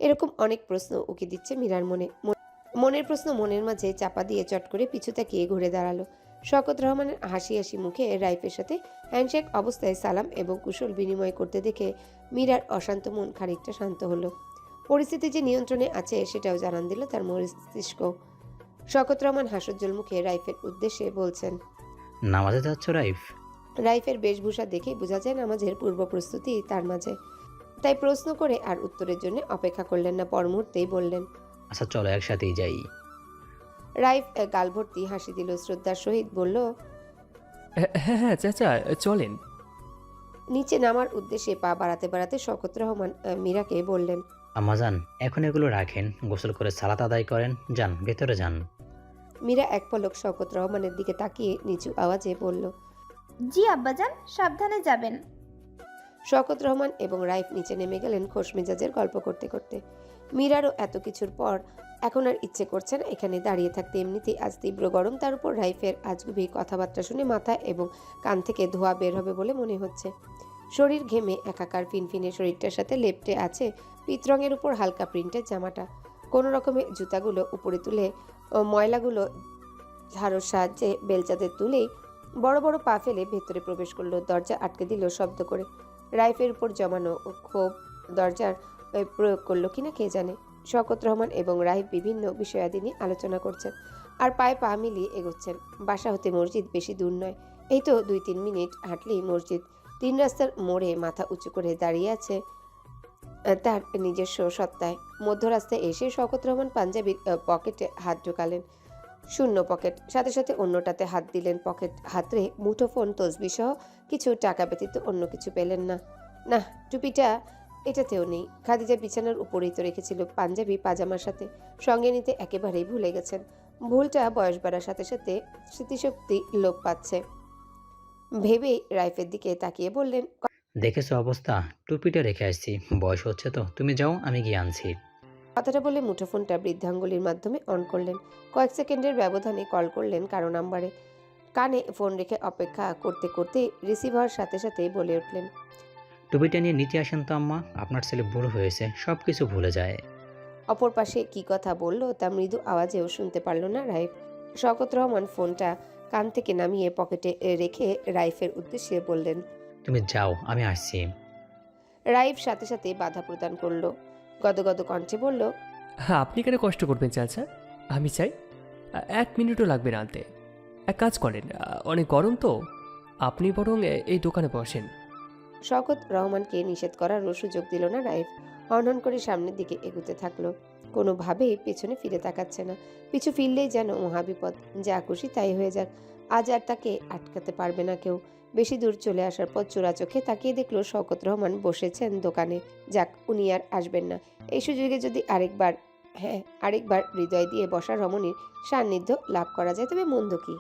এরকম অনেক প্রশ্ন উকি দিচ্ছে মীরার মনে। মনের প্রশ্ন মনের মাঝে চাপা দিয়ে চট করে পিছু তাকিয়ে ঘুরে দাঁড়ালো। শওকত রহমানের হাসি হাসি মুখে রাইফের সাথে হ্যান্ডশেক অবস্থায় সালাম এবং কুশল বিনিময় করতে দেখে মীরার অশান্ত মন খানিকটা শান্ত হলো। পরিস্থিতি যে নিয়ন্ত্রণে আছে সেটাও জানান দিল তার মস্তিষ্ক। শওকত রহমান হাস্যোজ্জ্বল মুখে রাইফের উদ্দেশ্যে বলছেন। নামাজে যাচ্ছ রাইফ? রাইফের বেশভূষা দেখে বোঝা যায় নামাজের পূর্ব প্রস্তুতি তার মাঝে। তাই প্রশ্ন করে আর উত্তরের জন্য অপেক্ষা করলেন না, পর মুহূর্তেই বললেন। আচ্ছা চলো একসাথেই যাই। রাইফ গাল ভর্তি হাসি দিল, শ্রদ্ধার সহিত বলল। হ্যাঁ হ্যাঁ চাচা, চলেন। নিচে নামার উদ্দেশ্যে পা বাড়াতে বাড়াতে শওকত রহমান মীরাকে বললেন। আম্মাজান, এখন এগুলো রাখেন, গোসল করে সালাত আদায় করেন, যান ভেতরে যান। মীরা এক পলক শওকত রহমানের দিকে তাকিয়ে নিচু আওয়াজে বলল। জি আব্বাজান, সাবধানে যাবেন। শওকত রহমান এবং রাইফ নিচে নেমে গেলেন খোশ মেজাজের গল্প করতে করতে। মীরারও এত কিছুর পর এখন আর ইচ্ছে করছে না এখানে দাঁড়িয়ে থাকতে। এমনিতেই আজ তীব্র গরম, তার উপর রাইফের আজগুবি কথাবার্তা শুনে মাথা এবং কান থেকে ধোঁয়া বের হবে বলে মনে হচ্ছে। শরীর ঘেমে একাকার, ফিনফিনে শরীরটার সাথে লেপ্টে আছে পিতরঙের উপর হালকা প্রিন্টের জামাটা। কোনো রকমে জুতাগুলো উপরে তুলে ময়লাগুলো ঝাড়ুর সাহায্যে বেলচাতে তুলেই বড় বড় পা ফেলে ভেতরে প্রবেশ করলো। দরজা আটকে দিল শব্দ করে। রাইফের উপর জমানো ক্ষোভ দরজার প্রয়োগ করলো কিনা কে জানে। শওকত রহমান এবং রাইফ বিভিন্ন বিষয়াদি নিয়ে আলোচনা করছেন আর পায়ে পা মিলিয়ে এগোচ্ছেন। বাসা হতে মসজিদ বেশি দূর নয়, এই তো 2-3 মিনিট হাঁটলেই মসজিদ। 3 রাস্তার মোড়ে মাথা উঁচু করে দাঁড়িয়ে আছে তার নিজস্ব সত্তায়। মধ্য রাস্তায় এসে শওকত রহমান পাঞ্জাবির পকেটে হাত ঢোকালেন। শূন্য পকেট, সাথে সাথে অন্যটাতে হাত দিলেন। পকেট হাতড়ে মুঠোফোন, তসবি সহ কিছু টাকা ব্যতীত অন্য কিছু পেলেন না। না, টুপিটা এটাতেও নেই। খাদিজা বিছানার উপরেই তো রেখেছিল পাঞ্জাবি পাজামার সাথে, সঙ্গে নিতে একেবারেই ভুলে গেছেন। ভুলটা বয়স বাড়ার সাথে সাথে স্মৃতিশক্তি লোপ পাচ্ছে ভেবেই রাইফের দিকে তাকিয়ে বললেন। দেখেছো অবস্থা, টুপিটা রেখে আসছি, বয়স হচ্ছে তো, তুমি যাও আমি গিয়ে আনছি। কথাটা বলে মুঠোফোনটা বৃদ্ধাঙ্গুলির মাধ্যমে অন করলেন। কয়েক সেকেন্ডের ব্যবধানে কল করলেন কারো নাম্বারে। কানে ফোন রেখে অপেক্ষা করতে করতে রিসিভার সাথে সাথেই বলে উঠলেন। টুপিটা নিয়ে নিচে আসেন তো আম্মা, আপনার ছেলে বুড়ো হয়েছে, সব কিছু ভুলে যায়। অপর পাশে কি কথা বলল তা মৃদু আওয়াজেও শুনতে পারল না রাইফ। শওকত রহমান ফোনটা কান থেকে নামিয়ে পকেটে রেখে রাইফের উদ্দেশ্যে বললেন। তুমি যাও, আমি আসছি। রাইফ সাথে সাথে বাধা প্রদান করলো, গদগদ কণ্ঠে বলল। হ্যাঁ, আপনি কেন কষ্ট করবেন চাচা? আমি চাই 1 মিনিটও লাগবে না আনতে। এক কাজ করেন, অনেক গরম তো, আপনি বরং এই দোকানে বসেন। শওকত রহমানকে নিষেধ করারও সুযোগ দিল না রাইফ। হনহন করে সামনের দিকে এগুতে থাকলো, কোনোভাবেই পেছনে ফিরে তাকাচ্ছে না। পিছু ফিরলেই যেন মহাবিপদ, যা খুশি তাই হয়ে যাক। আজ আর তাকে আটকাতে পারবে না কেউ। বেশি দূর চলে আসার পর চোরা চোখে তাকিয়ে দেখলো শওকত রহমান বসেছেন দোকানে। যাক, উনি আর আসবেন না। এই সুযোগে যদি আরেকবার হৃদয় দিয়ে বসা রমণীর সান্নিধ্য লাভ করা যায় তবে মন্দ কি।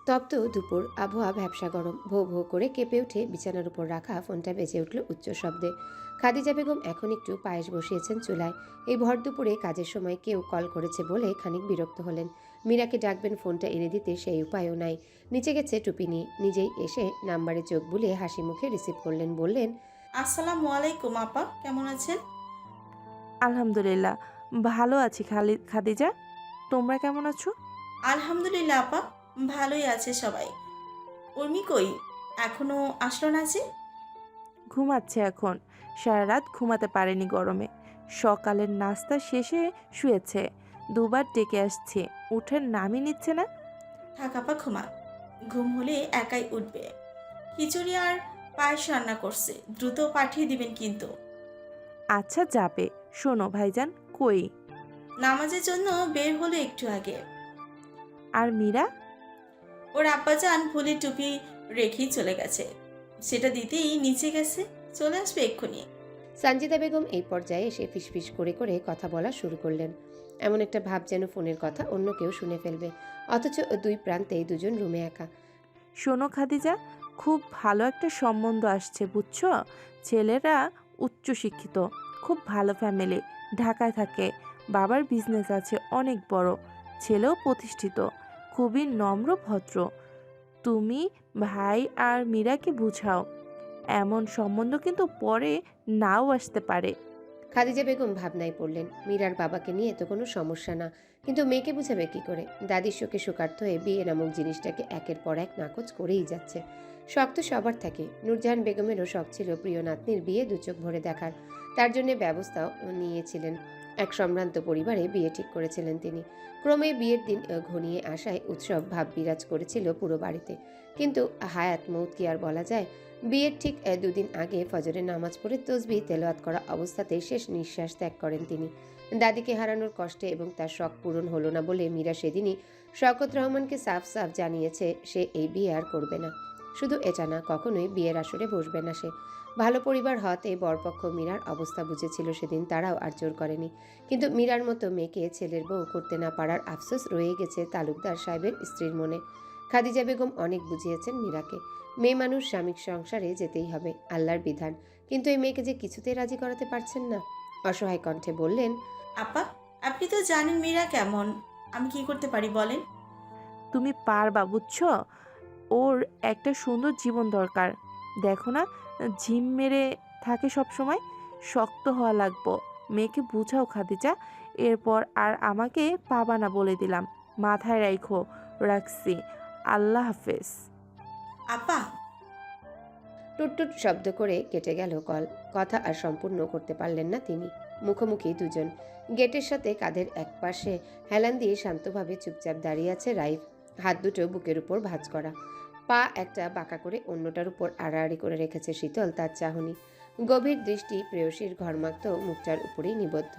তপ্ত দুপুর, আবহাওয়া ভ্যাপসা গরম। ভো ভো করে কেঁপে উঠে বিছানার উপর রাখা ফোনটা বেজে উঠল উচ্চ শব্দে। খাদিজা বেগম এখন একটু পায়েস বসিয়েছেন চুলায়। এই ভর দুপুরে কাজের সময় কেউ কল করেছে বলে খানিক বিরক্ত হলেন। মীরাকে ডাকবেন, ফোনটা এনে দিতে সেই উপায়ও নাই। নিচে গেছে টুপি নিয়ে, নিজেই এসে নাম্বারে চোখ বুলিয়ে হাসি মুখে রিসিভ করলেন। বললেন। আসসালামু আলাইকুম আপা, কেমন আছেন? আলহামদুলিল্লাহ, ভালো আছি খাদিজা। তোমরা কেমন আছো? আলহামদুলিল্লাহ আপা, ভালোই আছে সবাই। উর্মি কই, এখনো আসলো না যে? ঘুমাচ্ছে এখন, সারা রাত ঘুমাতে পারেনি গরমে। সকালের নাস্তা শেষে শুয়েছে, দুবার ডেকে আসছে, উঠে নামই নিচ্ছে না। থাক আপা, ঘুমা। ঘুম হলে একাই উঠবে। খিচুড়ি আর পায়েস রান্না করছে, দ্রুত পাঠিয়ে দিবেন কিন্তু। আচ্ছা যাবে। শোনো ভাইজান কই? নামাজের জন্য বের হলো একটু আগে। আর মীরা? ওর আব্বাজান ভুলে টুপি রেখেই চলে গেছে, সেটা দিতেই নিচে গেছে, চলে আসবে এক্ষুনি। সানজিদা বেগম এই পর্যায়ে এসে ফিসফিস করে করে কথা বলা শুরু করলেন। এমন একটা ভাব যেন ফোনের কথা অন্য কেউ শুনে ফেলবে, অথচ দুই প্রান্তেই দুজন রুমে একা। শোনো খাদিজা, খুব ভালো একটা সম্বন্ধ আসছে বুঝছো। ছেলেরা উচ্চশিক্ষিত, খুব ভালো ফ্যামিলি, ঢাকায় থাকে, বাবার বিজনেস আছে অনেক বড়, ছেলেও প্রতিষ্ঠিত, খুবই নম্র ভদ্র। তুমি ভাই আর মীরাকে বুঝাও, এমন সম্বন্ধ কিন্তু পরে নাও আসতে পারে। খাদিজা বেগম ভাবনায় পড়লেন, মীরার বাবাকে নিয়ে তো কোনো সমস্যা না, কিন্তু মেয়েকে বুঝাবে কি করে? দাদির শোকে শোকার্ত হয়ে বিয়ে নামক জিনিসটাকে একের পর এক নাকচ করেই যাচ্ছে। শখ তো সবার থাকে। নূরজাহান বেগমেরও শখ ছিল প্রিয় নাতনির বিয়ে দুচোখ ভরে দেখার। তার জন্য ব্যবস্থাও নিয়েছিলেন। এক সম্ভ্রান্ত পরিবারে বিয়ে ঠিক করেছিলেন তিনি। ক্রমে বিয়ের দিন ঘনিয়ে আসায় উৎসব ভাব বিরাজ করেছিল পুরো বাড়িতে। কিন্তু হায়াত মৌত কি আর বলা যায়? বিয়ের ঠিক দুদিন আগে ফজরের নামাজ পড়ে তসবিহ তেলাওয়াত করা অবস্থাতেই শেষ নিঃশ্বাস ত্যাগ করেন তিনি। দাদিকে হারানোর কষ্টে এবং তার শখ পূরণ হলো না বলে মীরা সেদিনই শওকত রহমানকে সাফ সাফ জানিয়েছে সে এই বিয়ে আর করবে না। শুধু এটা না, কখনোই বিয়ের আসরে বসবে না সে। ভালো পরিবার হতে বরপক্ষ মীরার অবস্থা বুঝেছিল সেদিন, তারাও আর জোর করেনি। কিন্তু মীরার মতো মেয়েকে ছেলের বউ করতে না পারার আফসোস রয়ে গেছে তালুকদার সাহেবের স্ত্রীর মনে। খাদিজা বেগম অনেক বুঝিয়েছেন মীরাকে। মেয়ে মানুষ স্বামীর সংসারে যেতেই হবে, আল্লাহর বিধান। কিন্তু এই মেয়েকে যে কিছুতেই রাজি করাতে পারছেন না। অসহায় কণ্ঠে বললেন, আপা, আপনি তো জানেন মীরা কেমন, আমি কি করতে পারি বলেন? তুমি পারবা, বুঝছো? ওর একটা সুন্দর জীবন দরকার। দেখো না, ঝিম মেরে থাকে সব সময়। শক্ত হওয়া লাগবো। মেয়েকে বুঝাও খাদিজা। এরপর আর আমাকে পাবা না বলে দিলাম। মাথায় রাখো। রাখছি। আল্লাহ হাফেজ। আপা, টুটটুট শব্দ করে কেটে গেল কল। কথা আর সম্পূর্ণ করতে পারলেন না তিনি। মুখোমুখি দুজন। গেটের সাথে কাঁধের একপাশে হেলান দিয়ে শান্তভাবে চুপচাপ দাঁড়িয়ে আছে রাইফ। হাত দুটো বুকের উপর ভাঁজ করা, পা একটা বাঁকা করে অন্যটার উপর আড়াআড়ি করে রেখেছে শীতল তার চাহনি। গভীর দৃষ্টি প্রেয়সীর ঘরমাক্ত মুখটার উপরেই নিবদ্ধ।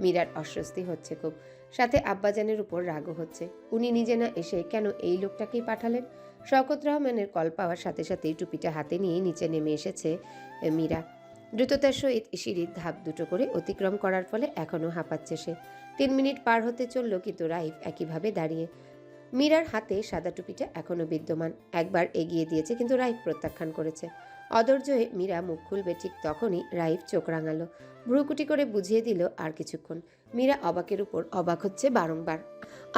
মীরার অস্বস্তি হচ্ছে খুব, সাথে আব্বাজানের উপর রাগও হচ্ছে। উনি নিজে না এসে কেন এই লোকটাকেই পাঠালেন? শওকত রহমানের কল পাওয়ার সাথে সাথেই টুপিটা হাতে নিয়ে নিচে নেমে এসেছে মীরা। দ্রুততার সহিত সিঁড়ির ধাপ দুটো করে অতিক্রম করার ফলে এখনও হাঁপাচ্ছে সে। 3 মিনিট পার হতে চলল, কিন্তু রাইফ একইভাবে দাঁড়িয়ে। মীরার হাতে সাদা টুপিটা এখনও বিদ্যমান। একবার এগিয়ে দিয়েছে, কিন্তু রাইফ প্রত্যাখ্যান করেছে। অধৈর্য হয়ে মীরা মুখ খুলবে ঠিক তখনই রাইফ চোখ রাঙালো, ভ্রুকুটি করে বুঝিয়ে দিল আর কিছুক্ষণ। মীরা অবাকের উপর অবাক হচ্ছে বারংবার।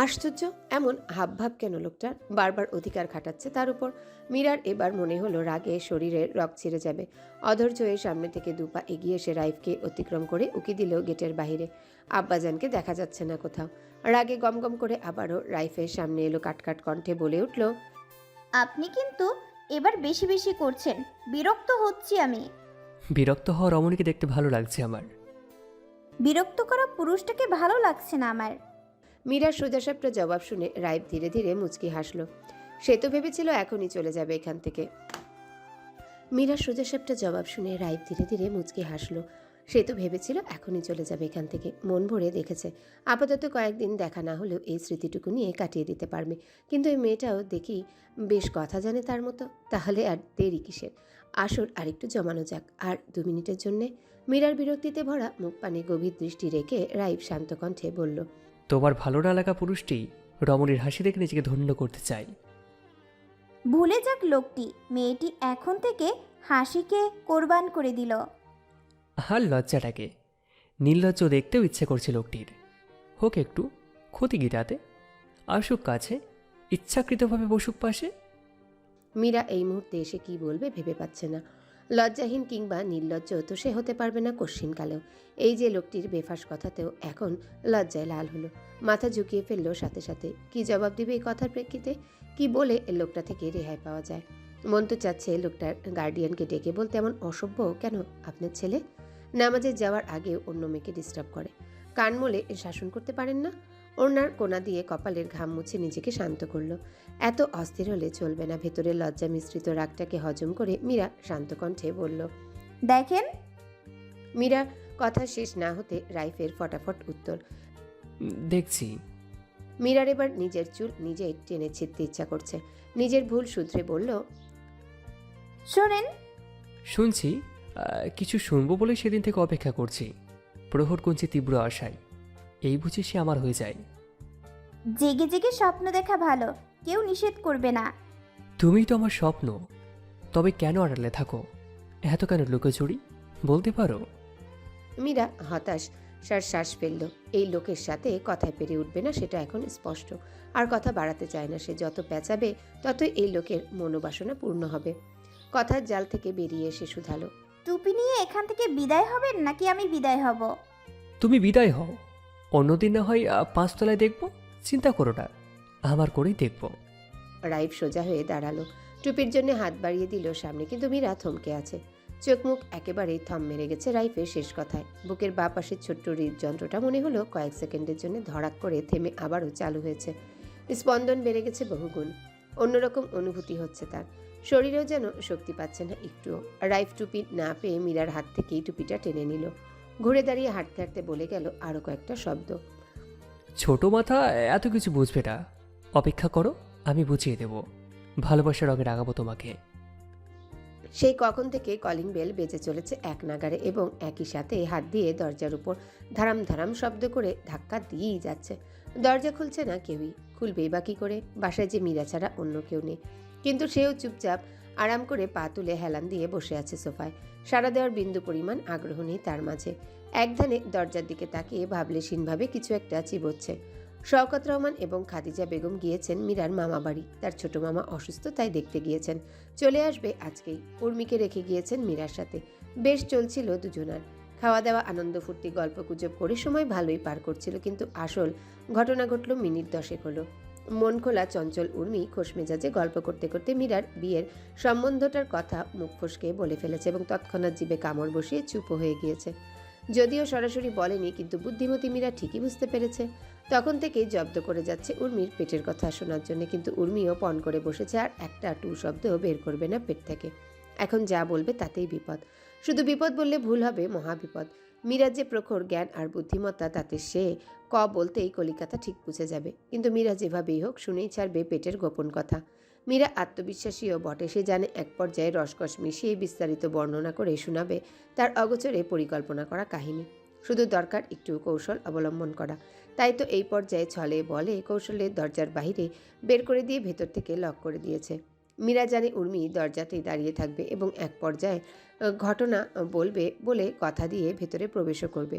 আশ্চর্য, এমন হাবভাব কেন লোকটার? বারবার অধিকার খাটাচ্ছে তার উপর। মীরার এবার মনে হলো রাগে শরীরের রগ ছিঁড়ে যাবে। অধৈর্য হয়ে সামনে থেকে দুপা এগিয়ে এসে রাইফকে অতিক্রম করে উকি দিল গেটের বাহিরে। আব্বাজানকে দেখা যাচ্ছে না কোথাও। রাগে গমগম করে আবারও রাইফের সামনে এলো, কাটকাট কণ্ঠে বলে উঠল, আপনি কিন্তু এবার বেশি বেশি করছেন, বিরক্ত হচ্ছি আমি। বিরক্ত হওয়া রমণীকে দেখতে ভালো লাগছে আমার। বিরক্ত করা পুরুষটাকে ভালো লাগছে না আমার। মীরার সোজাসাপটা জবাব শুনে রাইফ ধীরে ধীরে মুচকি হাসল। সে তো ভেবেছিল এখনই চলে যাবে এখান থেকে। মীরার সোজাসাপটা জবাব শুনে রাইফ ধীরে ধীরে মুচকি হাসল। সে তো ভেবেছিল এখনই চলে যাবে এখান থেকে। মন ভরে দেখেছে আপাতত কয়েকদিন দেখা না হলেও এই স্মৃতিটুকু নিয়ে কাটিয়ে দিতে পারবে। কিন্তু এই মেয়েটাও দেখি বেশ কথা জানে তার মতো। তাহলে আর দেরি কিসের? আসর আরেকটু জমানো যাক, আর 2 মিনিটের জন্যে। মীরার বিরক্তিতে ভরা মুখ পানে গভীর দৃষ্টি রেখে রাইফ শান্ত কণ্ঠে বলল, তোমার ভালো না লাগা পুরুষটি রমণীর হাসি দেখে নিজেকে ধন্য করতে চাই। ভুলে যাক লোকটি, মেয়েটি এখন থেকে হাসিকে কোরবান করে দিল। আর লজ্জাটাকে নির্লজ্জ দেখতেও ইচ্ছে করছে লোকটির। হোক একটু ক্ষতি কি তাতে? আসুক কাছে, ইচ্ছাকৃতভাবে বসুক পাশে। মীরা এই মুহূর্তে এসে কি বলবে ভেবে পাচ্ছে না। লজ্জাহীন কিংবা নির্লজ্জ তো সে হতে পারবে না কশ্চিনকালেও। এই যে লোকটির বেফাস কথাতেও এখন লজ্জায় লাল হলো, মাথা ঝুঁকিয়ে ফেললো সাথে সাথে। কি জবাব দিবে এই কথার প্রেক্ষিতে? কি বলে লোকটা থেকে রেহাই পাওয়া যায়? মন তো চাচ্ছে লোকটার গার্ডিয়ানকে ডেকে বলতে, এমন অসভ্য কেন আপনার ছেলে? নামাজে যাওয়ার আগে অন্য মেয়েকে ডিস্টার্ব করে, কান মলে শাসন করতে পারেন না? ওনার কোনা দিয়ে কপালের ঘাম মুছে নিজেকে শান্ত করলো। এত অস্থির হলে চলবে না। ভেতরে লজ্জা মিশ্রিত রাগটাকে হজম করে মীরা শান্ত কণ্ঠে বলল, দেখেন, মীরা কথা শেষ না হতে রাইফের ফটাফট উত্তর। দেখছি। মীরার এবার নিজের চুল নিজেই টেনে ছিঁড়তে ইচ্ছা করছে। নিজের ভুল শুধরে বলল, শোনেন, শুনছি। কিছু শুনবো বলে সেদিন থেকে অপেক্ষা করছি, প্রহর গুনছে তীব্র আশায়। এই বুঝি সে আমার হয়ে যায়। জেগে জেগে স্বপ্ন দেখা ভালো, কেউ নিষেধ করবে না। তুমিই তো আমার স্বপ্ন, তবে কেন আড়ালে থাকো? এত কেন লুকোচুরি বলতে পারো? মীরা হতাশ শ্বাস ফেলল। এই লোকের সাথে কথায় পেরে উঠবে না সেটা এখন স্পষ্ট। আর কথা বাড়াতে চায় না সে। যত পেঁচাবে ততই এই লোকের মনোবাসনা পূর্ণ হবে। কথার জাল থেকে বেরিয়ে এসে শুধালো, টুপি নিয়ে এখান থেকে বিদায় হবেন নাকি আমি বিদায় হব? তুমি বিদায় হও, অন্যদিন না হয় 5 তলায় দেখবো। চিন্তা করো না, আমার করেই দেখবো। রাইফ সোজা হয়ে দাঁড়ালো, টুপির জন্য হাত বাড়িয়ে দিল সামনে, কিন্তু মীরা থমকে আছে। চোখ মুখ একেবারেই থম মেরে গেছে রাইফের শেষ কথায়। বুকের বাঁ পাশের ছোট্ট হৃদযন্ত্রটা মনে হলো কয়েক সেকেন্ডের জন্য ধড়াক করে থেমে আবারও চালু হয়েছে। স্পন্দন বেড়ে গেছে বহুগুণ। অন্যরকম অনুভূতি হচ্ছে তার। শরীরেও যেন শক্তি পাচ্ছে না একটুও। রাইফ টুপি না পেয়ে মীরার হাত থেকেই টুপিটা টেনে নিল। ঘুরে দাঁড়িয়ে হাঁটতে হাঁটতে বলে গেল আরও কয়েকটা শব্দ। ছোট মাথা এত কিছু বুঝবে না, অপেক্ষা করো, আমি বুঝিয়ে দেব। ভালোবাসার রঙে রাগাবো তোমাকে। সেই কখন থেকে কলিং বেল বেজে চলেছে এক নাগারে এবং একই সাথে হাত দিয়ে দরজার উপর ধারাম ধারাম শব্দ করে ধাক্কা দিয়েই যাচ্ছে। দরজা খুলছে না কেউই, খুলবেই বা কী করে? বাসায় যে মীরা ছাড়া অন্য কেউ নেই। কিন্তু সেও চুপচাপ আরাম করে পা তুলে হেলান দিয়ে বসে আছে সোফায়। সাড়া দেওয়ার বিন্দু পরিমাণ আগ্রহ নেই তার মাঝে। একধানে দরজার দিকে তাকিয়ে ভাবলেশীনভাবে কিছু একটা চিবোচ্ছে। শওকত রহমান এবং খাদিজা বেগম গিয়েছেন মীরার মামা বাড়ি। তার ছোট মামা অসুস্থ, তাই দেখতে গিয়েছেন। চলে আসবে আজকেই। উর্মিকে রেখে গিয়েছেন মীরার সাথে। বেশ চলছিল দুজনার খাওয়া দাওয়া, আনন্দ ফুর্তি, গল্প গুজব করে সময় ভালোই পার করছিল। কিন্তু আসল ঘটনা ঘটল মিনিট 10 হলো। মন খোলা চঞ্চল উর্মি খোশমেজাজে গল্প করতে করতে মীরার বিয়ের সম্বন্ধটার কথা মুখ ফসকে বলে ফেলেছে এবং তৎক্ষণাৎ জিভে কামড় বসিয়ে চুপ হয়ে গিয়েছে। যদিও সরাসরি বলেনি, কিন্তু বুদ্ধিমতী মীরা ঠিকই বুঝতে পেরেছে। তখন থেকেই জব্দ করে যাচ্ছে উর্মির পেটের কথা শোনার জন্য, কিন্তু উর্মিও পণ করে বসেছে আর একটা টু শব্দও বের করবে না পেট থেকে। এখন যা বলবে তাতেই বিপদ। শুধু বিপদ বললে ভুল হবে, মহাবিপদ। মীরার যে প্রখর জ্ঞান আর বুদ্ধিমত্তা, তাতে সে ক বলতেই কলিকাতা ঠিক বুঝে যাবে। কিন্তু মীরা যেভাবেই হোক শুনেই ছাড়বে পেটের গোপন কথা। মীরা আত্মবিশ্বাসীও বটে। সে জানে এক পর্যায়ে রসকস মিশিয়ে বিস্তারিত বর্ণনা করে শোনাবে তার অগোচরে পরিকল্পনা করা কাহিনী। শুধু দরকার একটু কৌশল অবলম্বন করা। তাই তো এই পর্যায়ে ছলে বলে কৌশলের দরজার বাহিরে বের করে দিয়ে ভেতর থেকে লক করে দিয়েছে। মীরা জানে উর্মি দরজাতেই দাঁড়িয়ে থাকবে এবং এক পর্যায়ে ঘটনা বলবে বলে কথা দিয়ে ভেতরে প্রবেশও করবে।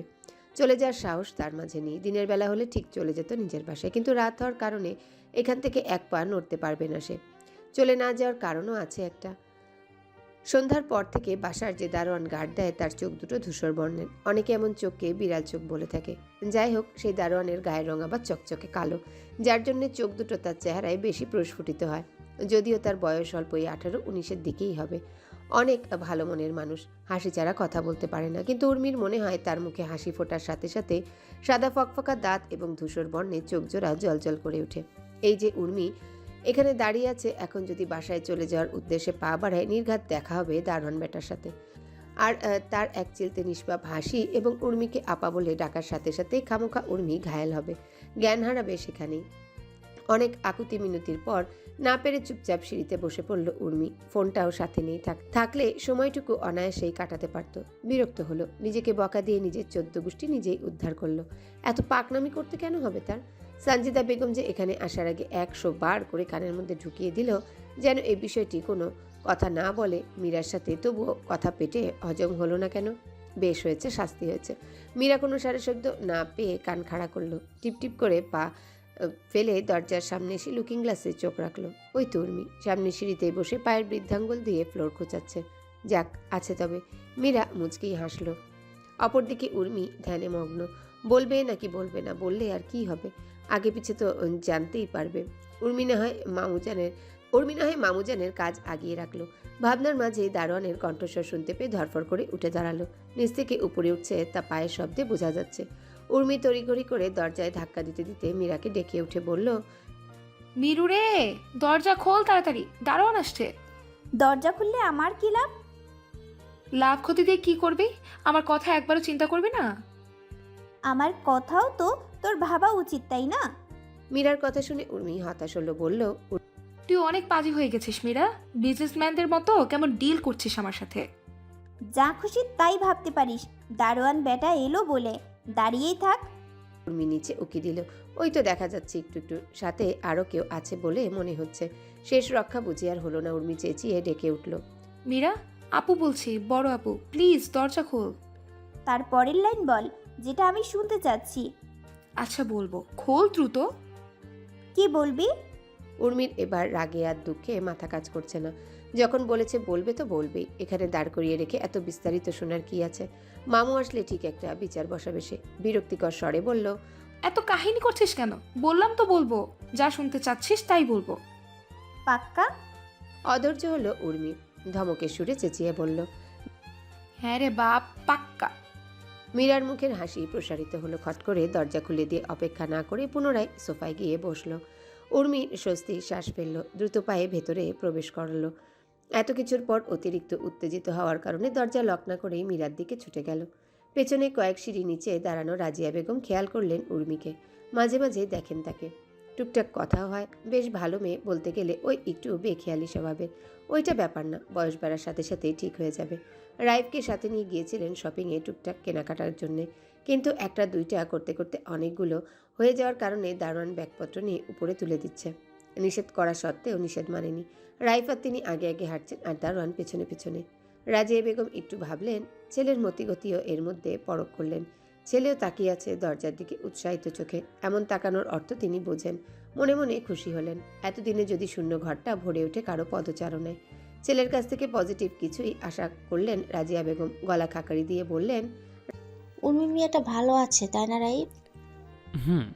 চলে যাওয়ার সাহস তার মাঝে নেই। দিনের বেলা হলে ঠিক চলে যেত নিজের বাসায়, কিন্তু রাত হওয়ার কারণে এখান থেকে এক পা নড়তে পারবে না সে। চলে না যাওয়ার কারণও আছে একটা। সন্ধ্যার পর থেকে বাসার যে দারোয়ান গার্ড দেয় তার চোখ দুটো ধূসর বর্ণের। অনেকে এমন চোখকে বিড়াল চোখ বলে থাকে। যাই হোক, সেই দারোয়ানের গায়ের রং আবার চকচকে কালো, যার জন্য চোখ দুটো তার চেহারায় বেশি প্রস্ফুটিত হয়। যদিও তার বয়স অল্পই 18-19-এর দিকেই হবে। অনেক ভালো মনের মানুষ, হাসি ছাড়া কথা বলতে পারে না। কিন্তু উর্মির মনে হয় তার মুখে হাসি ফোটার সাথে সাথে সাদা ফকফকা দাঁত এবং ধূসর বর্ণের চোখ জোড়া জলজল করে ওঠে। এই যে উর্মি এখানে দাঁড়িয়ে আছে, এখন যদি বাসায় চলে যাওয়ার উদ্দেশ্যে পা বাড়ায়, নির্ঘাত দেখা হবে দারোয়ান বেটার সাথে। আর তার এক চিলতে নিষ্পাপ হাসি এবং উর্মিকে আপা বলে ডাকার সাথে সাথেই খামোখা উর্মি ঘায়েল হবে, জ্ঞান হারাবে সেখানেই। অনেক আকুতি মিনতির পর না পেরে চুপচাপ সিঁড়িতে বসে পড়ল উর্মি। ফোনটাও সাথে নেই, থাকলে সময়টুকু অনায়াসেই কাটাতে পারত। বিরক্ত হলো, নিজেকে বকা দিয়ে নিজের 14 গোষ্ঠী নিজেই উদ্ধার করলো। এত পাকনামি করতে কেন হবে তার? সানজিদা বেগম যে এখানে আসার আগে 100 বার করে কানের মধ্যে ঢুকিয়ে দিল যেন এই বিষয়টি কোনো কথা না বলে মীরার সাথে, তবুও কথা পেটে হজম হলো না কেন? বেশ হয়েছে, শাস্তি হয়েছে। মীরা কোনো সারে শব্দ না পেয়ে কান খাড়া করলো। টিপটিপ করে পা ফেলে দরজার সামনে এসে লুকিং গ্লাসে চোখ রাখলো। ওই তো উর্মি সামনে সিঁড়িতে বসে পায়ের বৃদ্ধাঙ্গুল দিয়ে ফ্লোর খোঁচাচ্ছে। যাক, আছে তবে। মীরা মুচকেই হাসলো। অপরদিকে উর্মি ধ্যানে মগ্ন। বলবে নাকি বলবে না, বললে আর কি হবে? আগে পিছে তো জানতেই পারবে। উর্মি না হয় মামুজানের কাজ আগিয়ে রাখলো। ভাবনার মাঝে দারোয়ানের কণ্ঠস্বর শুনতে পেয়ে ধরফর করে উঠে দাঁড়ালো। নিচ থেকে উপরে উঠছে তা পায়ের শব্দে বোঝা যাচ্ছে। উর্মি তড়িঘড়ি করে দরজায় ধাক্কা দিতে দিতে মীরাকে ডেকে উঠে বলল, মিরু রে, দরজা খোল তাড়াতাড়ি, দারোয়ান আসছে। দরজা খুললে আমার কি লাভ? লাভ ক্ষতি দিয়ে কি করবি? আমার কথা একবারও চিন্তা করবি না? আমার কথাও তো তোর ভাবা উচিত, তাই না? মীরার কথা শুনে উর্মি হতাশ হলো, বলল, তুই অনেক পাজি হয়ে গেছিস মীরা। বিজনেসম্যানদের মতো কেমন ডিল করছিস আমার সাথে। যা খুশি তাই ভাবতে পারিস। দারোয়ান বেটা এলো বলে দাঁড়িয়েই থাক। উর্মি নিচে উকি দিল। ওই তো দেখা যাচ্ছে একটু একটু, সাথে আরও কেউ আছে বলে মনে হচ্ছে। শেষ রক্ষা বুঝি আর হলো না, উর্মি চেঁচিয়ে ডেকে উঠল, মীরা, আপু বলছি, বড় আপু, প্লিজ দরজা খোল। তার পরের লাইন বল, যেটা আমি শুনতে চাচ্ছি। আচ্ছা বলবো, খোল দ্রুত। কি বলবি? উর্মির এবার রাগে আর দুঃখে মাথা কাজ করছে না। যখন বলেছে বলবে তো বলবেই, এখানে দাঁড় করিয়ে রেখে এত বিস্তারিত শোনার কি আছে? মামু আসলে ঠিক একটা বিচার বসাবে সে। বিরক্তিকর স্বরে বলল, এত কাহিনী করছিস কেন? বললাম তো বলবো, যা শুনতে চাচ্ছিস তাই বলবো। পাক্কা? অধৈর্য হলো উর্মি, ধমকের সুরে চেঁচিয়ে বলল। হ্যাঁ রে বাপ, পাক্কা। মীরার মুখের হাসি প্রসারিত হলো। খট করে দরজা খুলে দিয়ে অপেক্ষা না করে পুনরায় সোফায় গিয়ে বসলো। উর্মি স্বস্তির শ্বাস ফেলল, দ্রুত পায়ে ভেতরে প্রবেশ করলো। এত কিছুর পর অতিরিক্ত উত্তেজিত হওয়ার কারণে দরজা লক না করেই মীরার দিকে ছুটে গেল। পেছনে কয়েক সিঁড়ি নিচে দাঁড়ানো রাজিয়া বেগম খেয়াল করলেন উর্মিকে। মাঝে মাঝে দেখেন তাকে, টুকটাক কথা হয়। বেশ ভালো মেয়ে, বলতে গেলে ওই একটু বেখেয়ালি স্বভাবের। ওইটা ব্যাপার না, বয়স বাড়ার সাথে সাথেই ঠিক হয়ে যাবে। রাইফকে সাথে নিয়ে গিয়েছিলেন শপিংয়ে টুকটাক কেনাকাটার জন্যে, কিন্তু একটা দুইটা করতে করতে অনেকগুলো হয়ে যাওয়ার কারণে দারোয়ান ব্যাগপত্র নিয়ে উপরে তুলে দিচ্ছে। নিষেধ করা সত্ত্বেও নিষেধ মানেনি। রাইফ আর তিনি আগে আগে হাঁটছেন আর দারোয়ান পেছনে পেছনে। রাজিয়া বেগম একটু ভাবলেন, ছেলের মতিগতিও এর মধ্যে পরখ করলেন। ছেলেও তাকিয়ে আছে দরজার দিকে উৎসাহিত চোখে। এমন তাকানোর অর্থ তিনি বোঝেন। মনে মনে খুশি হলেন। এতদিনে যদি শূন্য ঘরটা ভরে ওঠে কারো পদচারণায়। ছেলের কাছ থেকে পজিটিভ কিছুই আশা করলেন রাজিয়া বেগম। গলা খাকারি দিয়ে বললেন, উর্মি মিয়াটা ভালো আছে তাই না রাইফ? হুম।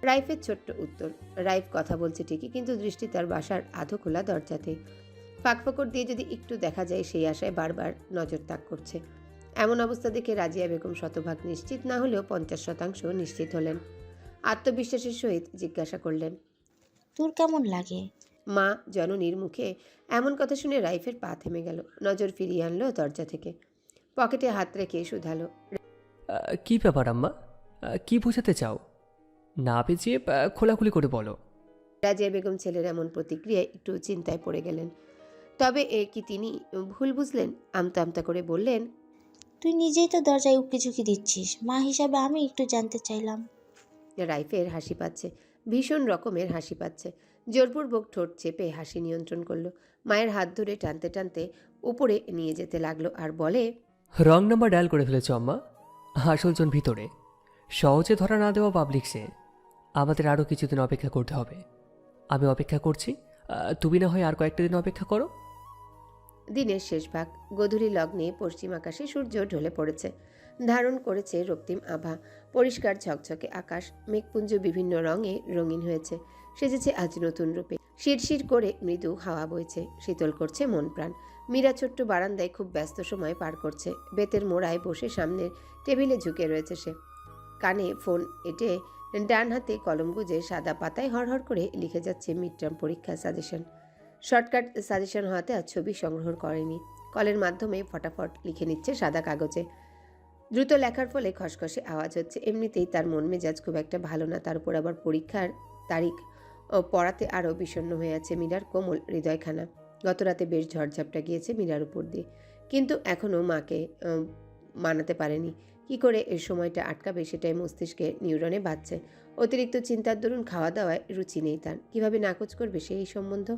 রাইফের ছোট্ট উত্তর। রাইফ কথা বলছে ঠিকই, কিন্তু দৃষ্টি তার বাসার আধো খোলা দরজাতে। ফাঁকফোকর দিয়ে যদি একটু দেখা যায় সেই আশায় বারবার নজর তাক করছে। এমন অবস্থা দেখে রাজিয়া বেগম শতভাগ নিশ্চিত না হলেও 50% নিশ্চিত হলেন। আত্মবিশ্বাসের সহিত জিজ্ঞাসা করলেন, তোর কেমন লাগে? মা জননীর মুখে এমন কথা শুনে রাইফের পা থেমে গেল। নজর ফিরিয়ে আনলো দরজা থেকে। পকেটে হাত রেখে শুধালো, কি ব্যাপার আম্মা? কি বোঝাতে চাও? না পেঁচিয়ে খোলাখুলি করে বলো। রাজিয়া বেগম ছেলের এমন প্রতিক্রিয়ায় একটু চিন্তায় পড়ে গেলেন। তবে কি তিনি ভুল বুঝলেন? আমতা আমতা করে বললেন, তুই নিজেই তো দরজায় উকি ঝুঁকি দিচ্ছিস, মা হিসাবে আমি একটু জানতে চাইলাম। রাইফের হাসি পাচ্ছে, ভীষণ রকমের হাসি পাচ্ছে। জোরপূর্বক ঠোঁট চেপে হাসি নিয়ন্ত্রণ করলো। মায়ের হাত ধরে টানতে টানতে উপরে নিয়ে যেতে লাগলো আর বলে, রং নাম্বার ডায়াল করে ফেলেছ আম্মা। আসল জন ভিতরে, সহজে ধরা না দেওয়া পাবলিকসে। আমাদের আরও কিছুদিন অপেক্ষা করতে হবে। আমি অপেক্ষা করছি, তুমি না হয় আর কয়েকটা দিন অপেক্ষা করো। দিনের শেষ ভাগ। গধূলি লগ্নে পশ্চিম আকাশে সূর্য ঢলে পড়েছে। ধারণ করেছে রক্তিম আভা। পরিষ্কার ঝকঝকে আকাশ, মেঘপুঞ্জ বিভিন্ন রঙে রঙিন হয়েছে। সেজেছে আজ নতুন রূপে। শিরশির করে মৃদু হাওয়া বইছে, শীতল করছে মন প্রাণ। মীরা ছোট্ট বারান্দায় খুব ব্যস্ত সময় পার করছে। বেতের মোড়ায় বসে সামনের টেবিলে ঝুঁকে রয়েছে সে। কানে ফোন এঁটে ডান হাতে কলম গুজে সাদা পাতায় হড়হড় করে লিখে যাচ্ছে মিড টার্ম পরীক্ষা সাজেশন। শর্টকাট সাজেশন হওয়াতে আর ছবি সংগ্রহ করেনি। কলের মাধ্যমে ফটাফট লিখে নিচ্ছে সাদা কাগজে। দ্রুত লেখার ফলে খসখসে আওয়াজ হচ্ছে। এমনিতেই তার মন মেজাজ খুব একটা ভালো না, তার উপর আবার পরীক্ষার তারিখ পড়াতে আরও বিষণ্ণ হয়ে আছে মীরার কোমল হৃদয়খানা। গতরাতে বেশ ঝড়ঝাপটা গিয়েছে মীরার উপর দিয়ে, কিন্তু এখনও মাকে মানাতে পারেনি। কি করে এর সময়টা আটকাবে সেটাই মস্তিষ্কে নিউরনে বাজছে। অতিরিক্ত চিন্তার দরুন খাওয়া দাওয়ায় রুচি নেই তার। কিভাবে নাকচ করবে সে এই সম্বন্ধ?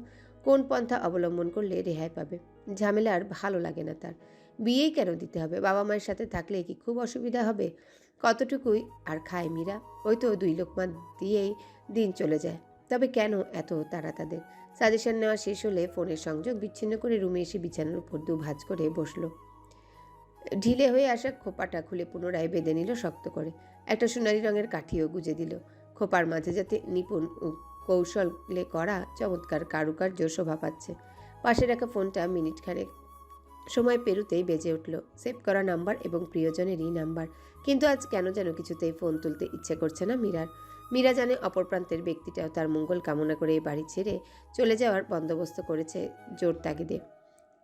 কোন পন্থা অবলম্বন করলে রেহাই পাবে? ঝামেলা আর ভালো লাগে না তার। বিয়েই কেন দিতে হবে? বাবা মায়ের সাথে থাকলে কি খুব অসুবিধা হবে? কতটুকুই আর খায় মীরা? ওই তো 2 লোকমা দিয়েই দিন চলে যায়। তবে কেন এত তাড়া তাদের? সাজেশন নেওয়া শেষ হলে ফোনের সংযোগ বিচ্ছিন্ন করে রুমে এসে বিছানার উপর দুভাঁজ করে বসলো। ঢিলে হয়ে আসা খোপাটা খুলে পুনরায় বেঁধে নিল শক্ত করে। একটা সোনালি রঙের কাঠিও গুজে দিল। খোপার মাঝে যাতে নিপুণ কৌশলে করা চমৎকার কারুকার্য শোভা পাচ্ছে। পাশে রাখা ফোনটা মিনিটখানেক সময় পেরুতেই বেজে উঠল। সেভ করা নাম্বার এবং প্রিয়জনেরই নাম্বার। কিন্তু আজ কেন যেন কিছুতেই ফোন তুলতে ইচ্ছে করছে না মীরার। মীরা জানে অপর প্রান্তের ব্যক্তিটাও তার মঙ্গল কামনা করে এই বাড়ি ছেড়ে চলে যাওয়ার বন্দোবস্ত করেছে জোর তাগিদে।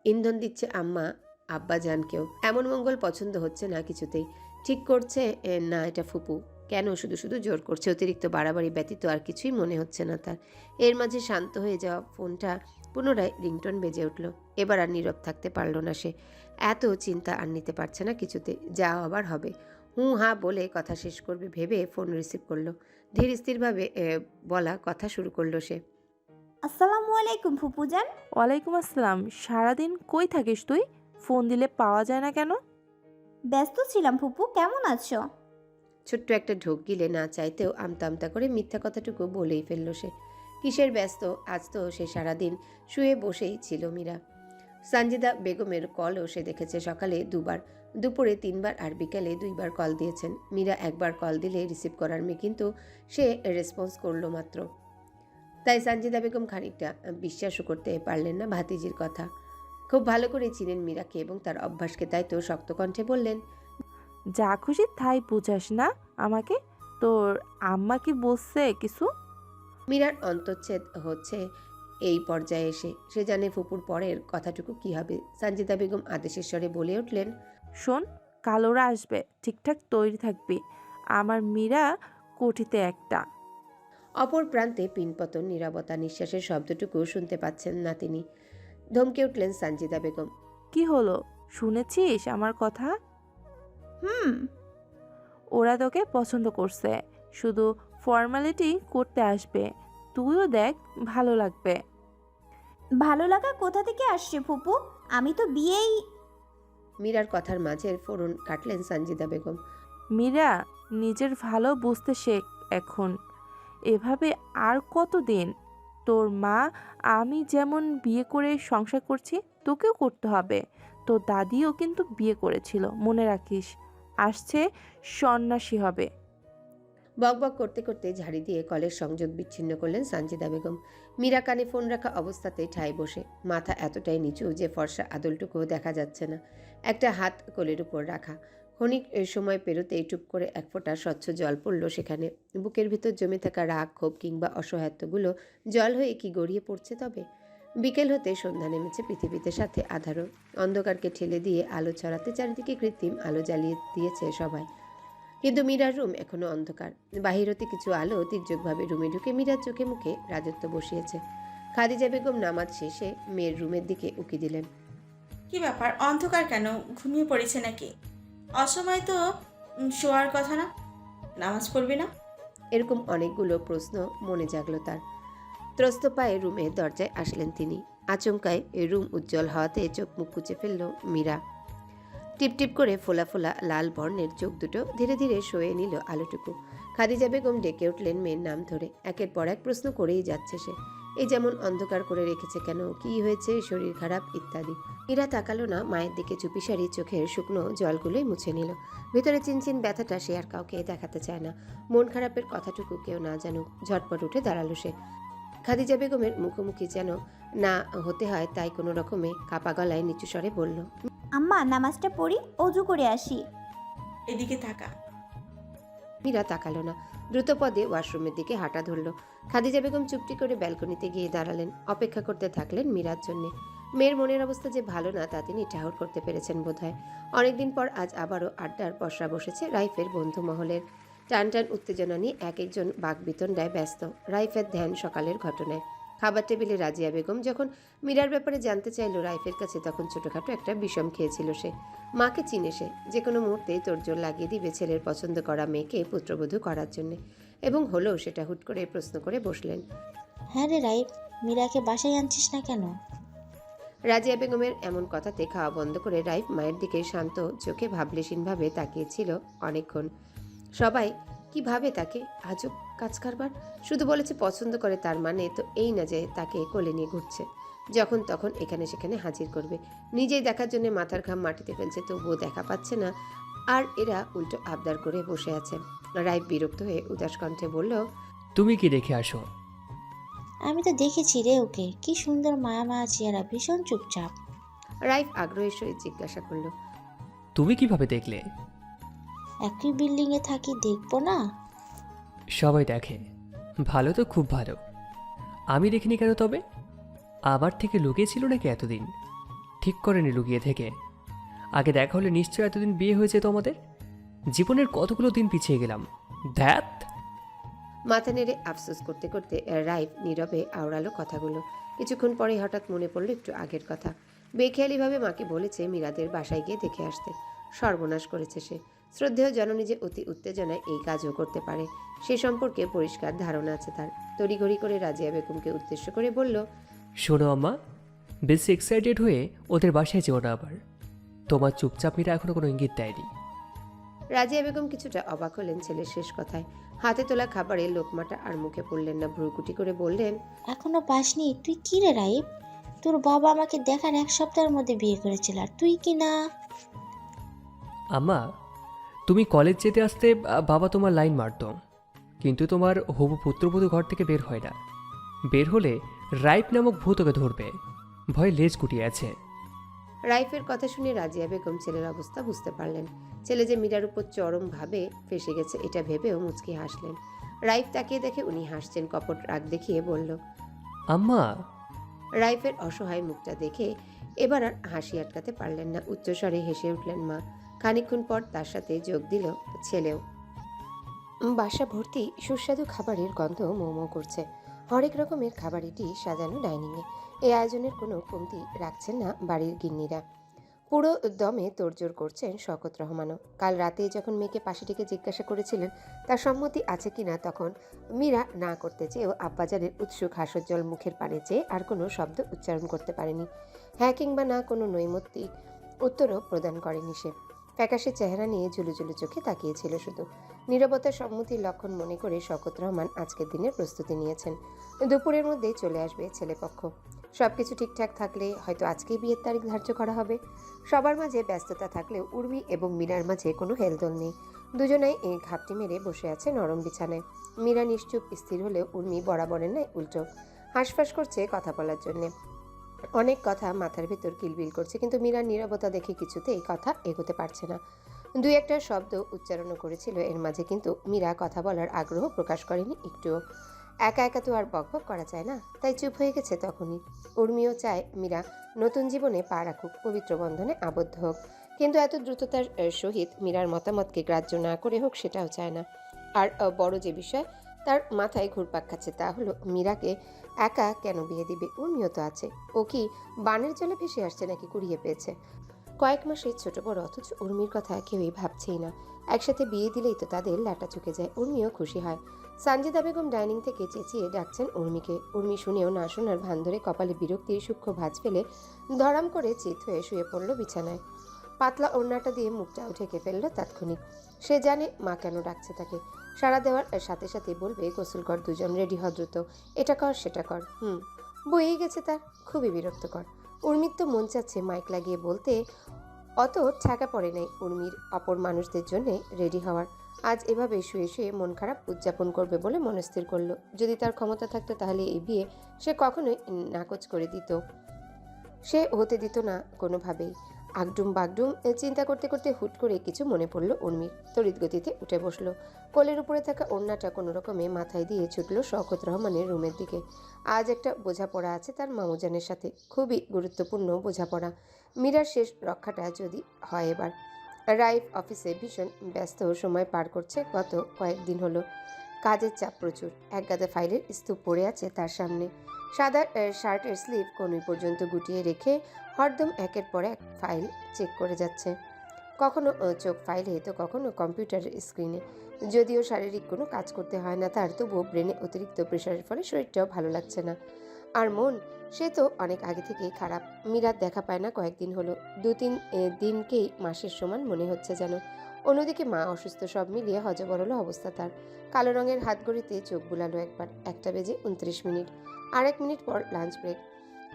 ইন্ধন দিচ্ছে আম্মা আব্বা জানকেও। এমন মঙ্গল পছন্দ হচ্ছে না কিছুতেই। ঠিক করছে না এটা ফুপু। কেন শুধু শুধু জোর করছে? অতিরিক্ত বাড়াবাড়ি ব্যতীত আর কিছুই মনে হচ্ছে না তার। এর মাঝে শান্ত হয়ে যাওয়া ফোনটা পুনরায় রিংটোন বেজে উঠল। এবার আর নীরব থাকতে পারল না সে। এত চিন্তা আর নিতে পারছে না কিছুতে। যা আবার হবে। হুঁ হাঁ বলে কথা শেষ করবে ভেবে ফোন রিসিভ করলো। ধীর স্থিরভাবে বলা কথা শুরু করলো সে। আসসালামু আলাইকুম ফুপুজান। ওয়ালাইকুম আসসালাম। সারাদিন কই থাকিস তুই? ফোন দিলে পাওয়া যায় না কেন? ব্যস্ত ছিলাম ফুপু, কেমন আছো? ছোট্ট একটা ঢোক গিলে না চাইতেও আমতা আমতা করে মিথ্যা কথাটুকু বলেই ফেলল সে। কিসের ব্যস্ত? আজ তো সে সারাদিন শুয়ে বসেই ছিল মীরা। সানজিদা বেগমের কলও সে দেখেছে, সকালে 2বার, দুপুরে 3বার আর বিকালে 2বার কল দিয়েছেন। মীরা একবার কল দিলে রিসিভ করার মেয়ে, কিন্তু সে রেসপন্স করলো মাত্র। তাই সানজিদা বেগম খানিকটা বিশ্বাসও করতে পারলেন না ভাতিজির কথা। খুব ভালো করে চিনেন মীরাকে এবং তার অভ্যাসকে, তাই তো শক্ত কণ্ঠে বললেন, যা খুশি তাই বুঝাস না আমাকে? তোর আম্মা কি বলছে কিছু? মীরার অন্তচ্ছেদ হচ্ছে এই পর্যায়ে এসে। সে জানে ফুপুর পরের কথাটুকু কি হবে। সানজিদা বেগম আদেশের স্বরে বলে উঠলেন, শোন, কাল ওরা আসবে, ঠিকঠাক তৈরি থাকবি। আমার মীরা কোঠিতে একটা। অপর প্রান্তে পিনপতন নীরবতা, নিঃশ্বাসের শব্দটুকু শুনতে পাচ্ছেন না তিনি। ধমকে উঠলেন সানজিদা বেগম, কি হলো, শুনেছিস আমার কথা? হুম। ওরা তোকে পছন্দ করছে, শুধু ফর্মালিটি করতে আসবে। তুইও দেখ, ভালো লাগবে। ভালো লাগা কোথা থেকে আসছে ফুপু? আমি তো বিয়েই। মীরার কথার মাঝের ফোড়ন কাটলেন সানজিদা বেগম। মীরা, নিজের ভালো বুঝতে শেখ এখন। এভাবে আর কতদিন? তোর মা আমি যেমন বিয়ে করে সংসার করছি, তোকেও করতে হবে। তোর দাদিও কিন্তু বিয়ে করেছিল, মনে রাখিস। আসছে সন্ন্যাসী হবে। বকবক করতে করতে ঝাড়ি দিয়ে কলের সংযোগ বিচ্ছিন্ন করলেন সানজিদা বেগম। মীরা কানে ফোন রাখা অবস্থাতেই ঠায় বসে, মাথা এতটাই নিচু যে ফর্সা আদলটুকুও দেখা যাচ্ছে না। একটা হাত কোলের উপর রাখা। ক্ষণিক সময় পেরোতেই টুপ করে এক ফোঁটা স্বচ্ছ জল পড়ল সেখানে। বুকের ভিতর জমে থাকা রাগ, ক্ষোভ কিংবা অসহায়ত্বগুলো জল হয়ে কি গড়িয়ে পড়ছে তবে? বিকেল হতে সন্ধ্যা নেমেছে পৃথিবীতে, সাথে আধারও। অন্ধকারকে ঠেলে দিয়ে আলো ছড়াতে চারিদিকে কৃত্রিম আলো জ্বালিয়ে দিয়েছে সবাই। কিন্তু মীরার রুম এখনো অন্ধকার। বাহির হতে কিছু আলো তির্যকভাবে রুমে ঢুকে মীরার চোখে মুখে রাজত্ব বসিয়েছে। খাদিজা বেগম নামাজ শেষে মেয়ের রুমের দিকে উকি দিলেন। কি ব্যাপার, অন্ধকার কেন? ঘুমিয়ে পড়েছে নাকি? অসময় তো শোয়ার কথা না? নামাজ পড়বি না? এরকম অনেকগুলো প্রশ্ন মনে জাগলো তার। ত্রস্ত পায়ে রুমের দরজায় আসলেন তিনি। আচমকায় রুম উজ্জ্বল হওয়াতে চোখ মুখ কুচে ফেলল মীরা। টিপটিপ করে ফোলা ফোলা লাল বর্ণের চোখ দুটো ধীরে ধীরে সয়ে নিল আলোটুকু। খাদিজা বেগম ডেকে উঠলেন মেয়ের নাম ধরে। একের পর এক প্রশ্ন করেই যাচ্ছে সে। এই যেমন অন্ধকার করে রেখেছে কেন, কি হয়েছে, শরীর খারাপ ইত্যাদি। মীরা তাকালো না মায়ের দিকে, চুপিসারি চোখের শুকনো জলগুলোই মুছে নিল। ভেতরে চিনচিন ব্যথাটা সে আর কাউকে দেখাতে চায় না। মন খারাপের কথাটুকু কেউ না জানুক। ঝটপট উঠে দাঁড়ালো সে। খাদিজা বেগমের মুখোমুখি যেন না হতে হয় তাই কোনো রকমে কাপা গলায় নিচু স্বরে বলল, আম্মা, নামাজটা পড়ি, অজু করে আসি। এদিকে থাকা। মীরা তাকালো না। দ্রুতপদে ওয়াশরুমের দিকে হাঁটা ধরল। খাদিজা বেগম চুপটি করে ব্যালকনিতে গিয়ে দাঁড়ালেন। অপেক্ষা করতে থাকলেন মীরার জন্য। মেয়ের মনের অবস্থা যে ভালো না তা তিনি ঠাহর করতে পেরেছেন বোধহয়। অনেকদিন পর আজ আবারও আড্ডার পসরা বসেছে রাইফের বন্ধু মহলের। টান টান উত্তেজনা নিয়ে এক একজন বাকবিতণ্ডায় ব্যস্ত। রাইফের ধ্যান সকালের ঘটনায়। খাবার টেবিলে রাজিয়া বেগম যখন মীরার ব্যাপারে জানতে চাইল রাইফের কাছে, তখন ছোটখাটো একটা বিষম খেয়েছিল সে। মাকে চিনে সে, যে কোনো মুহূর্তেই তোড়জোড় লাগিয়ে দিবে ছেলের পছন্দ করা মেয়েকে পুত্রবধূ করার জন্যে। এবং হলো সেটা। হুট করে প্রশ্ন করে বসলেন, হ্যাঁ রে রাইফ, মীরাকে বাসায় আনছিস না কেন? রাজিয়া বেগমের এমন কথাতে খাওয়া বন্ধ করে রাইফ মায়ের দিকে শান্ত চোখে ভাবলেশীনভাবে তাকিয়েছিল অনেকক্ষণ। সবাই কি ভাবে তাকে? আজব কাজ কারবার। শুধু বলেছে পছন্দ করে, তার মানে তো এই না যে তাকে কোলে নিয়ে ঘুরছে, যখন তখন এখানে সেখানে হাজির করবে। নিজেই দেখার জন্য মাথার ঘাম মাটিতে ফেলছে, তবুও দেখা পাচ্ছে না, আর এরা উল্টো আবদার করে বসে আছে। রাইফ বিরক্ত হয়ে উদাস কণ্ঠে বলল, তুমি কি দেখে আসো? আমি তো দেখেছি রে ওকে, কি সুন্দর মায়া মায়া চেহারা, ভীষণ চুপচাপ। রাইফ আগ্রহের সহিত জিজ্ঞাসা করল, তুমি কিভাবে দেখলে? একই বিল্ডিংয়ে থাকি, দেখবো না? সবাই দেখে। ভালো তো খুব ভালো। আমি দেখিনি কেন তবে? আমার থেকে লুকিয়েছিল নাকি এতদিন? ঠিক করেনি লুকিয়ে থেকে। আগে দেখা হলে নিশ্চয় এতদিন বিয়ে হয়ে যেত আমাদের। জীবনের কতগুলো দিন পিছিয়ে গেলাম। ধ্যাত। মাথা নেড়ে আফসোস করতে করতে রাইফ নীরবে আওড়ালো কথাগুলো। কিছুক্ষণ পরে হঠাৎ মনে পড়ল একটু আগের কথা। বেখেয়ালিভাবে মাকে বলেছে মীরাদের বাসায় গিয়ে দেখে আসতে। সর্বনাশ করেছে সে। শ্রদ্ধেয় জননী যে অতি উত্তেজনায় এই কাজও করতে পারে সে সম্পর্কে পরিষ্কার ধারণা আছে তার। তড়িঘড়ি করে রাজিয়া বেগমকে উদ্দেশ্য করে বলল, শোনো আম্মা, বেশি এক্সাইটেড হয়ে ওদের বাসায় যেও না আবার। তোমার চুপচাপ মীরা এখনো কোনো ইঙ্গিত দেয়নি। রাজিয়া বেগম কিছুটা অবাক হলেন ছেলের শেষ কথায়। হাতে তোলা খাবারে লোকমাটা আর মুখে পড়লেন না, ভ্রুকুটি করে বললেন, এখনো পাসনি? তুই কি রে রাইফ, তোর বাবা আমাকে দেখার 1 সপ্তাহের মধ্যে বিয়ে করেছিল, আর তুই কি না? আম্মা, তুমি কলেজ যেতে আসতে বাবা তোমার লাইন মারতো, কিন্তু তোমার হবু পুত্রবধূ ঘর থেকে বের হয় না। বের হলে রাইপ নামক ভূতকে ধরবে, ভয়ে লেজ গুটিয়ে আছে। রাইফের কথা শুনে রাজিয়া বেগম ছেলের অবস্থা বুঝতে পারলেন। ছেলে যে মীরার উপর চরমভাবে ফেসে গেছে এটা ভেবেও মুচকি হাসলেন। রাইফ তাকিয়ে দেখে উনি হাসছেন, কপট রাগ দেখিয়ে বলল। আম্মা, রাইফের অসহায় মুখটা দেখে এবার আর হাসি আটকাতে পারলেন না, উচ্চস্বরে হেসে উঠলেন মা। খানিকক্ষণ পর তার সাথে যোগ দিল ছেলেও। বাসা ভর্তি সুস্বাদু খাবারের গন্ধ মোমো করছে। হরেক রকমের খাবারটি সাজানো ডাইনিংয়ে। এই আয়োজনের কোনো কমতি রাখছেন না বাড়ির গিন্নিরা। পুরো দমে তোড়জোড় করছেন শওকত রহমানও। কাল রাতে যখন মেয়েকে পাশে ডেকে জিজ্ঞাসা করেছিলেন তার সম্মতি আছে কিনা, তখন মীরা না করতে চেয়েও আব্বাজানের উৎসুক হাস্যোজ্জ্বল মুখের পানে চেয়ে আর কোনো শব্দ উচ্চারণ করতে পারেনি। হ্যাঁ কিংবা না কোনো নৈমিত্তিক উত্তরও প্রদান করেনি সে। ফ্যাকাশে চেহারা নিয়ে ঝুলুঝুলু চোখে তাকিয়েছিল শুধু। নীরবতার সম্মতির লক্ষণ মনে করে শওকত রহমান আজকের দিনের প্রস্তুতি নিয়েছেন। দুপুরের মধ্যেই চলে আসবে ছেলেপক্ষ। সবকিছু ঠিকঠাক থাকলে হয়তো আজকেই বিয়ের তারিখ ধার্য করা হবে। সবার মাঝে ব্যস্ততা থাকলেও উর্মি এবং মীরার মাঝে কোনো হেলদোল নেই। দুজনেই এই ঘাপটি মেরে বসে আছে নরম বিছানায়। মীরা নিশ্চুপ স্থির হলেও উর্মি বরাবরের ন্যায় উল্টো হাঁসফাঁস করছে কথা বলার জন্যে। অনেক কথা মাথার ভেতর কিলবিল করছে, কিন্তু মীরার নীরবতা দেখে কিছুতেই কথা এগোতে পারছে না। দুই একটা শব্দ উচ্চারণ করেছিল এর মাঝে, কিন্তু মীরা কথা বলার আগ্রহ প্রকাশ করেনি একটুও। একা একা তো আর বকবক করা যায় না, তাই চুপ হয়ে গেছে তখনই। উর্মিও চায় মীরা নতুন জীবনে পা রাখুক, পবিত্র বন্ধনে আবদ্ধ হোক, কিন্তু এত দ্রুততার সহিত মীরার মতামতকে গ্রাহ্য না করে হোক সেটাও চায় না। আর বড় যে বিষয় তার মাথায় ঘুরপাক খাচ্ছে তা হলো মীরাকে একা কেন বিয়ে দিবে? উর্মিও তো আছে। ও কি বানের জলে ভেসে আসছে নাকি কুড়িয়ে পেয়েছে? কয়েক মাসের ছোট বড়, অথচ উর্মির কথা কেউই ভাবছেই না। একসাথে বিয়ে দিলেই তো তাদের লাটা চুকে যায়। উর্মিও খুশি হয়। সানজিদা বেগম ডাইনিং থেকে চেঁচিয়ে ডাকছেন উর্মিকে। উর্মি শুনেও না শোনার ভান ধরে কপালে বিরক্তির সূক্ষ্ম ভাঁজ ফেলে ধরাম করে চিত হয়ে শুয়ে পড়ল বিছানায়। পাতলা ওড়নাটা দিয়ে মুখটাও ঢেকে ফেলল তাৎক্ষণিক। সে জানে মা কেন ডাকছে তাকে। সাড়া দেওয়ার সাথে সাথে বলবে, গোসল কর, দুজন রেডি হ দ্রুত, এটা কর সেটা কর। বইয়ে গেছে তার, খুবই বিরক্তকর। উর্মির তো মন চাচ্ছে মাইক লাগিয়ে বলতে, অত ঠেকা পড়ে নাই উর্মির অপর মানুষদের জন্য রেডি হওয়ার। আজ এভাবে শুয়ে শুয়ে মন খারাপ উদযাপন করবে বলে মনস্থির করলো। যদি তার ক্ষমতা থাকতো তাহলে এই বিয়ে সে কখনোই নাকচ করে দিত, সে হতে দিত না কোনোভাবেই। আগডুম বাগডুম চিন্তা করতে করতে হুট করে কিছু মনে পড়ল উর্মির। তড়িৎ গতিতে উঠে বসলো। কোলের উপরে থাকা ওড়নাটা কোনো রকমে মাথায় দিয়ে ছুটল শওকত রহমানের রুমের দিকে। আজ একটা বোঝাপড়া আছে তার মামুজানের সাথে, খুবই গুরুত্বপূর্ণ বোঝাপড়া। মীরার শেষ রক্ষাটা যদি হয় এবার। রাইফ অফিসে ভীষণ ব্যস্ত সময় পার করছে গত কয়েকদিন হলো। কাজের চাপ প্রচুর। একগাদা ফাইলের স্তূপ পড়ে আছে তার সামনে। সাদা শার্টের স্লিভ কনুই পর্যন্ত গুটিয়ে রেখে হরদম একের পর এক ফাইল চেক করে যাচ্ছে। কখনো চোখ ফাইলে তো কখনো কম্পিউটারের স্ক্রিনে। যদিও শারীরিক কোনো কাজ করতে হয় না তার, তবুও ব্রেনে অতিরিক্ত প্রেশারের ফলে শরীরটাও ভালো লাগছে না। আর মন, সে তো অনেক আগে থেকেই খারাপ। মীরার দেখা পায় না কয়েকদিন হলো। 2-3 দিনকেই মাসের সমান মনে হচ্ছে যেন। অন্যদিকে মা অসুস্থ, সব মিলিয়ে হজবরল অবস্থা তার। কালো রঙের হাত ঘড়িতে চোখ বুলালো একবার। 1:29। আর 1 মিনিট পর লাঞ্চ ব্রেক।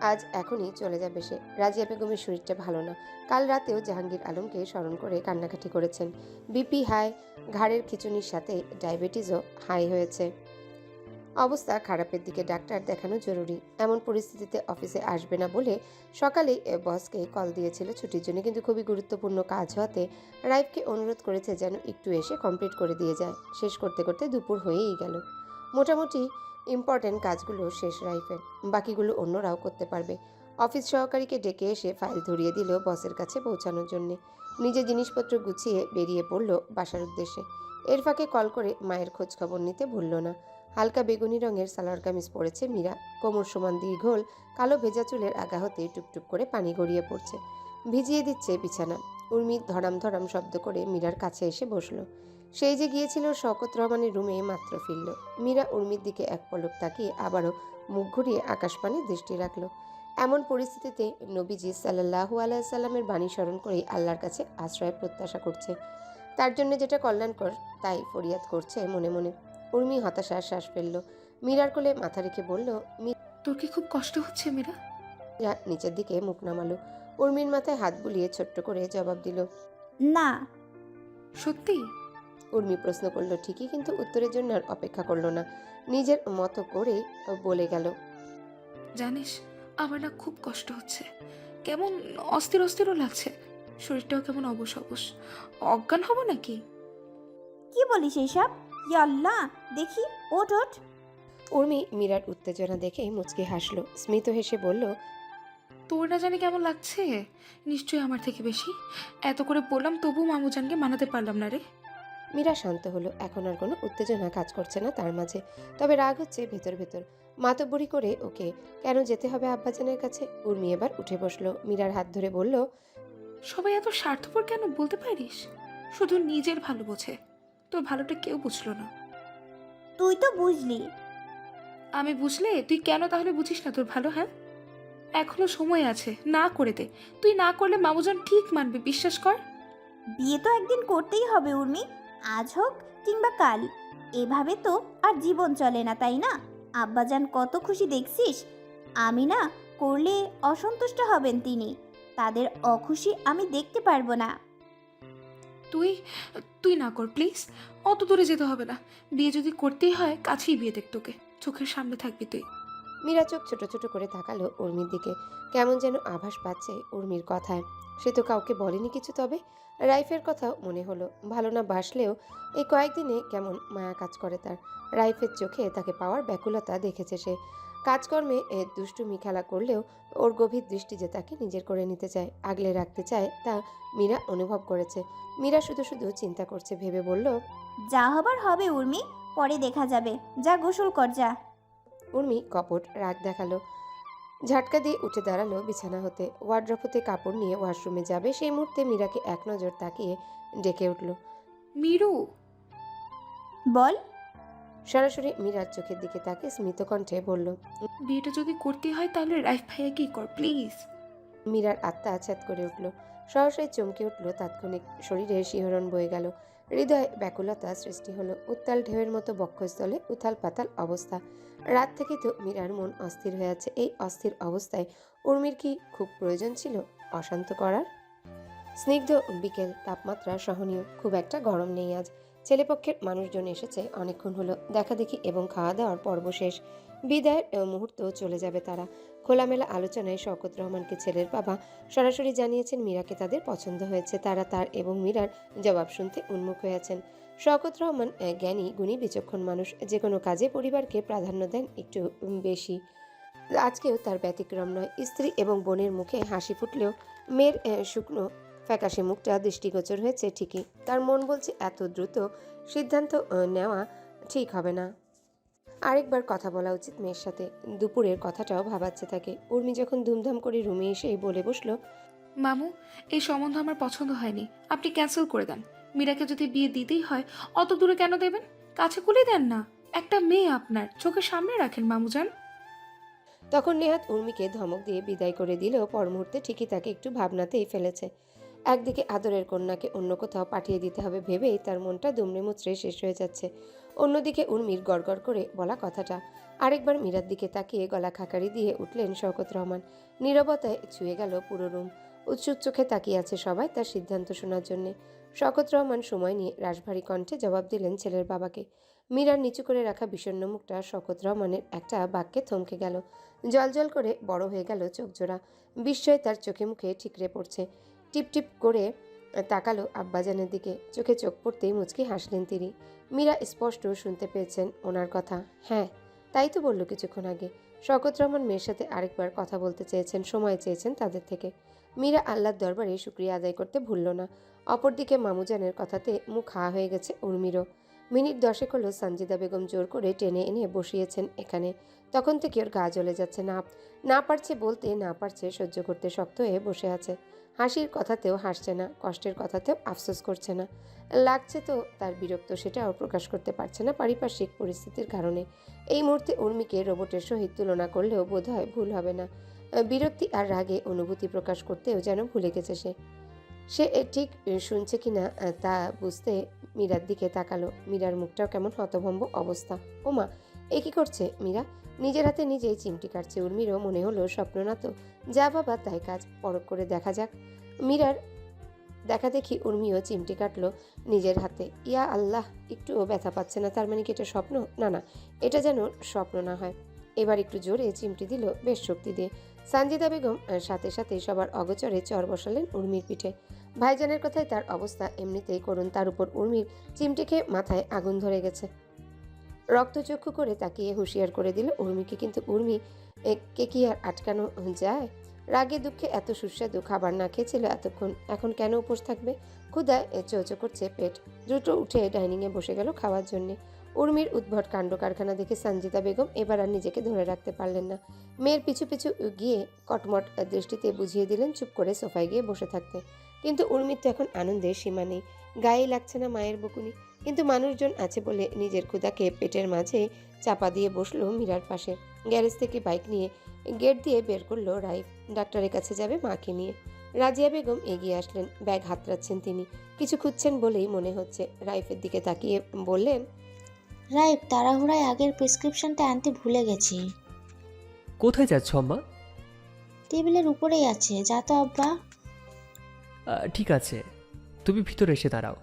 আজ এখনই চলে যাবে সে। রাজিয়া বেগমের শরীরটা ভালো না। কাল রাতেও জাহাঙ্গীর আলমকে স্মরণ করে কান্নাকাটি করেছেন। বিপি হাই, ঘাড়ের খিঁচুনির সাথে ডায়াবেটিসও হাই হয়েছে। অবস্থা খারাপের দিকে, ডাক্তার দেখানো জরুরি। এমন পরিস্থিতিতে অফিসে আসবে না বলে সকালেই বসকে কল দিয়েছিল ছুটির জন্য, কিন্তু খুবই গুরুত্বপূর্ণ কাজ হওয়াতে রাইফকে অনুরোধ করেছে যেন একটু এসে কমপ্লিট করে দিয়ে যায়। শেষ করতে করতে দুপুর হয়েই গেল। মোটামুটি ইম্পর্টেন্ট কাজগুলো শেষ রাইফের, বাকিগুলো অন্যরাও করতে পারবে। অফিস সহকারীকে ডেকে এসে ফাইল ধরিয়ে দিল বসের কাছে পৌঁছানোর জন্যে। নিজের জিনিসপত্র গুছিয়ে বেরিয়ে পড়ল বাসার উদ্দেশ্যে। এর ফাঁকে কল করে মায়ের খোঁজ খবর নিতে ভুলল না। হালকা বেগুনি রঙের সালোয়ার কামিজ পরেছে মীরা। কোমর সমান দীর্ঘল কালো ভেজা চুলের আগা হতে টুপটুপ করে পানি গড়িয়ে পড়ছে। ভিজিয়ে দিচ্ছে বিছানা। উর্মি ধরাম ধরাম শব্দ করে মীরার কাছে এসে বসলো। সেই যে গিয়েছিল শওকত রহমানের রুমে মাত্র ফিরল। মীরা উর্মির দিকে এক পলক তাকিয়ে আবারও মুখ ঘুরিয়ে আকাশপানে দৃষ্টি রাখল। এমন পরিস্থিতিতে নবীজি সাল্লাল্লাহু আলাইহি সাল্লামের বাণী স্মরণ করে আল্লাহর কাছে আশ্রয় প্রত্যাশা করছে। তার জন্য যেটা কল্যাণকর তাই ফরিয়াদ করছে মনে মনে। উর্মি হতাশার শ্বাস ফেলল। মীরার কোলে মাথা রেখে বলল, তোর কি খুব কষ্ট হচ্ছে মীরা? মীরা নিচের দিকে মুখ নামালো। উর্মির মাথায় হাত বুলিয়ে ছোট্ট করে জবাব দিল। না। সত্যি? উর্মি প্রশ্ন করলো ঠিকই, কিন্তু উত্তরের জন্য আর অপেক্ষা করলো না, নিজের মতো করে বলে গেল। জানিস, আমার না খুব কষ্ট হচ্ছে, কেমন অস্থির অস্থিরও লাগছে, শরীরটাও কেমন অবশ অবশ। অজ্ঞান হব নাকি? কি বলিস এইসব? ইয়াল্লা, দেখি, ওঠ ওঠ। উর্মি মীরার উত্তেজনা দেখে মুচকি হাসলো, স্মিত হেসে বলল। তোর না জানি কেমন লাগছে, নিশ্চয়ই আমার থেকে বেশি। এত করে বললাম তবু মামুজানকে মানাতে পারলাম না রে। মীরা শান্ত হলো, এখন আর কোনো উত্তেজনা কাজ করছে না তার মাঝে, তবে রাগ হচ্ছে ভেতর ভেতর। মাতব্বরি করে ওকে কেন যেতে হবে আব্বাজানের কাছে। উর্মি এবার উঠে বসলো, মীরার হাত ধরে বলল। সবাই এত স্বার্থপর কেন বলতে পারিস? শুধু নিজের ভালো বোঝে, তোর ভালোটা কেউ বুঝলো না। তুই তো বুঝলি। আমি বুঝলে তুই কেন তাহলে বুঝিস না তোর ভালো? হ্যাঁ, এখনো সময় আছে, না করে দে। তুই না করলে মামুজান ঠিক মানবে, বিশ্বাস কর। বিয়ে তো একদিন করতেই হবে উর্মি, আজ হোক কিংবা কাল। এভাবে তো আর জীবন চলে না, তাই না? আব্বাজান কত খুশি দেখছিস। আমি না করলে অসন্তুষ্ট হবেন তিনি, তাদের অখুশি আমি দেখতে পারবো না। তুই তুই না কর প্লিজ, অত দূরে যেতে হবে না। বিয়ে যদি করতেই হয় কাছেই বিয়ে দেখ, তোকে চোখের সামনে থাকবি তুই। মীরা চোখ ছোট ছোট করে তাকালো উর্মির দিকে, কেমন যেন আভাস পাচ্ছে উর্মির কথায়। সে তো কাউকে বলেনি কিছু, তবে রাইফের কথাও মনে হলো। ভালো না বাসলেও এই কয়েকদিনে কেমন মায়া কাজ করে তার। রাইফের চোখে তাকে পাওয়ার ব্যাকুলতা দেখেছে সে। কাজকর্মে দুষ্টুমি খেলা করলেও ওর গভীর দৃষ্টি যে তাকে নিজের করে নিতে চায়, আগলে রাখতে চায়, তা মীরা অনুভব করেছে। মীরা শুধু শুধু চিন্তা করছে ভেবে বলল। যা হবার হবে উর্মি, পরে দেখা যাবে। যা গোসল কর যা। উর্মি কপট রাগ দেখালো, ঝাটকা দিয়ে উঠে দাঁড়ালো বিছানা হতে। ওয়ার্ড্রপ হতে কাপড় নিয়ে ওয়াশরুমে যাবে, সেই মুহূর্তে মীরাকে এক নজর তাকিয়ে ডেকে উঠল। মিরু, বল। সরাসরি মীরার চোখের দিকে তাকে স্মিত কণ্ঠে বলল। বিয়েটা যদি করতে হয় তাহলে রাইফ ভাইয়া কি কর প্লিজ। মীরার আত্মা আছাদ করে উঠল, সহসাই চমকে উঠল, তাৎক্ষণিক শরীরে শিহরণ বয়ে গেল, হৃদয়ে ব্যাকুলতা সৃষ্টি হলো। উত্তাল ঢেউয়ের মতো বক্ষস্থলে উথাল পাতাল অবস্থা। রাত থেকে তো মীরার মন অস্থির হয়ে আছে। এই অস্থির অবস্থায় উর্মির কি খুব প্রয়োজন ছিল অশান্ত করার? স্নিগ্ধ বিকেল, তাপমাত্রা সহনীয়, খুব একটা গরম নেই আজ। ছেলেপক্ষের মানুষজন এসেছে অনেকক্ষণ হলো, দেখাদেখি এবং খাওয়া দাওয়ার পর্ব শেষ। বিদায়ের মুহূর্ত চলে যাবে তারা। খোলামেলা আলোচনায় শওকত রহমানকে ছেলের বাবা সরাসরি জানিয়েছেন মীরাকে তাদের পছন্দ হয়েছে। তারা তার এবং মীরার জবাব শুনতে উন্মুখ হয়ে আছেন। শওকত রহমান জ্ঞানী গুণী বিচক্ষণ মানুষ, যে কোনো কাজে পরিবারকে প্রাধান্য দেন একটু বেশি। আজকেও তার ব্যতিক্রম নয়। স্ত্রী এবং বোনের মুখে হাসি ফুটলেও মেয়ের শুকনো ফ্যাকাশে মুখটা দৃষ্টিগোচর হয়েছে ঠিকই। তার মন বলছে এত দ্রুত সিদ্ধান্ত নেওয়া ঠিক হবে না, আরেকবার কথা বলা উচিত মেয়ের সাথে। দুপুরের কথাটাও ভাবাচ্ছে তাকে। উর্মি যখন ধুমধাম করে রুমে এসেই বলে বসলো। মামু, এই সম্বন্ধ আমার পছন্দ হয়নি, আপনি ক্যান্সেল করে দেন। মীরাকে যদি বিয়ে দিতেই হয় অত দূরে কেন দেবেন, কাছে কুলে দেন না। একটা মেয়ে আপনার চোখের সামনে রাখেন মামুজান। তখন নেহাত উর্মিকে ধমক দিয়ে বিদায় করে দিলেও পর মুহূর্তে ঠিকই তাকে একটু ভাবনাতেই ফেলেছে। একদিকে আদরের কন্যাকে অন্য কোথাও পাঠিয়ে দিতে হবে ভেবেই তার মনটা দুমড়ে মুচড়ে শেষ হয়ে যাচ্ছে। অন্যদিকে উর্মির গড়গড় করে বলা কথাটা। আরেকবার মীরার দিকে তাকিয়ে গলা খাকারি দিয়ে উঠলেন শওকত রহমান। নীরবতায় ছুঁয়ে গেল পুরো রুম। উৎসুক চোখে তাকিয়ে আছে সবাই তার সিদ্ধান্ত শোনার জন্যে। শওকত রহমান সময় নিয়ে রাশভারী কণ্ঠে জবাব দিলেন ছেলের বাবাকে। মীরার নিচু করে রাখা বিষণ্ণ মুখটা শওকত রহমানের একটা বাক্যে থমকে গেল। জলজল করে বড় হয়ে গেল চোখজোড়া। বিস্ময় তার চোখে মুখে ঠিকরে পড়ছে। টিপটিপ করে তাকালো আব্বাজানের দিকে, চোখে চোখ পড়তেই মুচকি হাসলেন তিনি। মীরা স্পষ্ট শুনতে পেয়েছেন ওনার কথা। হ্যাঁ, তাই তো বলল কিছুক্ষণ আগে। শওকত রহমান মেয়ের সাথে আরেকবার কথা বলতে চেয়েছেন, সময় চেয়েছেন তাদের থেকে। মীরা আল্লাহর দরবারে শুকরিয়া আদায় করতে ভুলল না। অপরদিকে মামুজানের কথাতে মুখ হা হয়ে গেছে উর্মিরও। মিনিট 10 হলো সঞ্জিদা বেগম জোর করে টেনে এনে বসিয়েছেন এখানে। তখন থেকে ওর গা জ্বলে যাচ্ছে, না পারছে বলতে, না পারছে সহ্য করতে, শক্ত হয়ে বসে আছে। হাসির কথাতেও হাসছে না, কষ্টের কথাতেও আফসোস করছে না। লাগছে তো তার বিরক্ত, সেটাও প্রকাশ করতে পারছে না পারিপার্শ্বিক পরিস্থিতির কারণে। এই মুহূর্তে উর্মিকে রোবটের সহিত তুলনা করলেও বোধহয় ভুল হবে না। বিরক্তি আর রাগে অনুভূতি প্রকাশ করতেও যেন ভুলে গেছে সে ঠিক শুনছে কিনা তা বুঝতে মীরার দিকে তাকালো। মীরার মুখটাও কেমন হতভম্ব অবস্থা। ওমা, এ কি করছে মীরা? নিজের হাতে নিজেই চিমটি কাটছে। উর্মিরও মনে হলো স্বপ্ন না তো, যা বাবা তাই কাজ, পরখ করে দেখা যাক। মীরার দেখা দেখি উর্মিও চিমটি কাটলো নিজের হাতে। ইয়া আল্লাহ, একটুও ব্যথা পাচ্ছে না। তার মানে কি এটা স্বপ্ন? না না, এটা যেন স্বপ্ন না হয়। এবার একটু জোরে চিমটি দিল, বেশ শক্তি দিয়ে। সানজিদা বেগম সাথে সাথে সবার অগোচরে চর বসালেন উর্মির পিঠে। ভাইজানের কথায় তার অবস্থা এমনিতেই করুন, তার উপর উর্মির চিমটি খেয়ে মাথায় আগুন ধরে গেছে। রক্তচক্ষু করে তাকিয়ে হুঁশিয়ার করে দিল উর্মিকে, কিন্তু উর্মি কে কি আর আটকানো যায়? রাগে দুঃখে এত সুস্বাদু খাবার না খেয়েছিল এতক্ষণ, এখন কেন উপোস থাকবে? ক্ষুধায় চৌচো করছে পেট। দ্রুত উঠে ডাইনিংয়ে বসে গেল খাওয়ার জন্যে। উর্মির উদ্ভট কাণ্ড কারখানা দেখে সঞ্জিতা বেগম এবার আর নিজেকে ধরে রাখতে পারলেন না। মেয়ের পিছু পিছু গিয়ে কটমট দৃষ্টিতে বুঝিয়ে দিলেন চুপ করে সোফায় গিয়ে বসে থাকতে। কিন্তু উর্মির তো এখন আনন্দের সীমা নেই। গায়ে লাগছে না মায়ের বকুনি, কিন্তু মানুষজন আছে বলে নিজের ক্ষুধাকে পেটের মাঝে চাপা দিয়ে বসলো মীরার পাশে। গ্যারেজ থেকে বাইক নিয়ে গেট দিয়ে বের করলো রাইফ। ডাক্তারের কাছে যাবে মাকে নিয়ে। রাজিয়া বেগম এগিয়ে আসলেন, ব্যাগ হাতড়াচ্ছেন তিনি। কিছু খুঁজছেন বলেই মনে হচ্ছে। রাইফের দিকে তাকিয়ে বললেন, রাইফ, তাড়াহুড়ায় আগের প্রেসক্রিপশনটা আনতে ভুলে গেছি। কোথায় যাচ্ছ আম্মা? টেবিলের উপরেই আছে, যা তো আব্বা। ঠিক আছে, তুমি ভিতরে এসে দাঁড়াও।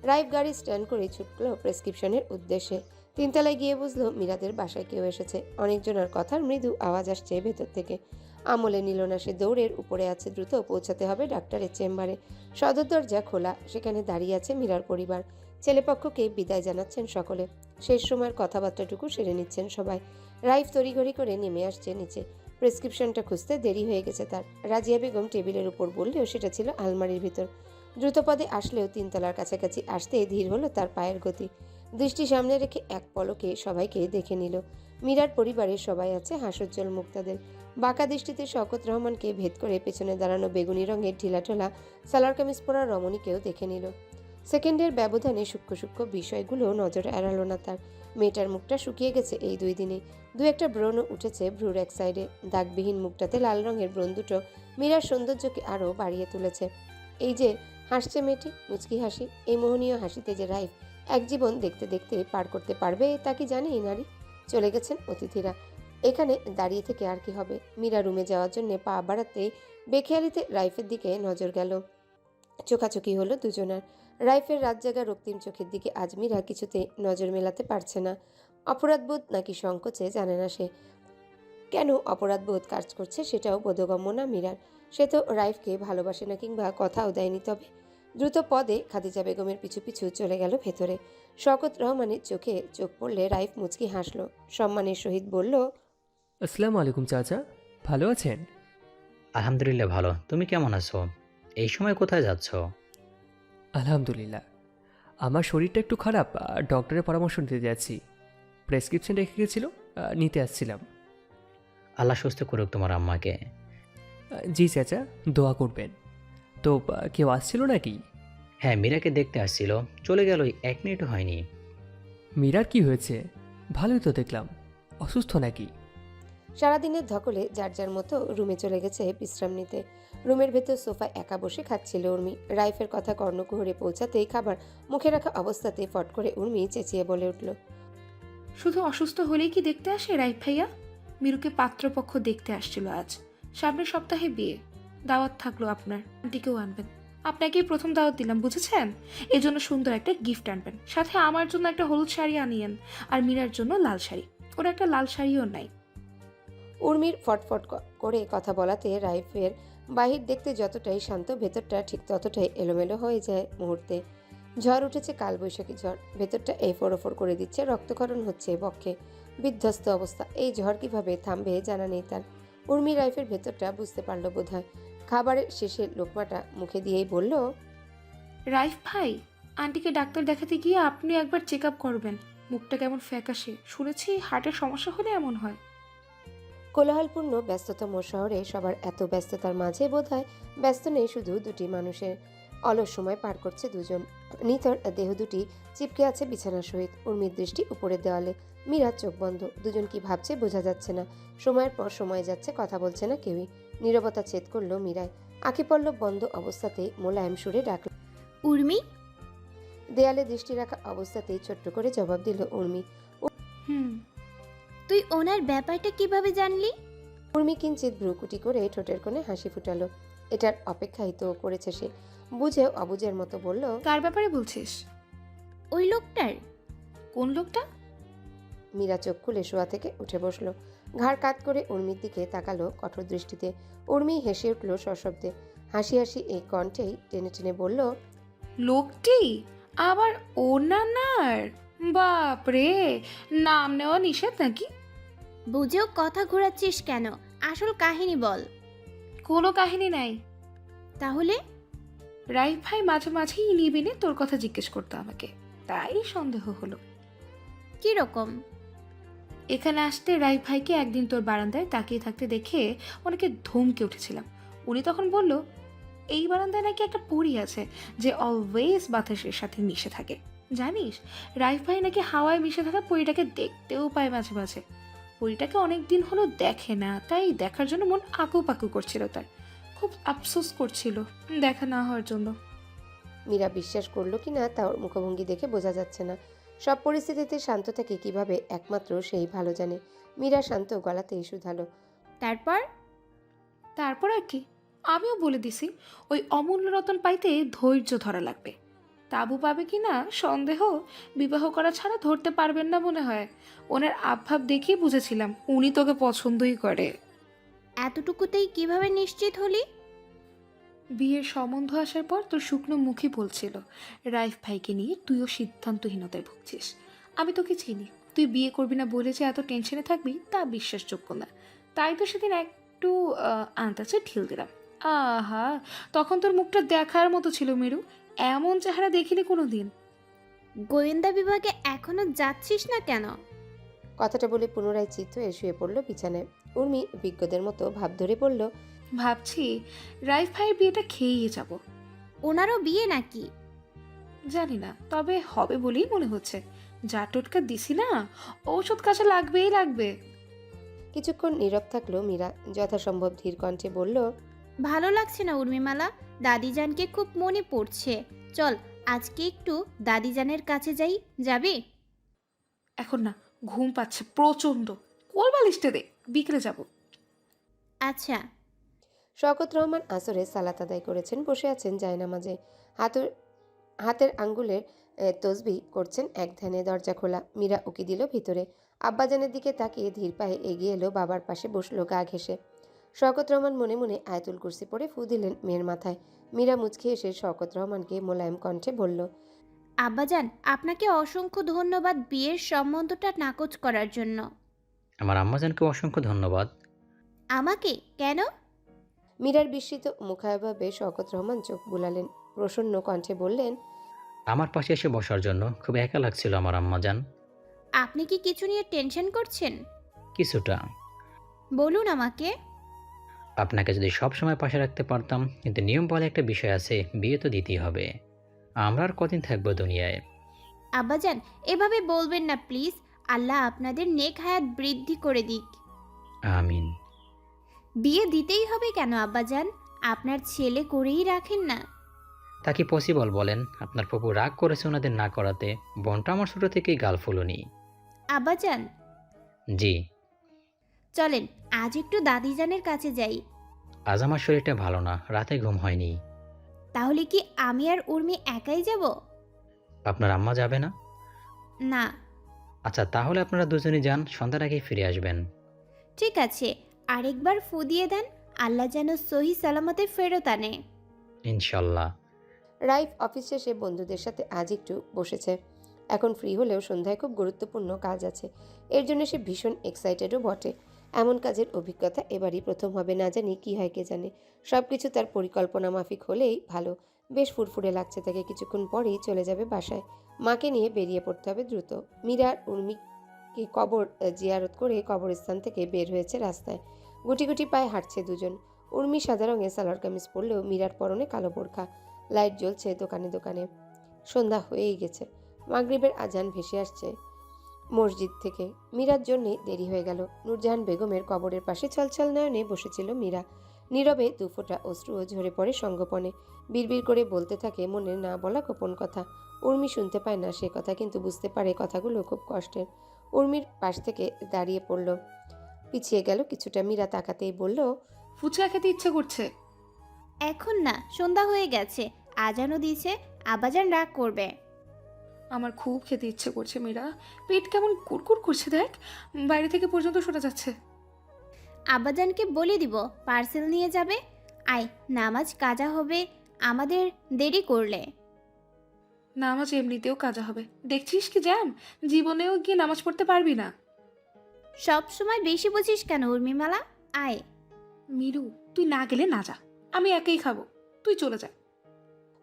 রাইফ গাড়ি স্ট্যান্ড করে ছুটল প্রেসক্রিপশনের উদ্দেশ্যে। তিনতলায় গিয়ে বুঝলো মীরাদের বাসায় কেউ এসেছে। অনেকজনের কথার মৃদু আওয়াজ আসছে ভেতর থেকে। আমলে নিল না সে, দৌড়ের উপরে আছে। দ্রুত পৌঁছাতে হবে ডাক্তারের চেম্বারে। সদর দরজা খোলা, সেখানে দাঁড়িয়ে আছে মীরার পরিবার। ছেলেপক্ষকে বিদায় জানাচ্ছেন সকলে। শেষ সময়ের কথাবার্তাটুকু সেরে নিচ্ছেন সবাই। রাইফ তড়িঘড়ি করে নেমে আসছে নিচে। প্রেসক্রিপশনটা খুঁজতে দেরি হয়ে গেছে তার। রাজিয়া বেগম টেবিলের উপর বললেও সেটা ছিল আলমারির ভিতর। দ্রুতপদে আসলেও তিনতলার কাছাকাছি আসতে ধীর হলো তার পায়ের গতি। দৃষ্টি সামনে রেখে এক পলকে সবাইকে দেখে নিল। মীরার পরিবারের সবাই আছে হাস্যোজ্জ্বল মুখ তাদের। বাঁকা দৃষ্টিতে শওকত রহমানকে ভেদ করে পেছনে দাঁড়ানো বেগুনি রঙের ঢিলাঢালা সালোয়ার কামিজ পরা রমণীকেও দেখে নিল। সেকেন্ডের ব্যবধানে সূক্ষ্ম সূক্ষ্ম বিষয়গুলো নজরে এড়ালো না তার। মেয়েটার মুখটা শুকিয়ে গেছে এই 2 দিনে। দু একটা ব্রণ উঠেছে ভ্রুর এক সাইডে। দাগবিহীন মুখটাতে লাল রঙের ব্রণ দুটো মীরার সৌন্দর্যকে আরও বাড়িয়ে তুলেছে। এই যে হাসছে মেয়েটি, মুচকি হাসি, এই মোহনীয় হাসিতে যে রাইফ এক জীবন দেখতে দেখতে পার করতে পারবে তা কি জানে এই নারী? চলে গেছেন অতিথিরা, এখানে দাঁড়িয়ে থেকে আর কি হবে? মীরা রুমে যাওয়ার জন্য পা বাড়াতে বেখেয়ালিতে রাইফের দিকে নজর গেল। চোখাচোখি হলো দুজনার। রাইফের রাত জাগা রক্তিম চোখের দিকে আজ মীরা কিছুতে নজর মেলাতে পারছে না। অপরাধবোধ নাকি সংকোচে জানে না সে। কেন অপরাধবোধ কাজ করছে সেটাও বোধগম্য না মীরার। সে তো রাইফকে ভালোবাসে না, কিংবা কথাও দেয়নি। তবে দ্রুত পদে খাদিজা বেগমের পিছু পিছু চলে গেল ভেতরে। শওকত রহমানের চোখে চোখ পড়লে রাইফ মুচকি হাসল, সম্মানের সহিত বলল, আসসালামু আলাইকুম চাচা, ভালো আছেন? আলহামদুলিল্লাহ ভালো। তুমি কেমন আছো? এই সময় কোথায় যাচ্ছ? আলহামদুলিল্লাহ, আমার শরীরটা একটু খারাপ, ডক্টরের পরামর্শ নিতে যাচ্ছি। প্রেসক্রিপশন রেখে গেছিল, নিতে আসছিলাম। আল্লাহ সুস্থ করুক তোমার আম্মাকে। জি চাচা, দোয়া করবেন। তো কেউ আসছিল নাকি? হ্যাঁ, মীরাকে দেখতে আসছিল, চলে গেল, 1 মিনিটও হয়নি। মীরার কি হয়েছে? ভালোই তো দেখলাম, অসুস্থ নাকি? সারাদিনের ধকলে যার যার মতো রুমে চলে গেছে বিশ্রাম নিতে। রুমের ভেতর সোফায় একা বসে খাচ্ছিল উর্মি। রাইফের কথা কর্ণকুহরে পৌঁছাতেই খাবার মুখে রাখা অবস্থাতে ফট করে উর্মি চেঁচিয়ে বলে উঠল, শুধু অসুস্থ হলেই কি দেখতে আসে রাইফ ভাইয়া? মিরুকে পাত্রপক্ষ দেখতে আসছিল আজ। সামনের সপ্তাহে বিয়ে, দাওয়াত থাকলো আপনার। আন্টিকেও আনবেন। আপনাকেই প্রথম দাওয়াত দিলাম, বুঝেছেন? এজন্য সুন্দর একটা গিফট আনবেন। সাথে আমার জন্য একটা হলুদ শাড়ি আনিয়েন, আর মীরার জন্য লাল শাড়ি। ওর একটা লাল শাড়িও নাই। উর্মির ফটফট করে কথা বলাতে রাইফের বাহির দেখতে যতটাই শান্ত, ভেতরটা ঠিক ততটাই এলোমেলো হয়ে যায় মুহূর্তে। ঝড় উঠেছে, কালবৈশাখী ঝড়। ভেতরটা এফোর ওফোর করে দিচ্ছে, রক্তক্ষরণ হচ্ছে বক্ষে। বিধ্বস্ত অবস্থা। এই ঝড় কিভাবে থামবে জানা নেই তার। উর্মি রাইফের ভেতরটা বুঝতে পারল বোধহয়। খাবারের শেষে লোকমাটা মুখে দিয়েই বলল, রাইফ ভাই, আন্টিকে ডাক্তার দেখাতে গিয়ে আপনি একবার চেক আপ করবেন। মুখটা কেমন ফ্যাকাশে, শুনেছি হার্টের সমস্যা হলে এমন হয়। কোলাহলপূর্ণ ব্যস্ততম শহরে সবার এত ব্যস্ততার মাঝে বোধহয় ব্যস্ত নেই শুধু দুটি মানুষের। অলস সময় পার করছে দুজন। নিথর দেহ দুটি চিপকে আছে বিছানার সহিত। উর্মির দৃষ্টি উপরের দেওয়ালে, মীরার চোখ বন্ধ। দুজন কি ভাবছে বোঝা যাচ্ছে না। সময়ের পর সময় যাচ্ছে, কথা বলছে না কেউই। নীরবতা ছেদ করলো মীরায়। আঁখি পল্লব বন্ধ অবস্থাতেই মোলায়েম সুরে ডাকল, উর্মি। দেয়ালে দৃষ্টি রাখা অবস্থাতেই ছোট্ট করে জবাব দিল উর্মি। হুম। তুই ওনার ব্যাপারটা কিভাবে জানলি? উর্মি কিঞ্চিত ভ্রুকুটি করে ঠোঁটের কোণে হাসি ফুটালো। এটার অপেক্ষাই তো করেছে সে। বুঝে অবুঝের মতো বলল, কার ব্যাপারে বলছিস? ওই লোকটার। কোন লোকটা? মীরা চোখ খুলে শোয়া থেকে উঠে বসলো। ঘাড় কাত করে উর্মির দিকে তাকালো কঠোর দৃষ্টিতে। উর্মি হেসে উঠল সশব্দে। হাসি হাসি এই কণ্ঠেই টেনে টেনে বলল, লোকটি আবার ওনার? বাপ রে, নাম নেওয়া নিষেধ নাকি? বুঝেও কথা ঘোরাচ্ছিস কেন? আসল কাহিনী বল। কোনো কাহিনী নাই। তাহলে? রাইফ ভাই মাঝে মাঝেই নিবিনে তোর কথা জিজ্ঞেস করতো আমাকে, তাই সন্দেহ হলো। কি রকম? এখানে আসতে রাইফ ভাইকে একদিন তোর বারান্দায় তাকিয়ে থাকতে দেখে অনেকে ধমকে উঠেছিলাম। উনি তখন বলল, এই বারান্দায় নাকি একটা পরী আছে যে অলওয়েজ বাতাসের সাথে মিশে থাকে। জানিস, রাইফ ভাই নাকি হাওয়ায় মিশে থাকা পরীটাকে দেখতেও পায় মাঝে মাঝে। পরীটাকে অনেক দিন হলো দেখে না, তাই দেখার জন্য মন আকুপাকু করছিল তার। খুব আফসোস করছিল দেখা না হওয়ার জন্য। মীরা বিশ্বাস করলো কিনা তার মুখভঙ্গি দেখে বোঝা যাচ্ছে না। সব পরিস্থিতিতে শান্ত থাকে কিভাবে একমাত্র সেই ভালো জানে। মীরা শান্ত গলাতেই শুধালো, তারপর? তারপর আর কি, আমিও বলে দিছি ওই অমূল্য রতন পাইতে ধৈর্য ধরা লাগবে। তাবু পাবে কি না সন্দেহ, বিবাহ করা ছাড়া ধরতে পারবেন না মনে হয়। ওনার আবভাব দেখেই বুঝেছিলাম উনি তোকে পছন্দই করে। এতটুকুতেই কিভাবে নিশ্চিত হলি? বিয়ের সম্বন্ধ আসার পর তোর শুকনো মুখই বলছিল রাইফ ভাইকে নিয়ে তুইও সিদ্ধান্তহীনতায় ভুগছিস। আমি তোকে চিনি, তুই বিয়ে করবি না বলে যে এত টেনশনে থাকবি তা বিশ্বাসযোগ্য না। তাই তো সেদিন একটু আন্দাজে ঢিল দিলাম। আহা, তখন তোর মুখটা দেখার মতো ছিল মেরু, এমন চেহারা দেখিনি কোনো দিন। গোয়েন্দা বিভাগে এখনো যাচ্ছিস না কেন? কথাটা বলে পুনরায় চিত্ত হয়ে শুয়ে পড়ল বিছানায়। উর্মি বিজ্ঞদের মতো ভাব ধরে বলল, ভাবছি রাইফ ভাইয়ের বিয়েটা খেয়েই যাব। ওনারও বিয়ে নাকি? জানি না, তবে হবে বলেই মনে হচ্ছে। যা টোটকা দিছি না, ঔষধ কাছে লাগবেই লাগবে। কিছুক্ষণ নীরব থাকলো মীরা। যথাসম্ভব ধীর কণ্ঠে বলল, ভালো লাগছে না উর্মিমালা, দাদিজানকে খুব মনে পড়ছে। চল আজকে একটু দাদিজানের কাছে যাই, যাবি? এখন না, ঘুম পাচ্ছে প্রচন্ড। কোল বালিশটা দে, বিকেলে যাব। আচ্ছা। শওকত রহমান আসরে সালাত আদায় করেছেন, বসে আছেন জায়নামাজে। হাতের আঙ্গুলের তসবি করছেন এক ধ্যানে। দরজা খোলা। মীরা উকি দিল ভিতরে। আব্বাজানের দিকে তাকিয়ে ধীর পায়ে এগিয়ে এলো, বাবার পাশে বসলো গা ঘেঁষে। শওকত রহমান মনে মনে আয়াতুল কুরসি পড়ে ফু দিলেন মেয়ের মাথায়। মীরা মুচকি এসে শওকত রহমানকে মোলায়েম কণ্ঠে বলল, আব্বাজান, আপনাকে অসংখ্য ধন্যবাদ বিয়ের সম্বন্ধটা নাকচ করার জন্য। আমার আম্মাজানকে অসংখ্য ধন্যবাদ। আমাকে কেন? মীরার বিস্মিত মুখায়ভাবে শওকত রহমান চোখ বুলালেন। প্রসন্ন কণ্ঠে বললেন, আমার পাশে এসে বসার জন্য খুব একা লাগছিল আমার আম্মাজান। আপনি কি কিছু নিয়ে টেনশন করছেন? কিছুটা। বলুন আমাকে। আপনাকে যদি সব সময় পাশে রাখতে পারতাম, কিন্তু নিয়ম বলে একটা বিষয় আছে, বিয়ে তো দিতেই হবে। আমরা আর কদিন থাকবো দুনিয়ায়? আব্বাজান, এভাবে বলবেন না প্লিজ। আল্লাহ আপনাদের নেক হায়াত বৃদ্ধি করে দিক। আমিন। বিয়ে দিতেই হবে কেন আব্বাজান? আপনার ছেলে করেই রাখেন না। তা কি পসিবল বলেন? আপনার ফুপু রাগ করেছে ওনাদের না করাতে। বোনটা আমার ছোট থেকেই গাল ফুলুনি। আব্বাজান, জি। চলেন আজ একটু দাদিজানের কাছে যাই। আজ আমার শরীরটা ভালো না, রাতে ঘুম হয়নি। তাহলে কি আমি আর উর্মি একাই যাব? আপনার আম্মা যাবে না? না। আচ্ছা, তাহলে আপনারা দুজনই যান, সন্ধ্যার আগেই ফিরে আসবেন। ঠিক আছে, আরেকবার ফু দিয়ে দেন, আল্লাহ যেন সহি সালামতে ফেরত আনে। ইনশাল্লাহ। রাইফ অফিস শেষে বন্ধুদের সাথে আজ একটু বসেছে। এখন ফ্রি হলেও সন্ধ্যায় খুব গুরুত্বপূর্ণ কাজ আছে। এর জন্য সে ভীষণ এক্সাইটেডও বটে। এমন কাজের অভিজ্ঞতা এবারই প্রথম হবে, না জানি কি হয় কে জানে। সব কিছু তার পরিকল্পনা মাফিক হলেই ভালো। বেশ ফুরফুরে লাগছে তাকে। কিছুক্ষণ পরেই চলে যাবে বাসায়। মাকে নিয়ে বেরিয়ে পড়তে হবে দ্রুত। মীরা আর উর্মিকে কবর জিয়ারত করে কবরস্থান থেকে বের হয়েছে রাস্তায়। গুটি গুটি পায়ে হাঁটছে দুজন। উর্মি সাদা রঙের সালোয়ার কামিজ পরলেও মীরার পরনে কালো বোরখা। লাইট জ্বলছে দোকানে দোকানে। সন্ধ্যা হয়েই গেছে। মাগরিবের আজান ভেসে আসছে মসজিদ থেকে। মীরার জন্যে দেরি হয়ে গেল। নূরজাহান বেগমের কবরের পাশে ছলছল নয়নে বসেছিল মীরা। নীরবে দুফোঁটা অশ্রুও ঝরে পড়ে সঙ্গোপনে। বিড়বিড় করে বলতে থাকে মনের না বলা গোপন কথা। উর্মি শুনতে পায় না সে কথা, কিন্তু বুঝতে পারে কথাগুলো খুব কষ্টের। উর্মির পাশ থেকে দাঁড়িয়ে পড়ল, পিছিয়ে গেল কিছুটা। মীরা তাকাতেই বলল, ফুচকা খেতে ইচ্ছে করছে। এখন না, সন্ধ্যা হয়ে গেছে, আজানও দিয়েছে, আব্বাজান রাগ করবে। আমার খুব খেতে ইচ্ছে করছে মীরা, পেট কেমন কুড়কুড় করছে দেখ, বাইরে থেকে পর্যন্ত শোনা যাচ্ছে। আব্বাজানকে বলে দিব পার্সেল নিয়ে যাবে। আয়, নামাজ কাজা হবে আমাদের দেরি করলে। নামাজ এমনিতেও কাজা হবে, দেখছিস কি জ্যাম, জীবনেও গিয়ে নামাজ পড়তে পারবি না। সব সময় বেশি বুঝিস কেন উর্মিমালা? আয়। মিরু, তুই না গেলে না যা, আমি একাই খাবো, তুই চলে যা।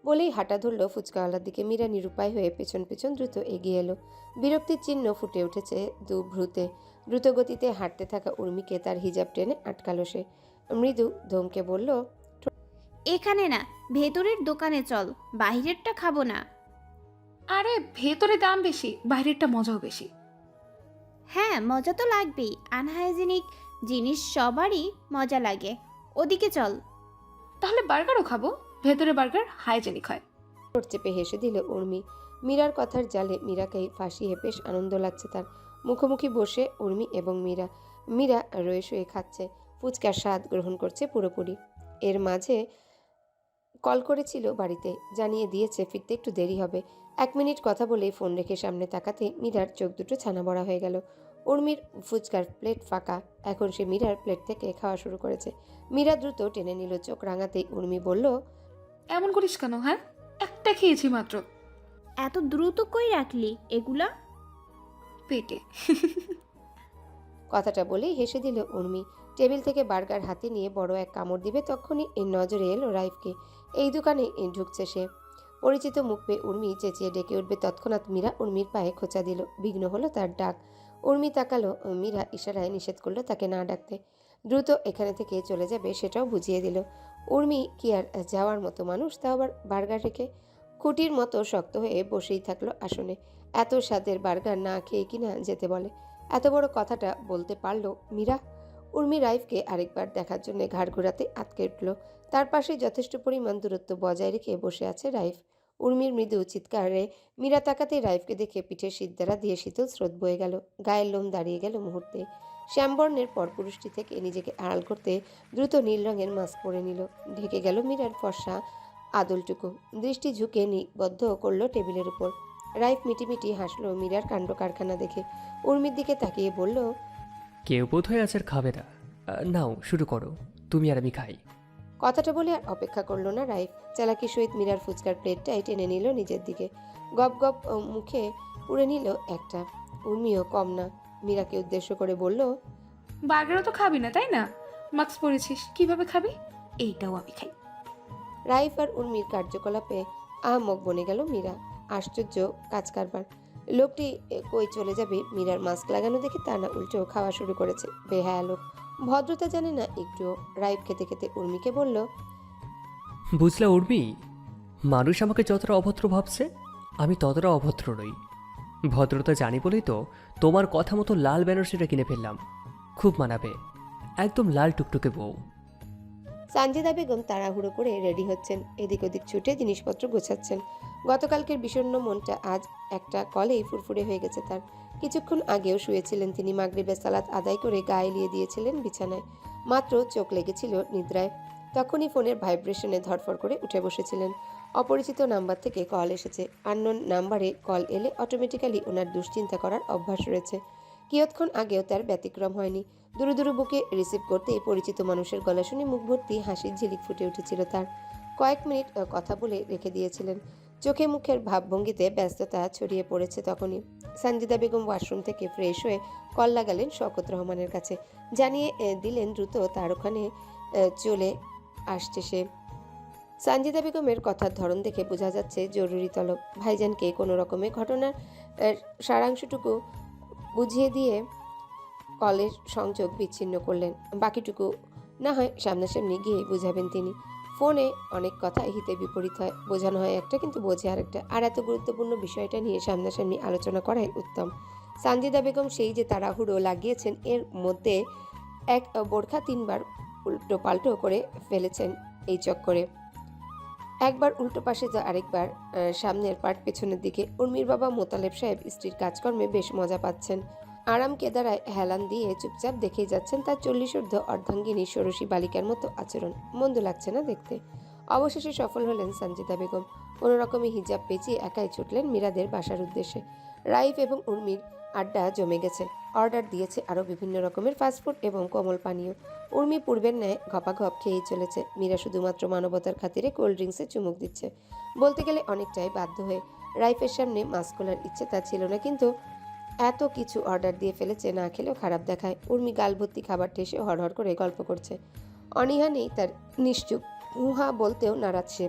বলেই হাঁটা ধরল ফুচকাওয়ালার দিকে। মীরা নিরুপায় হয়ে পেছন পেছন দ্রুত এগিয়ে এলো। বিরক্তির চিহ্ন ফুটে উঠেছে দু ভ্রুতে। দ্রুত গতিতে হাঁটতে থাকা উর্মিকে তার হিজাব টেনে আটকালো সে। মৃদু ধমকে বলল, এখানে না, ভেতরের দোকানে চল, বাহিরেরটা খাবো না। আরে ভেতরে দাম বেশি, বাইরেরটা মজাও বেশি। হ্যাঁ, মজা তো লাগবেই, আনহাইজেনিক জিনিস সবারই মজা লাগে। ওদিকে চল। তাহলে বার্গারও খাবো, ভেতরে বার্গার হাইজেনিক হয়। ঠোঁট চেপে হেসে দিল উর্মি। মীরার কথার জালে মীরাকেই ফাঁসিয়ে বেশ আনন্দ লাগছে তার। মুখোমুখি বসে উর্মি এবং মীরা। মীরা রয়ে শুয়ে খাচ্ছে, ফুচকার স্বাদ গ্রহণ করছে পুরোপুরি। এর মাঝে কল করেছিল বাড়িতে, জানিয়ে দিয়েছে ফিরতে একটু দেরি হবে। 1 মিনিট কথা বলেই ফোন রেখে সামনে তাকাতে মীরার চোখ দুটো ছানা বড়া হয়ে গেল। উর্মির ফুচকার প্লেট ফাঁকা, এখন সে মীরার প্লেট থেকে খাওয়া শুরু করেছে। মীরা দ্রুত টেনে নিল, চোখ রাঙাতেই উর্মি বলল, এমন করিস কেন? হ্যাঁ, একটা খেয়েছি মাত্র। এত দ্রুত কই রাখলি এগুলা? পেটে। কথাটা বলেই হেসে দিল উর্মি। টেবিল থেকে বার্গার হাতে নিয়ে বড় এক কামড় দিবে তখনই এর নজরে এলো রাইফকে। এই দোকানে ঢুকছে সে। পরিচিত মুখ পেয়ে উর্মি চেঁচিয়ে ডেকে উঠবে তৎক্ষণাৎ মীরা উর্মির পায়ে খোঁচা দিল। বিঘ্ন হলো তার ডাক। উর্মি তাকালো, মীরা ইশারায় নিষেধ করলো তাকে না ডাকতে। দ্রুত এখানে থেকে চলে যাবে সেটাও বুঝিয়ে দিল। উর্মি কি আর যাওয়ার মতো মানুষ, তাও আবার বার্গার রেখে? খুঁটির মতো শক্ত হয়ে বসেই থাকলো আসনে। এত স্বাদের বার্গার না খেয়ে কিনা যেতে বলে? এত বড় কথাটা বলতে পারলো মীরা? উর্মি রাইফকে আরেকবার দেখার জন্য ঘাড় ঘোরাতে আটকে উঠল। তার পাশে যথেষ্ট পরিমাণ দূরত্ব বজায় রেখে বসে আছে রাইফ। উর্মির মৃদু চিৎকারে মীরা তাকাতেই রাইফকে দেখে পিঠের সিদ্ধারা দিয়ে শীতল স্রোত বয়ে গেল। গায়ের লোম দাঁড়িয়ে গেল মুহূর্তে। শ্যামবর্ণের পরপুরুষটি থেকে নিজেকে আড়াল করতে দ্রুত নীল রঙের মাস্ক পরে নিল। ঢেকে গেল মীরার ফর্সা আদলটুকু। দৃষ্টি ঝুঁকে নিবদ্ধ করলো টেবিলের উপর। রাইফ মিটিমিটি হাসলো মীরার কাণ্ড কারখানা দেখে। উর্মির দিকে তাকিয়ে বলল, কেউ বোধ হয় আজ আর খাবে না। নাও শুরু করো, তুমি আর আমি খাই। কথাটা বলে আর অপেক্ষা করলো না রাইফ। চালাকির সহিত মীরার ফুচকার প্লেটটাই টেনে নিল নিজের দিকে। গপ গপ মুখে পুড়ে নিল একটা। উর্মিও কম না। মীরাকে উদ্দেশ্য করে বলল, বার্গারও তো খাবি না তাই না? মাস্ক পরেছিস, কিভাবে খাবি? এইটাও আমি খাই। রাইফ আর উর্মির কার্যকলাপে আহামক বনে গেল মীরা। আশ্চর্য কাজ কারবার। লোকটি কই চলে যাবে মীরার মাস্ক লাগানো দেখে তা না উল্টো খাওয়া শুরু করেছে। বেহায়া লোক, ভদ্রতা জানে না একটুও। রাইফ খেতে খেতে উর্মিকে বলল, বুঝলা উর্মি, মানুষ আমাকে যতটা অভদ্র ভাবছে আমি ততটা অভদ্র নই। ভদ্রতা জানি বলেই তো তোমার কথা মতো লাল বেনারসিটা কিনে ফেললাম। খুব মানাবে, একদম লাল টুকটুকে বউ। সানজিদা বেগম তাড়াহুড়ো করে রেডি হচ্ছেন, এদিক ওদিক ছুটে জিনিসপত্র গোছাচ্ছেন। গতকালকের বিষণ্ণ মনটা আজ একটা কলেই ফুরফুরে হয়ে গেছে তার। কিছুক্ষণ আগেও শুয়েছিলেন তিনি। মাগরিবের সালাত আদায় করে গায়ে এলিয়ে দিয়েছিলেন বিছানায়। মাত্র চোখ লেগেছিল নিদ্রায়, তখনই ফোনের ভাইব্রেশনে ধরফর করে উঠে বসেছিলেন। অপরিচিত নাম্বার থেকে কল এসেছে। আননোন নাম্বারে কল এলে অটোমেটিক্যালি ওনার দুশ্চিন্তা করার অভ্যাস রয়েছে। কিয়ৎক্ষণ আগেও তার ব্যতিক্রম হয়নি। দুরু দুরু বুকে রিসিভ করতেই পরিচিত মানুষের গলা শুনে মুখ ভর্তি হাসির ঝিলিক ফুটে উঠেছিল তার। কয়েক মিনিট কথা বলে রেখে দিয়েছিলেন। চোখে মুখের ভাবভঙ্গিতে ব্যস্ততা ছড়িয়ে পড়েছে তখনই। সানজিদা বেগম ওয়াশরুম থেকে ফ্রেশ হয়ে কল লাগালেন শওকত রহমানের কাছে। জানিয়ে দিলেন দ্রুত তার ওখানে চলে আসছে সে। সানজিদা বেগমের কথার ধরন দেখে বোঝা যাচ্ছে জরুরি তলব। ভাইজানকে কোনো রকমে ঘটনার সারাংশটুকু বুঝিয়ে দিয়ে কলের সংযোগ বিচ্ছিন্ন করলেন। বাকিটুকু না হয় সামনাসামনি গিয়ে বুঝাবেন তিনি। ফোনে অনেক কথাই হিতে বিপরীত হয়, বোঝানো হয় একটা কিন্তু বোঝে আরেকটা। আর এত গুরুত্বপূর্ণ বিষয়টা নিয়ে সামনাসামনি আলোচনা করাই উত্তম। সানজিদা বেগম সেই যে তাড়াহুড়ো লাগিয়েছেন, এর মধ্যে এক বোরখা 3 বার উল্টো পাল্টো করে ফেলেছেন এই চক্করে। একবার উল্টো পাশে তো আরেকবার সামনের পাট পেছনের দিকে। উর্মির বাবা মোতালেব সাহেব স্ত্রীর কাজকর্মে বেশ মজা পাচ্ছেন। আরাম কেদারায় হেলান দিয়ে চুপচাপ দেখেই যাচ্ছেন তার 40 ঊর্ধ্ব অর্ধাঙ্গিনী ষোড়শী বালিকার মতো আচরণ। মন্দ লাগছে না দেখতে। অবশেষে সফল হলেন সঞ্জিতা বেগম। কোনো রকমে হিজাব পেঁচিয়ে একাই ছুটলেন মীরাদের বাসার উদ্দেশ্যে। রাইফ এবং উর্মির আড্ডা জমে গেছে। অর্ডার দিয়েছে আরও বিভিন্ন রকমের ফাস্টফুড এবং কোমল পানীয়। উর্মি পূর্বের ন্যায় ঘপাঘপ খেয়েই চলেছে। মীরা শুধুমাত্র মানবতার খাতিরে কোল্ড ড্রিঙ্কসে চুমুক দিচ্ছে। বলতে গেলে অনেকটাই বাধ্য হয়ে। রাইফের সামনে মাস্ক খোলার ইচ্ছে তার ছিল না, কিন্তু এত কিছু অর্ডার দিয়ে ফেলেছে, না খেলেও খারাপ দেখায়। উর্মি গাল ভর্তি খাবার ঠেসে হড়হড় করে গল্প করছে। অনীহা নেই তার, নিশ্চুপ। হুহা বলতেও নারাজ সে।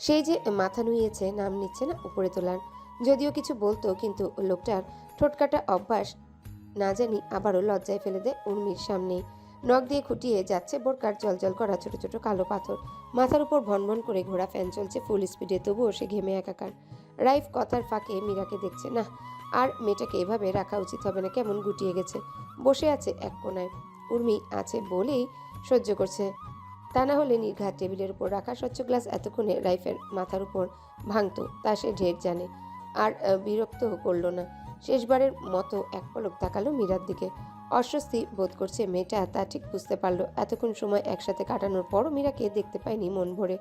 সেই যে মাথা নুইয়েছে, নাম নিচ্ছে না উপরে তোলার। যদিও কিছু বলতো, কিন্তু লোকটার ঠোঁটকাটা অভ্যাস না জানি আবারও লজ্জায় ফেলে দেয় উর্মির সামনেই। নখ দিয়ে খুঁটিয়ে যাচ্ছে বোরকার জলজল করা ছোট ছোট কালো পাথর। মাথার উপর ভনভন করে ঘোড়া ফ্যান চলছে ফুল স্পিডে, তবুও সে ঘেমে একাকার। রাইফ কথার ফাঁকে মীরাকে দেখছে। না, আর মেয়েটাকে এভাবে রাখা উচিত হবে না, কেমন গুটিয়ে গেছে। বসে আছে এক কোনায়। উর্মি আছে বলেই সহ্য করছে, তা না হলে নির্ঘাত টেবিলের উপর রাখা স্বচ্ছ গ্লাস এতক্ষণে রাইফের মাথার উপর ভাঙতো, তা সে ঢের জানে। আর বিরক্ত করল না। শেষবারের মতো এক পলক তাকালো মীরার দিকে। অস্বস্তি বোধ করছে মেয়েটা, তা ঠিক বুঝতে পারল। এতক্ষণ সময় একসাথে কাটানোর পরও মীরাকে দেখতে পায়নি মন ভরে।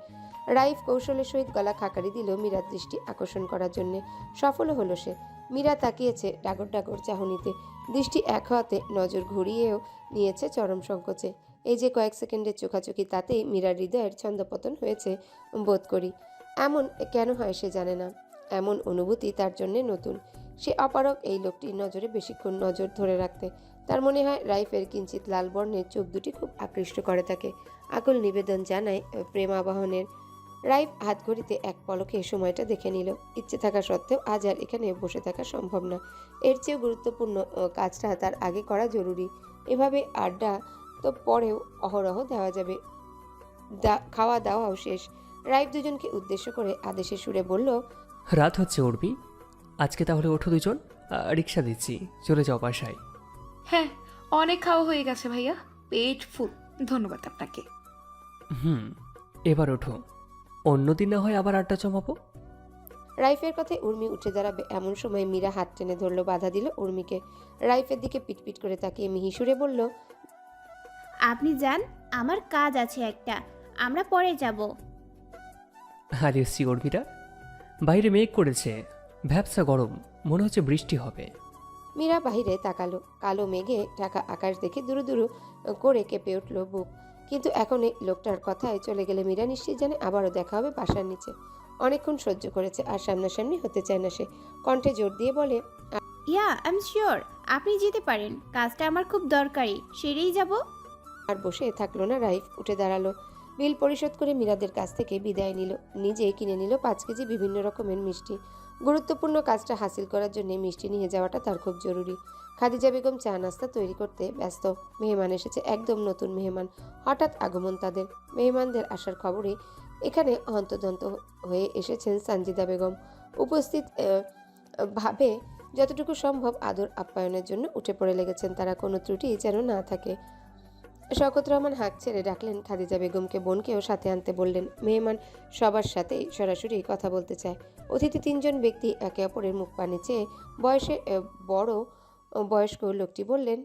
রাইফ কৌশলের সহিত গলা খাকারি দিল মীরার দৃষ্টি আকর্ষণ করার জন্যে। সফলও হলো সে। মীরা তাকিয়েছে ডাগর ডাগর চাহনিতে। দৃষ্টি এক হাতে নজর ঘুরিয়েও নিয়েছে চরম সংকোচে। এই যে কয়েক সেকেন্ডের চোখাচোখি, তাতেই মীরার হৃদয়ের ছন্দপতন হয়েছে বোধ করি। এমন কেন হয় সে জানে না। এমন অনুভূতি তার জন্যে নতুন। সে অপারগ এই লোকটির নজরে বেশিক্ষণ নজর ধরে রাখতে। তার মনে হয় রাইফের কিঞ্চিত লাল বর্ণের চোখ দুটি খুব আকৃষ্ট করে তাকে। আকুল নিবেদন জানায় প্রেমাবাহনের। রাইফ হাত ঘড়িতে এক পলকে সময়টা দেখে নিল। ইচ্ছে থাকা সত্ত্বেও আজ আর এখানে বসে থাকা সম্ভব না। এর চেয়েও গুরুত্বপূর্ণ কাজটা তার আগে করা জরুরি। এভাবে আড্ডা তো পরেও অহরহ দেওয়া যাবে। খাওয়া দাওয়াও শেষ। রাইফ দুজনকে উদ্দেশ্য করে আদেশের সুরে বলল, রাত হচ্ছে উর্মি, আজকে তাহলে ওঠো দুজন, রিক্সা দিচ্ছি, চলে যাও বাসায়। হ্যাঁ, অনেক খাওয়া হয়ে গেছে ভাইয়া, পেট ফুল। ধন্যবাদ আপনাকে। এবার ওঠো, অন্যদিন না হয় আবার আড্ডা জমাবো। রাইফের কথায় উর্মি উঠে দাঁড়াবে এমন সময় মীরা হাত টেনে ধরল, বাধা দিল উর্মিকে। রাইফের দিকে পিটপিট করে তাকিয়ে মিহি সুরে বলল, আপনি যান, আমার কাজ আছে একটা, আমরা পরে যাব। আর এসছি উর্মিরা, বাইরে মেঘ করেছে, ভ্যাবসা গরম, মনে হচ্ছে বৃষ্টি হবে। মীরা বাহিরে তাকালো। কালো মেঘে ঢাকা আকাশ দেখে দুরু দুরু করে কেঁপে উঠল বুক। কিন্তু এখন এই লোকটার কথায় চলে গেলে মীরা নিশ্চিত জানে আবারও দেখা হবে বাসার নিচে। অনেকক্ষণ সহ্য করেছে, আর সামনাসামনি হতে চায় না সে। কণ্ঠে জোর দিয়ে বলে, ইয়া আই এম শিওর আপনি যেতে পারেন, কাজটা আমার খুব দরকারি, সেরেই যাব। আর বসে থাকলো না রাইফ, উঠে দাঁড়ালো। বিল পরিশোধ করে মীরাদের কাছ থেকে বিদায় নিল। নিজে কিনে নিল 5 কেজি বিভিন্ন রকমের মিষ্টি। গুরুত্বপূর্ণ কাজটা হাসিল করার জন্য মিষ্টি নিয়ে যাওয়াটা তার খুব জরুরি। খাদিজা বেগম চা নাস্তা তৈরি করতে ব্যস্ত। মেহমান এসেছে, একদম নতুন মেহমান। হঠাৎ আগমন তাদের। মেহমানদের আসার খবরে এখানে হন্তদন্ত হয়ে এসেছেন সঞ্জিদা বেগম। উপস্থিত ভাবে যতটুকু সম্ভব আদর আপ্যায়নের জন্য উঠে পড়ে লেগেছেন তারা, কোনো ত্রুটি যেন না থাকে। শওকত রহমান হাঁক ছেড়ে ডাকলেন খাদিজা বেগমকে, বোনকেও সাথে আনতে বললেন। মেহমান সবার সাথেই সরাসরি কথা বলতে চায়। অতিথি 3 জন ব্যক্তি একে অপরের মুখ পানে চেয়ে বয়সে বড় বয়স্ক লোকটি বললেন,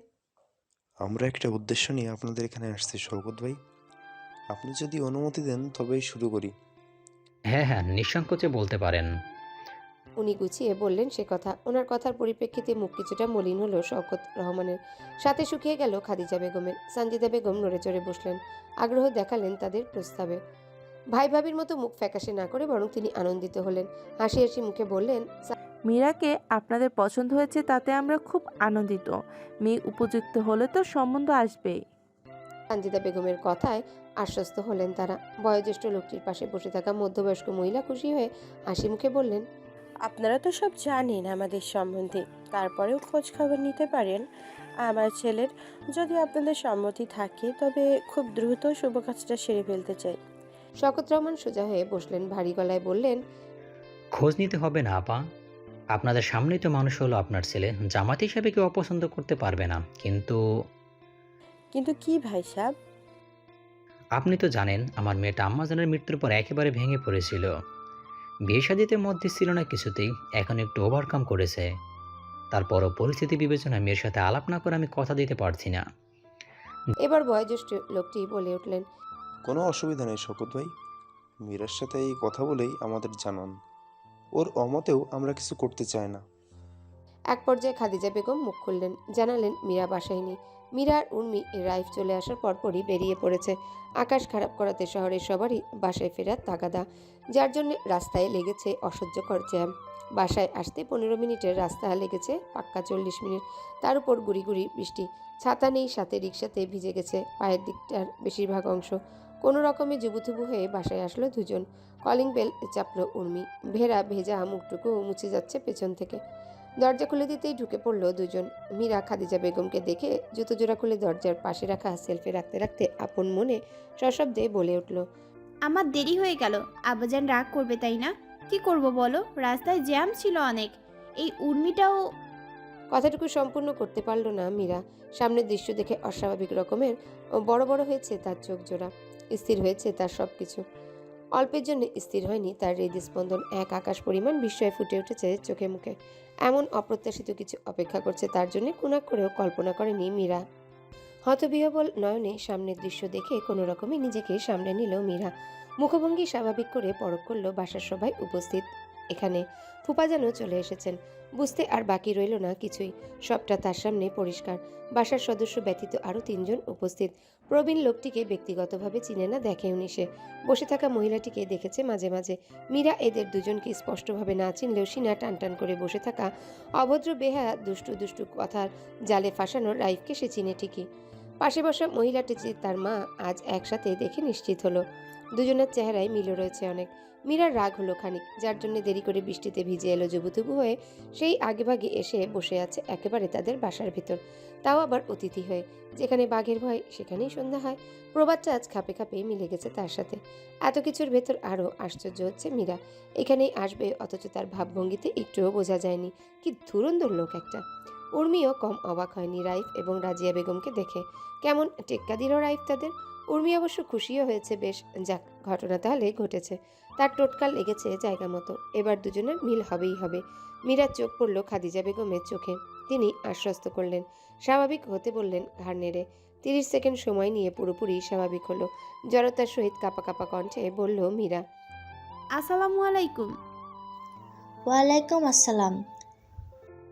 আমরা একটা উদ্দেশ্য নিয়ে আপনাদের এখানে আসছি শওকত ভাই, আপনি যদি অনুমতি দেন তবেই শুরু করি। হ্যাঁ হ্যাঁ, নিঃসংকোচে বলতে পারেন। উনি গুছিয়ে বললেন সে কথা। ওনার কথার পরিপ্রেক্ষিতে মুখ কিছুটা মলিন হলো শওকত রহমানের, সাথে শুকিয়ে গেল খাদিজা বেগমের। সঞ্জিদা বেগম নড়ে চড়ে বসলেন, আগ্রহ দেখালেন তাদের প্রস্তাবে। ভাই ভাবির মতো মুখ ফ্যাকাশে না করে বরং তিনি আনন্দিত হলেন। হাসি হাসি মুখে বললেন, মীরাকে আপনাদের পছন্দ হয়েছে, তাতে আমরা খুব আনন্দিত। মেয়ে উপযুক্ত হলে তো সম্বন্ধ আসবেই। সঞ্জিদা বেগমের কথায় আশ্বস্ত হলেন তারা। বয়োজ্যেষ্ঠ লোকটির পাশে বসে থাকা মধ্যবয়স্ক মহিলা খুশি হয়ে হাসি মুখে বললেন, আপনারা তো সব জানেন আমাদের সম্বন্ধে, তারপরেও খোঁজ খবর নিতে পারেন আমার ছেলের। যদি আপনাদের সম্মতি থাকে তবে খুব দ্রুত শুভ কাজটা সেরে ফেলতে চাই। শওকত রহমান সোজা হয়ে বসলেন, ভারী গলায় বললেন, খোঁজ নিতে হবে না আপা, আপনাদের সামনেই তো মানুষ হলো আপনার ছেলে। জামাত হিসাবে কেউ অপছন্দ করতে পারবে না, কিন্তু কিন্তু কি ভাই সাহেব? আপনি তো জানেন আমার মেয়েটা আম্মাজানের মৃত্যুর পর একেবারে ভেঙে পড়েছিল। বিয়ে শাদিতে মধ্যে ছিল না কিছুতেই, এখন একটু ওভারকাম করেছে। তারপরও পরিস্থিতি বিবেচনায় মেয়ের সাথে আলাপ না করে আমি কথা দিতে পারছি না। এবার বয়োজ্যেষ্ঠ লোকটি বলে উঠলেন। কোনো অসুবিধা নেই শওকত ভাই, মীরার সাথে এই কথা বলেই আমাদের জানান। ওর অমতেও আমরা কিছু করতে চাই না। এক পর্যায়ে খাদিজা বেগম মুখ খুললেন, জানালেন মীরা বাসায় নেই। মীরা আর উর্মি রাইফ চলে আসার পরপরই বেরিয়ে পড়েছে। আকাশ খারাপ করাতে শহরের সবারই বাসায় ফেরার তাগাদা, যার জন্য রাস্তায় লেগেছে অসহ্যকর জ্যাম। বাসায় আসতে 15 মিনিটের রাস্তা লেগেছে পাক্কা 40 মিনিট। তার উপর গুড়ি গুড়ি বৃষ্টি, ছাতা নেই, সাথে রিক্সাতে ভিজে গেছে পায়ের দিকটার বেশিরভাগ অংশ। কোনো রকমে জুবুথুবু হয়ে বাসায় আসলো দুজন। কলিং বেল চাপলো উর্মি, ভেড়া ভেজা মুখটুকু মুছে যাচ্ছে পেছন থেকে। দরজা খুলে দিতেই ঢুকে পড়ল দুজন। মীরা খাদিজা বেগমকে দেখে জুতো জোড়া খুলে দরজার পাশে রাখা সেলফি রাখতে রাখতে আপন মনে সশব্দে বলে উঠল, আমার দেরি হয়ে গেল। আব্বাজান রাগ করবে তাই না? কি করব বলো, রাস্তায় জ্যাম ছিল অনেক। এই উর্মিটাও। কথাটুকু সম্পূর্ণ করতে পারল না মীরা। সামনের দৃশ্য দেখে অস্বাভাবিক রকমের বড় বড় হয়েছে তার চোখ জোড়া, স্থির হয়েছে তার সবকিছু। অল্পের জন্য স্থির হয়নি তার হৃদস্পন্দন, এক আকাশ পরিমাণ বিস্ময়ে ফুটে উঠেছে চোখে মুখে। এমন অপ্রত্যাশিত কিছু অপেক্ষা করছে তার জন্য কোনা করেও কল্পনা করেনি মীরা। হতবিহ্বল নয়নে সামনের দৃশ্য দেখে কোনো রকমে নিজেকে সামলে নিল মীরা। মুখভঙ্গি স্বাভাবিক করে পরখ করল বাসার সবাই উপস্থিত। এখানে ফুপা যেন চলে এসেছেন। বুঝতে আর বাকি রইল না কিছুই, সবটা তার সামনে পরিষ্কার। বাসার সদস্য ব্যতীত আরও 3 জন উপস্থিত। প্রবীণ লোকটিকে ব্যক্তিগতভাবে চিনে না, দেখেওনি সে। বসে থাকা মহিলাটিকে দেখেছে মাঝে মাঝে। মীরা এদের দুজনকে স্পষ্টভাবে না চিনলেও সিনা টান টান করে বসে থাকা অভদ্র বেহায়া দুষ্টু দুষ্টু কথার জালে ফাঁসানোর রাইফকে সে চিনে ঠিকই। পাশে বসা মহিলাটি যে তার মা আজ একসাথে দেখে নিশ্চিত হলো। দুজনের চেহারায় মিল রয়েছে অনেক। মীরার রাগ হলো খানিক, যার জন্য দেরি করে বৃষ্টিতে ভিজে এলো জুবুথুবু হয়ে সেই আগেভাগে এসে বসে আছে একেবারে তাদের বাসার ভিতর, তাও আবার অতিথি হয়ে। যেখানে বাঘের ভয় সেখানেই সন্ধ্যা হয়। প্রবাদটা আজ খাপে খাপে মিলে গেছে তার সাথে। এত কিছুর ভেতর আরও আশ্চর্য হচ্ছে মীরা এখানেই আসবে, অথচ তার ভাবভঙ্গিতে একটুও বোঝা যায়নি কি ধুরন্ধর লোক একটা। উর্মিও কম অবাক হয়নি রাইফ এবং রাজিয়া বেগমকে দেখে। কেমন টেক্কা দিল রাইফ তাদের। উর্মি অবশ্য খুশিও হয়েছে বেশ। যাক, ঘটনা তাহলে ঘটেছে, তার টোটকা লেগেছে জায়গা মতো। এবার দুজনের মিল হবেই হবে। মীরার চোখ পড়ল খাদিজা বেগমের চোখে। তিনি আশ্বস্ত করলেন, স্বাভাবিক হতে বললেন ঘাড় নেড়ে। 30 সেকেন্ড সময় নিয়ে পুরোপুরি স্বাভাবিক হলো। জড়তার সহিত কাঁপা কাঁপা কণ্ঠে বলল মীরা, আসসালামু আলাইকুম। ওয়ালাইকুম আসসালাম।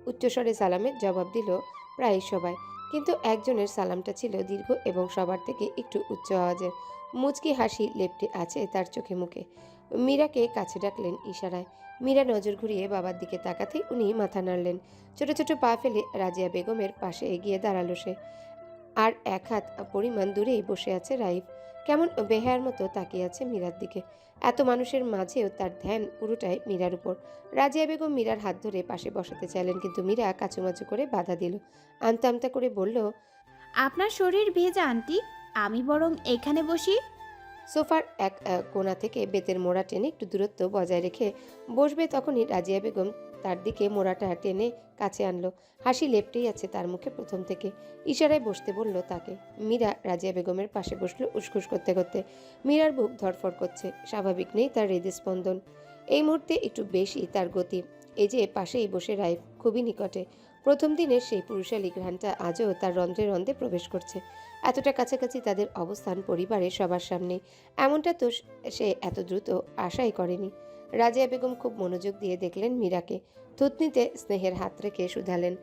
উচ্চস্বরে সালামের জবাব দিল প্রায় সবাই, কিন্তু একজনের সালামটা ছিল দীর্ঘ এবং সবার থেকে একটু উচ্চ আওয়াজের। মুচকি হাসি লেপ্টে আছে তার চোখে মুখে। মীরাকে কাছে ডাকলেন ইশারায়। মীরা নজর ঘুরিয়ে বাবার দিকে তাকাতেই উনি মাথা নাড়লেন। ছোট ছোট পা ফেলে রাজিয়া বেগমের পাশে এগিয়ে দাঁড়ালো সে। আর এক হাত পরিমাণ দূরেই বসে আছে রাইফ। কেমন বেহায়ার মতো তাকিয়ে আছে মীরার দিকে। এত মানুষের মাঝেও তার ধ্যান পুরোটাই মীরার উপর। রাজিয়া বেগম মীরার হাত ধরে পাশে বসাতে চাইলেন, কিন্তু মীরা কাচুমাচু করে বাধা দিল। আমতা আমতা করে বলল, আপনার শরীর ভেজা আন্টি, আমি বরং এখানে বসি। সোফার এক কোণা থেকে বেতের মোড়া টেনে একটু দূরত্ব বজায় রেখে বসবে, তখনই রাজিয়া বেগম তার দিকে মোড়াটা টেনে কাছে আনলো। হাসি লেপ্টেই আছে তার মুখে প্রথম থেকে। ইশারায় বসতে বলল তাকে। মীরা রাজিয়া বেগমের পাশে বসলো উসখুস করতে করতে। মীরার বুক ধড়ফড় করছে, স্বাভাবিক নেই তার হৃদস্পন্দন। এই মুহূর্তে একটু বেশি তার গতি। এই যে পাশেই বসে রাইফ, খুবই নিকটে। প্রথম দিনের সেই পুরুষালী ঘ্রাণটা আজও তার রন্ধ্রে রন্ধ্রে প্রবেশ করছে। এতটা কাছাকাছি তাদের অবস্থান পরিবারের সবার সামনে, এমনটা তো সে এত দ্রুত আশাই করেনি। রাজিয়া বেগম খুব মনোযোগ দিয়ে দেখলেন মীরাকে। থুতনিতে স্নেহের হাত রেখে শুধালেন,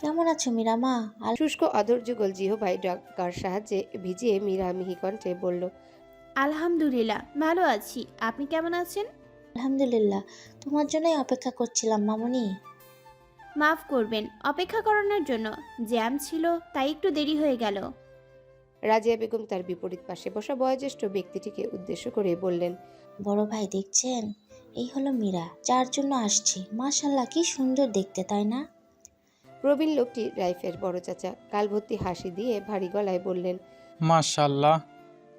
কেমন আছো মীরা মা? শুষ্ক অধৈর্যগল জিহবাই ডগার সাহায্যে ভিজিয়ে মীরা মিহি কণ্ঠে বলল, আলহামদুলিল্লাহ ভালো আছি, আপনি কেমন আছেন? আলহামদুলিল্লাহ, তোমার জন্যই অপেক্ষা করছিলাম মামুনি। মাফ করবেন অপেক্ষা করানোর জন্য, জ্যাম ছিল তাই একটু দেরি হয়ে গেল। রাজিয়া বেগম তার বিপরীত পাশে বসা বয়োজ্যেষ্ঠ ব্যক্তিটিকে উদ্দেশ্য করে বললেন, বড় ভাই দেখছেন, এই হলো মীরা, যার জন্য আসছি। মাশাল্লাহ, কি সুন্দর দেখতে, তাই না? প্রবীণ লোকটি রাইফের বড় চাচা কাল ভর্তি হাসি দিয়ে ভারী গলায় বললেন, মাশাআল্লাহ,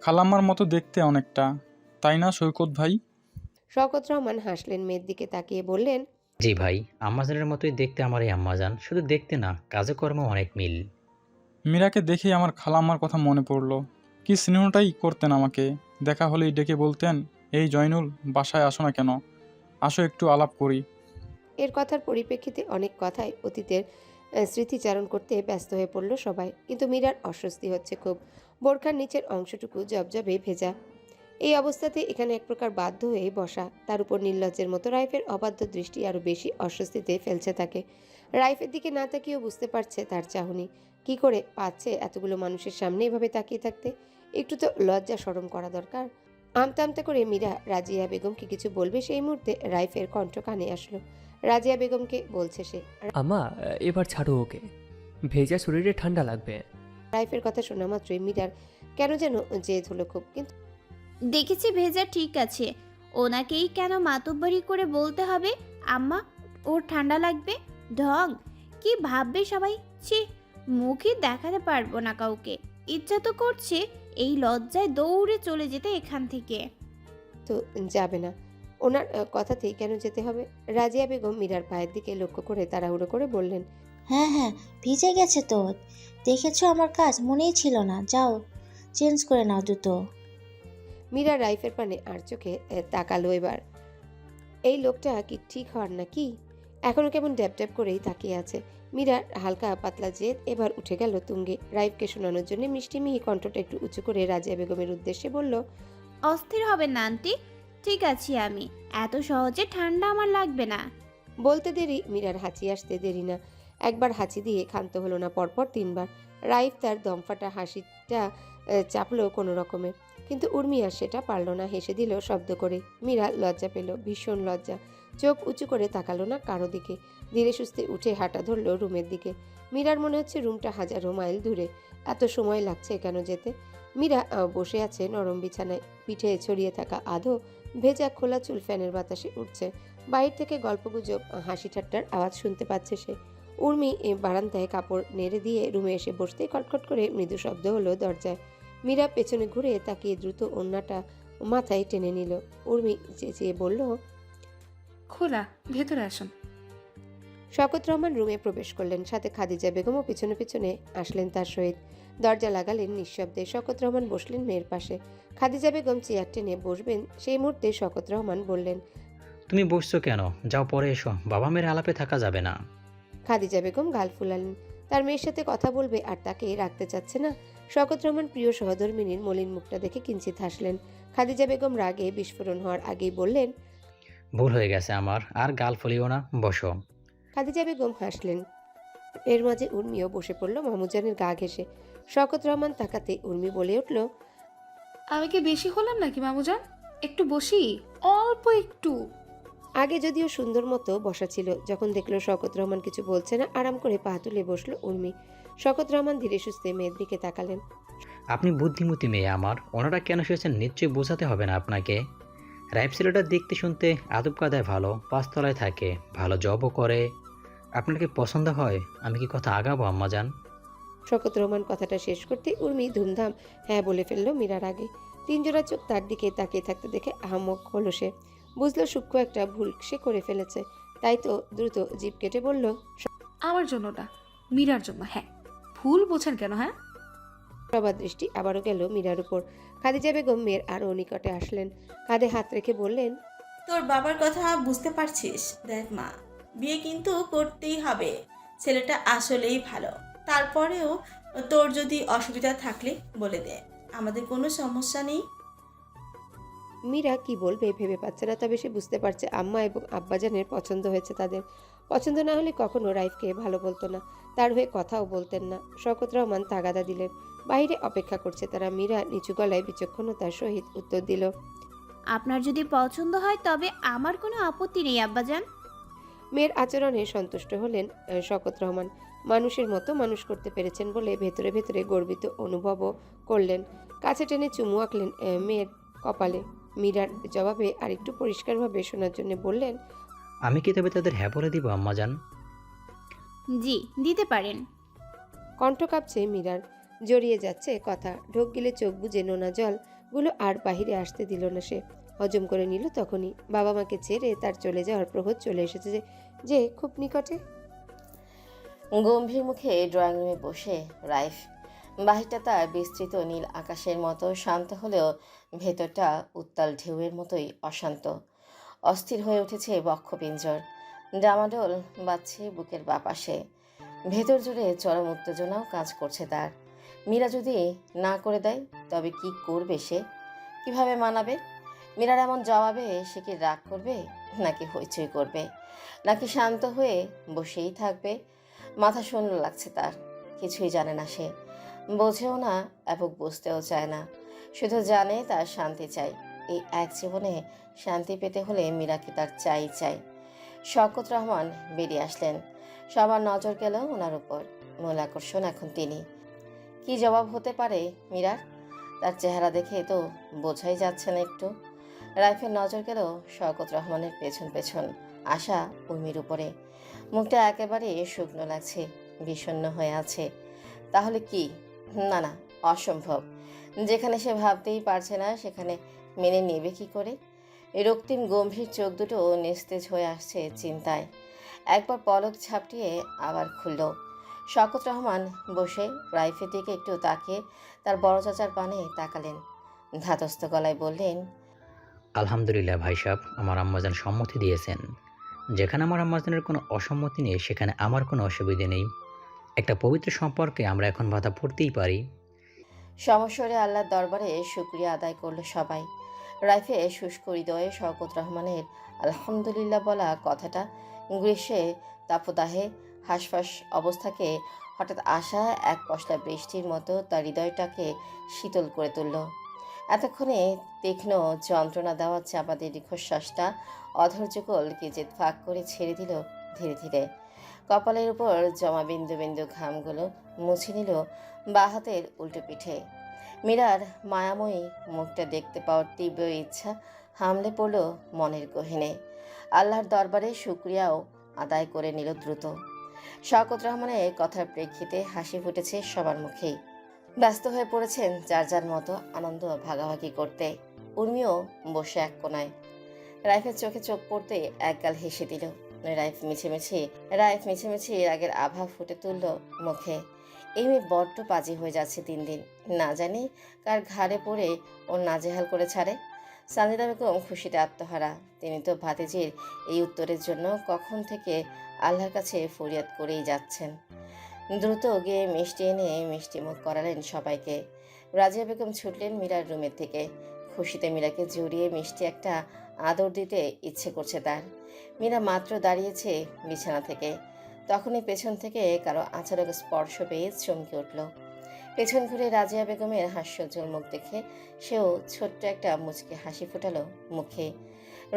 খালাম্মার মতো দেখতে অনেকটা, তাই না সৈকত ভাই? শওকত রহমান হাসলেন, মেয়ের দিকে তাকিয়ে বললেন, জি ভাই, আম্মাজানের মতোই দেখতে আমার এই আম্মাজান, শুধু দেখতে না, কাজে কর্মে অনেক মিল। মীরাকে দেখেই আমার খালাম্মার কথা মনে পড়লো। কি স্নেহটাই করতেন আমাকে, দেখা হলেই ডেকে বলতেন, এই জয়নুল, বাসায় আসো না কেন, আসো একটু আলাপ করি। এর কথার পরিপ্রেক্ষিতে অনেক কথাই অতীতের স্মৃতিচারণ করতে ব্যস্ত হয়ে পড়ল সবাই, কিন্তু মীরার অস্বস্তি হচ্ছে খুব। বোরখার নিচের অংশটুকু জবজবে ভেজা। এই অবস্থাতে এখানে এক প্রকার বাধ্য হয়ে বসা, তার উপর নির্লজ্জের মতো রাইফের অবাধ্য দৃষ্টি আরও বেশি অস্বস্তিতে ফেলছে তাকে। রাইফের দিকে না তাকিয়েও বুঝতে পারছে তার চাহনি কি করে পাচ্ছে এতগুলো মানুষের সামনে এভাবে তাকিয়ে থাকতে। একটু তো লজ্জা শরম করা দরকার। আমতা আমতা করে মীরা রাজিয়া বেগমকে কিছু বলবে, সেই মুহূর্তে রাইফের কণ্ঠ কানে আসলো। রাজিয়া বেগমকে বলছে সে। আম্মা, এবার ছাড়ো ওকে, ভেজা শরীরে ঠান্ডা লাগবে। রাইফের কথা শোনা মাত্রই মীরার কেন যেন জেদ হলো খুব, কিন্তু দেখেছি ভেজা ঠিক আছে, ওনাকেই কেন মাতব্বরি করে বলতে হবে আম্মা ওর ঠান্ডা লাগবে? ঢং! কি ভাববে সবাই? ছি, মুখই দেখাতে পারবো না কাউকে। ইচ্ছা তো করছে এই লজ্জায় দৌড়ে চলে যেতে এখান থেকে। তো যাবে না, ওনার কথাতেই কেন যেতে হবে? রাজিয়া বেগম মীরার পায়ের দিকে লক্ষ্য করে তাড়াহুড়ো করে বললেন। হ্যাঁ হ্যাঁ, ভিজে গেছে তো। দেখেছো আমার কাজ মনেই ছিল না। যাও, চেঞ্জ করে নাও জুতো। মীরা রাইফের পানে আর চোখে তাকালো এবার। এই লোকটা কি ঠিক হওয়ার নাকি? এখনো কেমন ড্যাব ড্যাব করেই তাকিয়ে আছে। মীরার হালকা পাতলা জেদ এবার উঠে গেল তুঙ্গে। রাইফকে শোনানোর জন্য মিষ্টি মিহি কণ্ঠটা একটু উঁচু করে রাজিয়া বেগমের উদ্দেশ্যে বলল, অস্থির হবেন না আন্টি, ঠিক আছি আমি। এত সহজে ঠান্ডা আমার লাগবে না। বলতে দেরি মীরার হাঁচি আসতে দেরি না। একবার হাঁচি দিয়ে ক্ষান্ত হলো না, পরপর 3 বার। রাইফ তার দমফাটা হাসিটা চাপলো কোনো রকমে, কিন্তু উর্মি আর সেটা পারল না, হেসে দিল শব্দ করে। মীরা লজ্জা পেল, ভীষণ লজ্জা। চোখ উঁচু করে তাকালো না কারো দিকে। ধীরে সুস্থে উঠে হাঁটা ধরল রুমের দিকে। মীরার মনে হচ্ছে রুমটা হাজারো মাইল দূরে। এত সময় লাগছে কেন যেতে? মীরা বসে আছে নরম বিছানায়, পিঠে ছড়িয়ে থাকা আধো ভেজা খোলা চুল ফ্যানের বাতাসে উঠছে। বাইরে থেকে গল্পগুজব, হাসি ঠাট্টার আওয়াজ শুনতে পাচ্ছে সে। উর্মি বারান্দায় কাপড় নেড়ে দিয়ে রুমে এসে বসতেই খটখট করে মৃদু শব্দ হলো দরজায়। মীরা পেছনে ঘুরে তাকিয়ে দ্রুত ওড়নাটা মাথায় টেনে নিল। উর্মি চেঁচিয়ে বলল, খোলা, ভেতরে আসুন। শওকত রহমান রুমে প্রবেশ করলেন, সাথে খাদিজা বেগমও পিছনে পিছনে আসলেন তার সহিত। দরজা লাগালেন নিঃশব্দে। শওকত রহমান বসলেন মেয়ের পাশে। খাদিজা বেগম চেয়ার টেনে বসবেন, সেই মুহূর্তে শওকত রহমান বললেন, তুমি বসছো কেন? যাও পরে এসো, বাবা মেয়ের আলাপে থাকা যাবে না। খাদিজা বেগম গাল ফুলালেন। তার মেয়ের সাথে কথা বলবে আর তাকে রাখতে চাচ্ছে না। শওকত রহমান প্রিয় সহধর্মিনীর মলিন মুখটা দেখে কিঞ্চিত হাসলেন। খাদিজা বেগম রাগে বিস্ফোরণ হওয়ার আগেই বললেন, ভুল হয়ে গেছে আমার, আর গাল ফলিও না, বসো। খাদিজা বেগম হাসলেন। এর মাঝে উর্মিও বসে পড়ল মামুজানের গা ঘেঁষে। শওকত রহমান তাকাতে উর্মি বলে উঠল, আমি কি বেশি হলাম নাকি মামুজান? একটু বসি, অল্প একটু। আগে যদিও সুন্দর মতো বসা ছিল, যখন দেখলো শওকত রহমান কিছু বলছে না, আরাম করে পা তুলে বসলো উর্মি। শওকত রহমান ধীরে সুস্থে মেয়ের দিকে তাকালেন। আপনি বুদ্ধিমতী মেয়ে আমার, ওনারা কেন শুয়েছেন নিশ্চয়ই বোঝাতে হবে না আপনাকে। রাইফ ছেলেটা দেখতে শুনতে আদব কাদায় ভালো, 5 তলায় থাকে, ভালো জবও করে। আপনার কি পছন্দ হয়? আমি কি কথা আগাবো আম্মাজান? শওকত রহমান কথাটা শেষ করতে উর্মি ধুমধাম হ্যাঁ বলে ফেললো মীরার আগে। 3 জোড়া চোখ তার দিকে তাকিয়ে থাকতে দেখে আহাম্মক হলো সে। বুঝলো সূক্ষ্ম একটা ভুল সে করে ফেলেছে, তাই তো দ্রুত জিভ কেটে বলল, আমার জন্য না, মীরার জন্য। হ্যাঁ, ভুল বোঝেন কেন? হ্যাঁ, সবার দৃষ্টি আবারও গেল মীরার উপর। খাদিজা বেগম মেয়ের আরও নিকটে আসলেন, কাঁধে হাত রেখে বললেন, তোর বাবার কথা বুঝতে পারছিস? দেখ মা, বিয়ে কিন্তু করতেই হবে। ছেলেটা আসলেই ভালো। তারপরেও তোর যদি অসুবিধা থাকলে বলে দে, আমাদের কোনো সমস্যা নেই। মীরা কি বলবে ভেবে পাচ্ছে না, তবে সে বুঝতে পারছে আম্মা এবং আব্বাজানের পছন্দ হয়েছে তাদের। পছন্দ না হলে কখনো রাইফকে ভালো বলতো না, তার হয়ে কথাও বলতেন না। শওকত রহমান তাগাদা দিলেন। বাইরে অপেক্ষা করছে তারা। মীরা নিচু গলায় বিচক্ষণতার সহিত উত্তর দিল, আপনার যদি পছন্দ হয় তবে আমার কোনো আপত্তি নেই আব্বাজান। মেয়ের আচরণে সন্তুষ্ট হলেন শওকত রহমান। মানুষের মতো মানুষ করতে পেরেছেন বলে ভেতরে ভেতরে গর্বিত অনুভবও করলেন। কাছে টেনে চুমু আঁকলেন মেয়ের কপালে। মীরার জবাবে আরেকটু পরিষ্কারভাবে শোনার জন্য বললেন, আমি কি তবে তাদের হ্যাঁ বলে দিব আম্মাজান? জি, দিতে পারেন। কণ্ঠ কাঁপছে মীরার, জড়িয়ে যাচ্ছে কথা। ঢোক গিলে চোখ বুজে নোনা জলগুলো আর বাহিরে আসতে দিল না সে। হজম করে নিল তখনই। বাবা মাকে ছেড়ে তার চলে যাওয়ার প্রহর চলে এসেছে যে খুব নিকটে। গম্ভীর মুখে ড্রয়িং রুমে বসে রাইফ। বাহিরটা তার বিস্তৃত নীল আকাশের মতো শান্ত হলেও ভেতরটা উত্তাল ঢেউয়ের মতোই অশান্ত। অস্থির হয়ে উঠেছে বক্ষপিঞ্জর। ডামাডোল বাজছে বুকের বাপাশে, ভেতর জুড়ে চরম উত্তেজনাও কাজ করছে তার। মীরা যদি না করে দেয় তবে কি করবে সে, কিভাবে মানাবে? মীরার এমন জবাবে সে কি রাগ করবে, নাকি হইচই করবে, নাকি শান্ত হয়ে বসেই থাকবে? মাথা শূন্য লাগছে তার, কিছুই জানে না সে, বোঝেও না এবং বুঝতেও চায় না, শুধু জানে তার শান্তি চাই। এই এক জীবনে শান্তি পেতে হলে মীরাকে তার চাই চাই। শওকত রহমান বেরিয়ে আসলেন, সবার নজর গেল ওনার উপর। মূল আকর্ষণ এখন তিনি। কি জবাব হতে পারে মীরার? তার চেহারা দেখে তো বোঝাই যাচ্ছে না একটু। রাইফের নজর গেল শওকত রহমানের পেছন পেছন আসা উর্মির উপরে। মুখটা একেবারে শুকনো লাগছে, বিষণ্ণ হয়ে আছে। তাহলে কি? না না, অসম্ভব। যেখানে সে ভাবতেই পারছে না সেখানে মেনে নেবে কি করে? রক্তিম গম্ভীর চোখ দুটো নিস্তেজ হয়ে আসছে চিন্তায়। একবার পলক ঝাপটিয়ে আবার খুলল। শওকত রহমান বসে রাইফের দিকে একটু তাকিয়ে তার বড় চাচার পানে তাকালেন। ধাতস্থ গলায় বললেন, আলহামদুলিল্লাহ ভাই সাহেব, আমার আম্মাজান সম্মতি দিয়েছেন। যেখানে আমার আম্মাজানের কোনো অসম্মতি নেই সেখানে আমার কোনো অসুবিধে নেই। একটা পবিত্র সম্পর্কে আমরা এখন বাধা পড়তেই পারি। সমস্বরে আল্লাহর দরবারে শুকরিয়া আদায় করল সবাই। রাইফে শুষ্ক হৃদয়ে শওকত রহমানের আলহামদুলিল্লাহ বলা কথাটা গ্রীষ্মে তাপদাহে হাঁসফাঁস অবস্থাকে হঠাৎ আসা এক পশলা বৃষ্টির মতো তার হৃদয়টাকে শীতল করে তুলল। এতক্ষণে তীক্ষ্ণ যন্ত্রণা দেওয়া চাপাতে দীর্ঘশ্বাসটা অধৈর্যকল কেজেদ ফাঁক করে ছেড়ে দিল ধীরে ধীরে। কপালের উপর জমা বিন্দু বিন্দু ঘামগুলো মুছে নিল বাঁ হাতের উল্টো পিঠে। মীরার মায়াময়ী মুখটা দেখতে পাওয়ার তীব্র ইচ্ছা হামলে পড়ল মনের গহীনে। আল্লাহর দরবারে শুকরিয়াও আদায় করে নিল দ্রুত। শওকত রহমানের কথার প্রেক্ষিতে হাসি ফুটেছে সবার মুখেই। ব্যস্ত হয়ে পড়েছেন যার যার মতো আনন্দ ভাগাভাগি করতে। উর্মিও বসে এক কোনায়। রাইফের চোখে চোখ পড়তে একগাল হেসে দিল। রাইফ মিছেমিছি রাগের আভা ফুটে তুলল মুখে। এই মেয়ে বড্ড পাজি হয়ে যাচ্ছে দিন দিন, না জানি কার ঘাড়ে পড়ে ওর নাজেহাল করে ছাড়ে। সানজিদা বেগম খুশিতে আত্মহারা। তিনি তো ভাতিজির এই উত্তরের জন্য কখন থেকে আল্লাহর কাছে ফরিয়াদ করেই যাচ্ছেন। দ্রুত গিয়ে মিষ্টি এনে মিষ্টি মুখ করালেন সবাইকে। রাজিয়া বেগম ছুটলেন মীরার রুমের থেকে। খুশিতে মীরাকে জড়িয়ে মিষ্টি একটা আদর দিতে ইচ্ছে করছে তার। মীরা মাত্র দাঁড়িয়েছে বিছানা থেকে, তখনই পেছন থেকে কারো আচারক স্পর্শ পেয়ে চমকে উঠল। পেছন ঘুরে রাজিয়া বেগমের হাস্যোজ্জ্বল মুখ দেখে সেও ছোট্ট একটা মুচকি হাসি ফোটালো মুখে।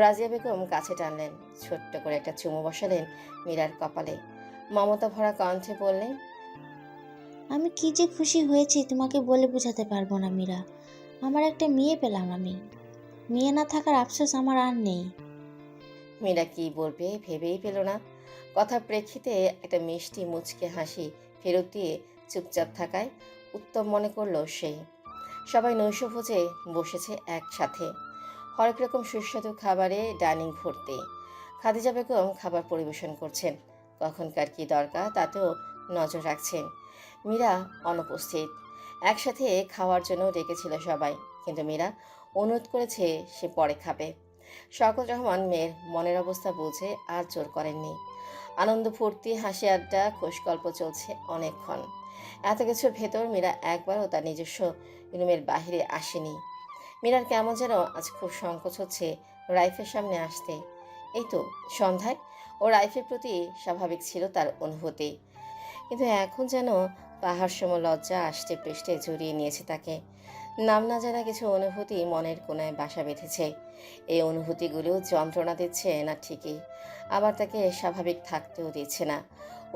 রাজিয়া বেগম কাছে টানলেন, ছোট্ট করে একটা চুমু বসালেন মীরার কপালে। মমতা ভরা কণ্ঠে বললেন, আমি কি যে খুশি হয়েছি তোমাকে বলে বোঝাতে পারবো না মীরা। আমার একটা মেয়ে পেলাম আমি। মেয়ে না থাকার আফসোস আমার আর নেই। মীরা কি বলবে ভেবেই পেল না। কথার প্রেক্ষিতে একটা মিষ্টি মুচকে হাসি ফেরত দিয়ে চুপচাপ থাকায় উত্তম মনে করল সে। সবাই নৈশভোজে বসেছে একসাথে। হরেক রকম সুস্বাদু খাবারে ডাইনিং ভর্তি। খাদিজা বেগম খাবার পরিবেশন করছেন, কখনকার কি দরকার তাতেও নজর রাখছেন। মীরা অনুপস্থিত। একসাথে খাওয়ার জন্য ডেকেছিল সবাই, কিন্তু মীরা অনুরোধ করেছে সে পরে খাবে। শওকত রহমান মেয়ের মনের অবস্থা বুঝে আর জোর করেননি। আনন্দ ফুর্তি হাসি আড্ডা খোশগল্প চলছে অনেকক্ষণ। এত কিছুর ভেতর মীরা একবারও তার নিজস্ব রুমের বাহিরে আসেনি। মীরার কেমন যেন আজ খুব সংকোচ হচ্ছে রাইফের সামনে আসতে। এই তো সন্ধ্যায় ও রাইফের প্রতি স্বাভাবিক ছিল তার অনুভূতি, কিন্তু এখন যেন পাহাড় সম লজ্জা আষ্টে পৃষ্ঠে জড়িয়ে নিয়েছে তাকে। নাম না জানা কিছু অনুভূতি মনের কোনায় বাসা বেঁধেছে। এই অনুভূতিগুলো যন্ত্রণা দিচ্ছে না ঠিকই, আবার তাকে স্বাভাবিক থাকতেও দিচ্ছে না।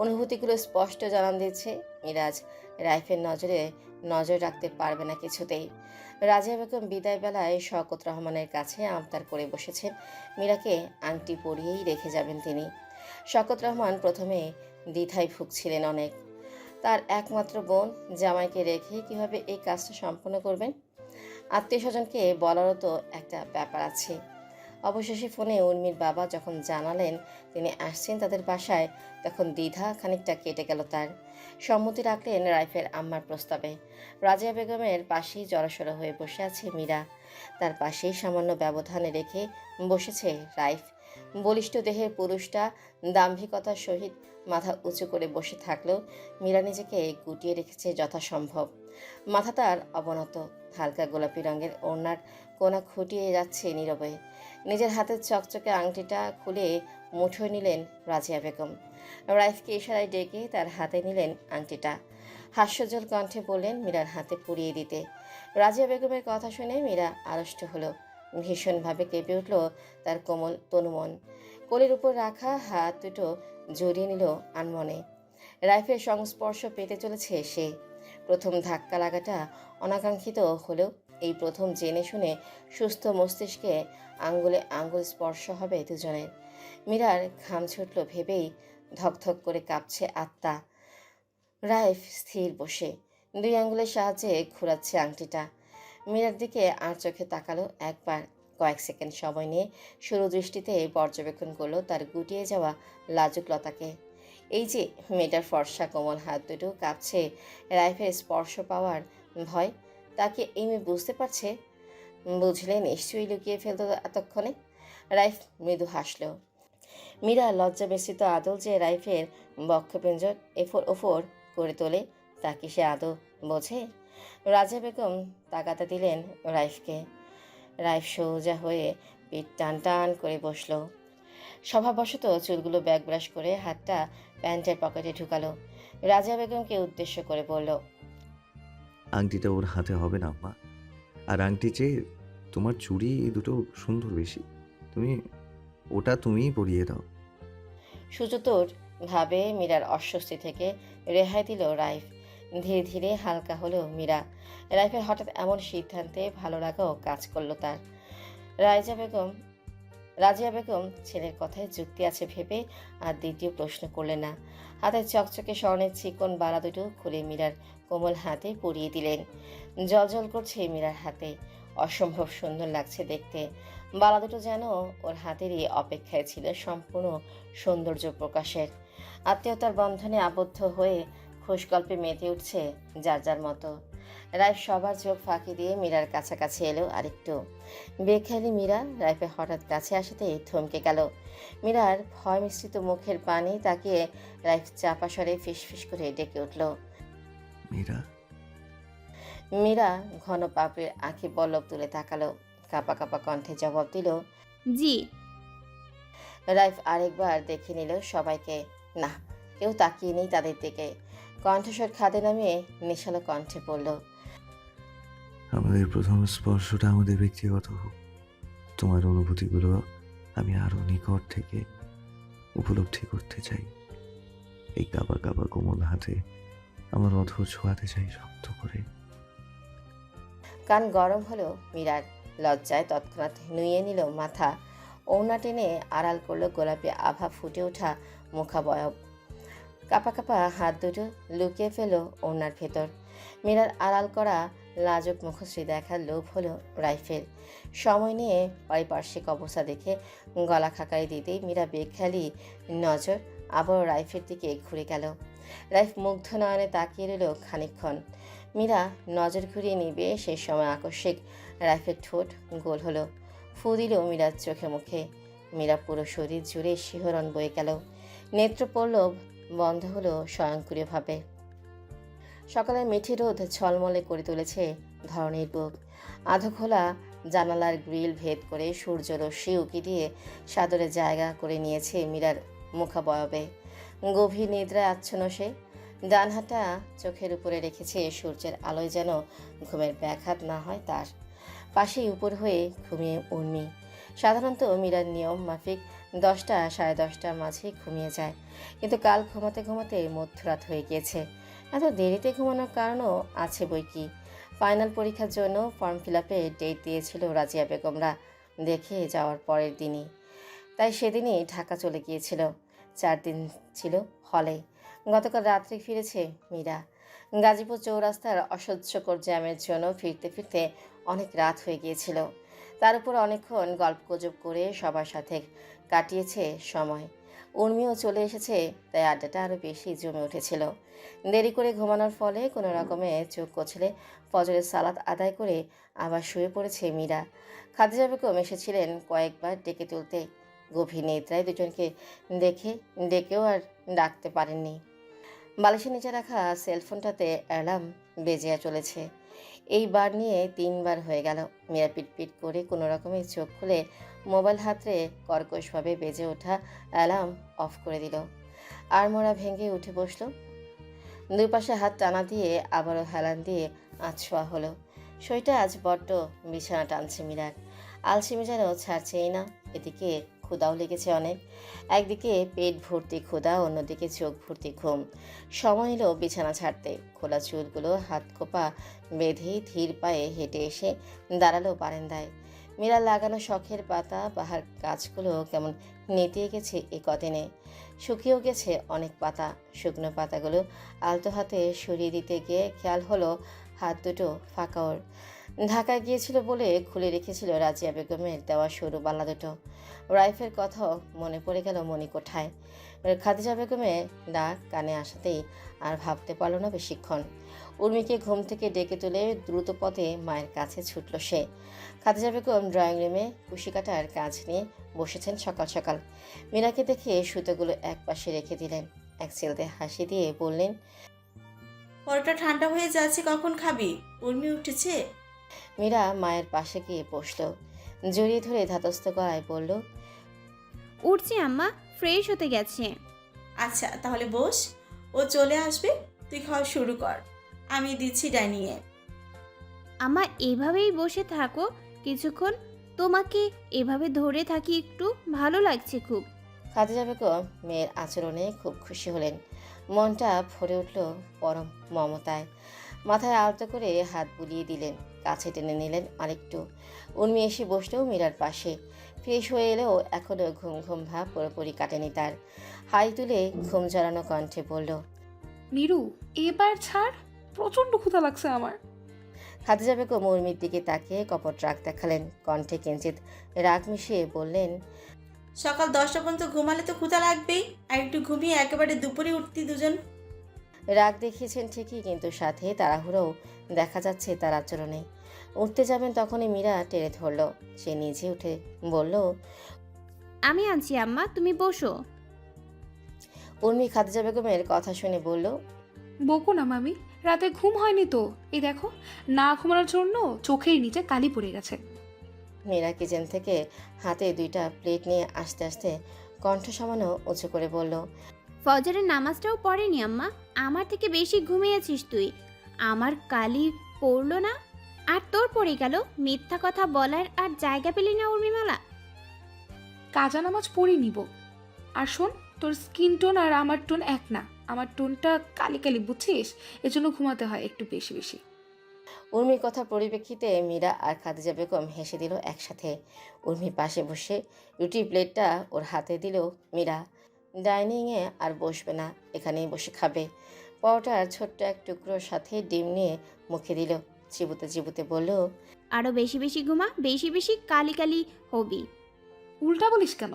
অনুভূতিগুলো স্পষ্ট জানান দিচ্ছে মিরাজ রাইফের নজরে নজর রাখতে পারবে না কিছুতেই। রাজিয়া বেগম বিদায় বেলায় শওকত রহমানের কাছে আবদার করে বসেছেন মীরাকে আংটি পরিয়েই রেখে যাবেন তিনি। শওকত রহমান প্রথমে দ্বিধায় ভুগছিলেন অনেক। তার একমাত্র বোন জামাইকে রেখে কিভাবে এই কাজটা সম্পন্ন করবেন? আত্মীয় স্বজনকে বলারও তো একটা ব্যাপার আছে। অবশেষে ফোনে উর্মির বাবা যখন জানালেন তিনি আসছেন তাদের বাসায়, তখন দ্বিধা খানিকটা কেটে গেল তার। সম্মতি রাখলেন রাইফের আম্মার প্রস্তাবে। রাজিয়া বেগমের পাশেই জড়সড় হয়ে বসে আছে মীরা, তার পাশেই সামান্য ব্যবধানে রেখে বসেছে রাইফ। বলিষ্ঠ দেহের পুরুষটা দাম্ভিকতার সহিত মাথা উঁচু করে বসে থাকলেও মীরা নিজেকে গুটিয়ে রেখেছে যথাসম্ভব। মাথা তার অবনত, হালকা গোলাপি রঙের ওড়নার কোনা খুঁটিয়ে যাচ্ছে নীরবে। নিজের হাতের চকচকে আংটিটা খুলে মুঠোয় নিলেন রাজিয়া বেগম। রাইফকে ইশারায় ডেকে তার হাতে নিলেন আংটিটা। হাস্যজ্জ্বল কণ্ঠে বললেন মীরার হাতে পরিয়ে দিতে। রাজিয়া বেগমের কথা শুনে মীরা আড়ষ্ট হলো। ভীষণভাবে কেঁপে উঠল তার কোমল তনুমন। কোলের উপর রাখা হাত দুটো জড়িয়ে নিল আনমনে। রাইফের সংস্পর্শ পেতে চলেছে সে। প্রথম ধাক্কা লাগাটা অনাকাঙ্ক্ষিত হলেও এই প্রথম জেনে শুনে সুস্থ মস্তিষ্কে আঙ্গুলে আঙ্গুল স্পর্শ হবে দুজনের। মীরার ঘাম ছুটল ভেবেই ধকধক করে কাঁপছে আত্মা। রাইফ স্থির বসে দুই আঙ্গুলের সাহায্যে ঘোরাচ্ছে আংটিটা। মীরার দিকে আর চোখে তাকালো একবার। কয়েক সেকেন্ড সময় নিয়ে সরু দৃষ্টিতে পর্যবেক্ষণ করলো তার গুটিয়ে যাওয়া লাজুক লতাকে। এই যে মেয়েটার ফর্সা কোমল হাত দুটো কাঁপছে রাইফের স্পর্শ পাওয়ার ভয়, তাকে এই মেয়ে বুঝতে পারছে। বুঝলে নিশ্চয়ই লুকিয়ে ফেলতো এতক্ষণে। রাইফ মৃদু হাসল। মীরা লজ্জা বেসিত আদল যে রাইফের বক্ষপেঞ্জর এফোর ওফোর করে তোলে তা কি সে আদৌ বোঝে? রাজিয়া বেগম তাগাদা দিলেন রাইফকে। রাইফ সোজা হয়ে পিঠ টান টান করে বসল। স্বভাববশত চুলগুলো ব্যাগ ব্রাশ করে হাতটা প্যান্টের পকেটে ঢুকালো। রাজিয়া বেগমকে উদ্দেশ্য করে বলল, আংটিটা ওর হাতে হবে না আম্মা। আর আংটি চেয়ে তোমার চুড়ি দুটো সুন্দর বেশি, তুমিই পরিয়ে দাও। সুচতুর ভাবে মীরার অস্বস্তি থেকে রেহাই দিল রাইফ। ধীরে ধীরে হালকা হলো মীরা। রাইফের হঠাৎ এমন সিদ্ধান্তে ভালো লাগাও কাজ করলো তার। রাজিয়া বেগম ছেলের কথায় যুক্তি আছে ভেবে আর দ্বিতীয় প্রশ্ন করলেন না। হাতের চকচকে স্বর্ণের চিকন বালা দুটো খুলে মীরার কোমল হাতে পরিয়ে দিলেন। জলজল করছে মীরার হাতে, অসম্ভব সুন্দর লাগছে দেখতে। বালা দুটো যেন ওর হাতেরই অপেক্ষায় ছিল সম্পূর্ণ সৌন্দর্য প্রকাশের। আত্মীয়তার বন্ধনে আবদ্ধ হয়ে খুশগল্পে মেতে উঠছে যার যার মতো। রাইফ সবার চোখ ফাঁকি দিয়ে মীরার কাছাকাছি এলো আরেকটু। বেখেয়ালি মীরা রাইফের হঠাৎ কাছে আসাতেই থমকে গেল। মীরার ভয় মিশ্রিত মুখের পানি তাকিয়ে রাইফ চাপা স্বরে ফিসফিস করে ডেকে উঠল, মীরা। মীরা ঘন পাপড়ির আঁখি পল্লব তুলে তাকালো। কাঁপা কাঁপা কণ্ঠে জবাব দিল, জি। রাইফ আরেকবার দেখে নিল সবাইকে। না, কেউ তাকিয়ে নেই তাদের দিকে। কণ্ঠস্বর খাদে নামিয়ে নেশালো কণ্ঠে পড়ল, আমাদের প্রথম স্পর্শটা আমাদের ব্যক্তিগত হোক। তোমার অনুভূতিগুলো আমি আরো নিকট থেকে উপলব্ধি করতে চাই। এই কাবা কাবা কোমল হাতে আমার অধর ছোঁয়াতে চাই শক্ত করে। কান গরম হলো মীরার। লজ্জায় তৎক্ষণাৎ নুয়ে নিল মাথা। ওড়না টেনে আড়াল করলো গোলাপি আভা ফুটে ওঠা মুখাবয়ব। কাপা কাপা হাত দুটো লুকিয়ে ফেল ওড়নার ভেতর। মীরার আড়াল করা লাজুক মুখশ্রী দেখার লোভ হলো রাইফের। সময় নিয়ে পারিপার্শ্বিক অবস্থা দেখে গলা খাকারি দিতেই মীরা বেখেয়ালি নজর আবারও রাইফের দিকে ঘুরে গেল। রাইফ মুগ্ধ নয়নে তাকিয়ে রইল খানিকক্ষণ। মীরা নজর ঘুরিয়ে নিবে সেই সময় আকস্মিক রাইফের ঠোঁট গোল হলো। ফু দিল মীরার চোখে মুখে। মীরা পুরো শরীর জুড়ে শিহরণ বয়ে গেল। নেত্র পল্লব বন্ধ হলো স্বয়ংক্রিয়ভাবে। সকালের মিঠি রোদ ঝলমলে করে তুলেছে ধরণীর বুক। আধো খোলা জানালার গ্রিল ভেদ করে সূর্যরশ্মি উকি দিয়ে সাদরে জায়গা করে নিয়েছে মীরার মুখাবয়বে। গভীর নিদ্রায় আচ্ছন্ন সে। ডান হাতটা চোখের উপরে রেখেছে সূর্যের আলোয় যেন ঘুমের ব্যাঘাত না হয় তার। পাশেই উপর হয়ে ঘুমিয়ে উর্মি। সাধারণত মীরার নিয়ম মাফিক 10টা সাড়ে 10টার মাঝে ঘুমিয়ে যায়, কিন্তু কাল ঘুমাতে ঘুমাতে মধ্যরাত হয়ে গিয়েছে। এত দেরিতে ঘুমানোর কারণও আছে বই কি। ফাইনাল পরীক্ষার জন্য ফর্ম ফিল আপে ডেট দিয়েছিল রাজিয়া বেগমরা দেখে যাওয়ার পরের দিনই। তাই সেদিনই ঢাকা চলে গিয়েছিল। 4 দিন ছিল হলে। গতকাল রাত্রে ফিরেছে মীরা। গাজীপুর চৌরাস্তার অসহ্যকর জ্যামের জন্য ফিরতে ফিরতে অনেক রাত হয়ে গিয়েছিল। তার উপর অনেকক্ষণ গল্পগুজব করে সবার সাথে কাটিয়েছে সময়। উর্মিও চলে এসেছে, তাই আড্ডাটা আরও বেশি জমে উঠেছিল। দেরি করে ঘুমানোর ফলে কোনো রকমে চোখ কচলে ফজরের সালাত আদায় করে আবার শুয়ে পড়েছে মীরা। খাদিজা বেগম এসেছিলেন কয়েকবার ডেকে তুলতে। গভীর নিদ্রায় দুজনকে দেখে ডেকেও আর ডাকতে পারেননি। বালিশের নিচে রাখা সেলফোনটাতে অ্যালার্ম বেজে চলেছে। এইবার নিয়ে 3 বার হয়ে গেল। মীরা পিটপিট করে কোনো রকমে চোখ খুলে মোবাইল হাতে কর্কশভাবে বেজে ওঠা অ্যালার্ম অফ করে দিল। আড়মোড়া ভেঙে উঠে বসলো। দুই পাশে হাত টানা দিয়ে আবারও হেলান দিয়ে আছোয়া হলো। শরীরটা আজ বড্ড বিছানা টানছে মীরার। আলসেমি যেন ছাড়ছেই না। এদিকে ক্ষুধাও লেগেছে অনেক। একদিকে পেট ভর্তি ক্ষুধা, অন্যদিকে চোখ ভর্তি ঘুম। সময় এলো বিছানা ছাড়তে। খোলা চুলগুলো হাত খোপা বেঁধে ধীর পায়ে হেঁটে এসে দাঁড়ালো বারান্দায়। মীরা লাগানো শখের পাতা বাহার গাছগুলো কেমন নেতিয়ে গেছে এ কদিনে। শুকিয়েও গেছে অনেক পাতা। শুকনো পাতাগুলো আলতো হাতে সরিয়ে দিতে গিয়ে খেয়াল হলো হাত দুটো ফাঁকা ওর। ঢাকায় গিয়েছিল বলে খুলে রেখেছিল রাজিয়া বেগমের দেওয়া সরু বালা দুটো। রাইফের কথাও মনে পড়ে গেল মণিকোঠায়। খাদিজা বেগমের ডাক কানে আসাতেই আর ভাবতে পারল না বেশিক্ষণ। উর্মিকে ঘুম থেকে ডেকে তুলে দ্রুত পথে মায়ের কাছে ছুটল সে। খাদিজা বেগম ড্রয়িং রুমে কুশি কাটার কাজ নিয়ে বসেছেন সকাল সকাল। মীরাকে দেখে সুতোগুলো এক পাশে রেখে দিলেন। এক ছেলেতে হাসি দিয়ে বললেন, পরোটা ঠান্ডা হয়ে যাচ্ছে, কখন খাবি? উর্মি উঠেছে? মীরা মায়ের পাশে গিয়ে বসল। জড়িয়ে ধরে ধাতস্থ গলায় বলল, উঠছি আম্মা, ফ্রেশ হতে গেছে। আচ্ছা তাহলে বস, ও চলে আসবে, তুই খাওয়া শুরু কর, আমি দিচ্ছি ডাইনিংয়ে। আম্মা এভাবেই বসে থাকো কিছুক্ষণ, তোমাকে এভাবে ধরে থাকি একটু ভালো লাগছে খুব। খাদিজা বেগম মেয়ের আচরণে খুব খুশি হলেন। মনটা ভরে উঠল পরম মমতায়। মাথায় আলতো করে হাত বুলিয়ে দিলেন, কাছে টেনে নিলেন আরেকটু। উর্মি এসে বসলেও মীরার পাশে। ফ্রেশ হয়ে এলেও এখনও ঘুম ঘুম ভাব পুরোপুরি কাটেনি তার। হাই তুলে ঘুম জড়ানো কণ্ঠে বলল, মিরু এবার ছাড়, প্রচন্ড ক্ষুধা লাগছে আমার। খাদিজা বেগম উর্মির দিকে তাকিয়ে কপট রাগ দেখালেন। কণ্ঠে কিঞ্চিত রাগ মিশিয়ে বললেন, সকাল 10টা পর্যন্ত ঘুমালে তো ক্ষুধা লাগবেই, আর একটু ঘুমিয়ে একেবারে দুপুরে উঠতি দুজন। রাগ দেখিয়েছেন ঠিকই, কিন্তু সাথে তাড়াহুড়োও দেখা যাচ্ছে তার আচরণে। উঠতে যাবেন তখনই মীরা টেনে ধরল। সে নিজে উঠে বলল, আমি আনছি আম্মা, তুমি বসো। উর্মি খাদিজা বেগমের কথা শুনে বলল, বকো না মামি, রাতে ঘুম হয়নি তো, এই দেখো না ঘুমানোর জন্য চোখের নিচে কালি পড়ে গেছে। মীরা কিচেন থেকে হাতে 2টা প্লেট নিয়ে আস্তে আস্তে কণ্ঠ সামান্য উঁচু করে বলল, ফজরের নামাজটাও পড়েনি আম্মা, আমার থেকে বেশি ঘুমিয়েছিস তুই। আমার কালি পড়লো না আর তোর পড়ে গেল। মিথ্যা কথা বলার আর জায়গা পেলি না উর্মিমালা। কাজা নামাজ পড়ে নিব। আর শোন, তোর স্কিন টোন আর আমার টোন এক না, আমার টোনটা কালি কালি বুঝছিস, এজন্য ঘুমাতে হয় একটু বেশি বেশি। উর্মির কথার পরিপ্রেক্ষিতে মীরা আর খাদিজা বেগম হেসে দিল একসাথে। উর্মি পাশে বসে রুটির প্লেটটা ওর হাতে দিল মীরা। ডাইনিংয়ে আর বসবে না, এখানেই বসে খাবে। পরোটার ছোট্ট এক টুকরোর সাথে ডিম নিয়ে মুখে দিল। চিবুতে চিবুতে বলল, আরো বেশি বেশি ঘুমা, বেশি বেশি কালি কালি হবি। উল্টা বলিস কেন?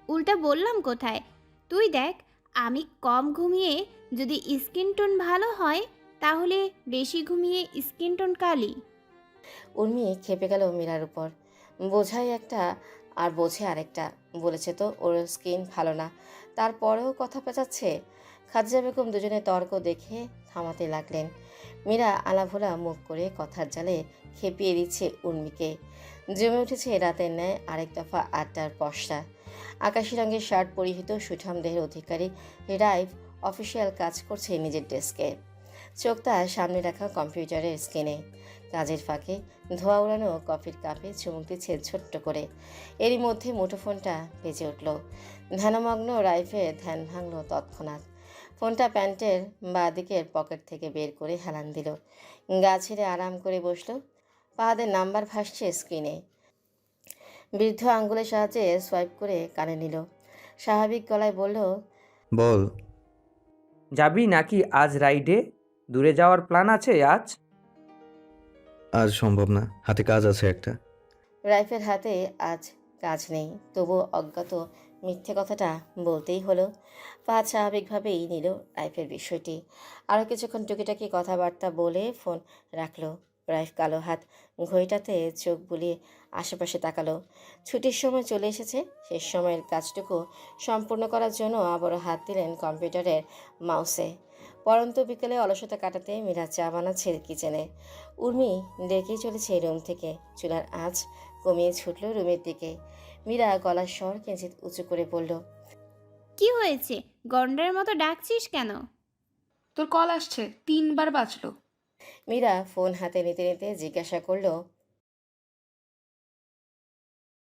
উল্টা বললাম কোথায়? তুই দেখ, আমি কম ঘুমিয়ে যদি স্কিন টোন ভালো হয় তাহলে বেশি ঘুমিয়ে স্কিন টোন কালি। উর্মি খেপে গেল মীরার উপর। বোঝায় একটা আর বোঝে আরেকটা। বলেছে তো ওর স্কিন ভালো না, তারপরেও কথা পেঁচাচ্ছে। খাদিজা বেগম দুজনে তর্ক দেখে থামাতে লাগলেন। মীরা আলাভোলা মুখ করে কথার জালে খেপিয়ে দিচ্ছে উর্মিকে। জমে উঠেছে রাতের ন্যায় আরেক দফা আড্ডার পশরা। আকাশি রঙের শার্ট পরিহিত সুঠাম দেহের অধিকারী রাইফ অফিসিয়াল কাজ করছে নিজের ডেস্কে। চোখ তার সামনে রাখা কম্পিউটারের স্ক্রিনে। কাজের ফাঁকে ধোয়া উড়ানো কফির কাপে চুমুক দিচ্ছে ছোট্ট করে। এরই মধ্যে মুঠোফোনটা বেজে উঠল। ধ্যানমগ্ন রাইফের ধ্যান ভাঙল তৎক্ষণাৎ। ফোনটা প্যান্টের বাঁ দিকের পকেট থেকে বের করে হেলান দিল। গা ছেড়ে আরাম করে বসলো। পাহাদের নাম্বার ভাসছে স্ক্রিনে। বৃদ্ধ আঙ্গুলের সাহায্যে সোয়াইপ করে কানে নিল। স্বাভাবিক গলায় বলল, বল। যাবি নাকি আজ রাইডে? দূরে যাওয়ার প্ল্যান আছে আজ? আজ সম্ভব না, হাতে কাজ আছে একটা। রাইফের হাতে আজ কাজ নেই, তবুও অজ্ঞাত মিথ্যে কথাটা বলতেই হলো। ফাহাদ স্বাভাবিকভাবেই নিল রাইফের বিষয়টি। আরও কিছুক্ষণ টুকিটাকি কথাবার্তা বলে ফোন রাখলো। রাইফ কালো হাত ঘড়িটাতে চোখ বুলিয়ে আশেপাশে তাকালো। ছুটির সময় চলে এসেছে। শেষ সময়ের কাজটুকু সম্পূর্ণ করার জন্য আবারও হাত দিলেন কম্পিউটারের মাউসে। পরন্ত বিকেলে অলসতা কাটাতে মীরা চা বানাচ্ছে কিচেনে। উর্মি ডেকেই চলেছে রুম থেকে। চুলার আঁচ কমিয়ে ছুটল রুমের দিকে। মীরা গলার স্বর কিঞ্চিত উঁচু করে বলল, কি হয়েছে? গন্ডারের মতো ডাকছিস কেন? তোর কল আসছে, 3 বার বাজলো। মীরা ফোন হাতে নিতে নিতে জিজ্ঞাসা করলো,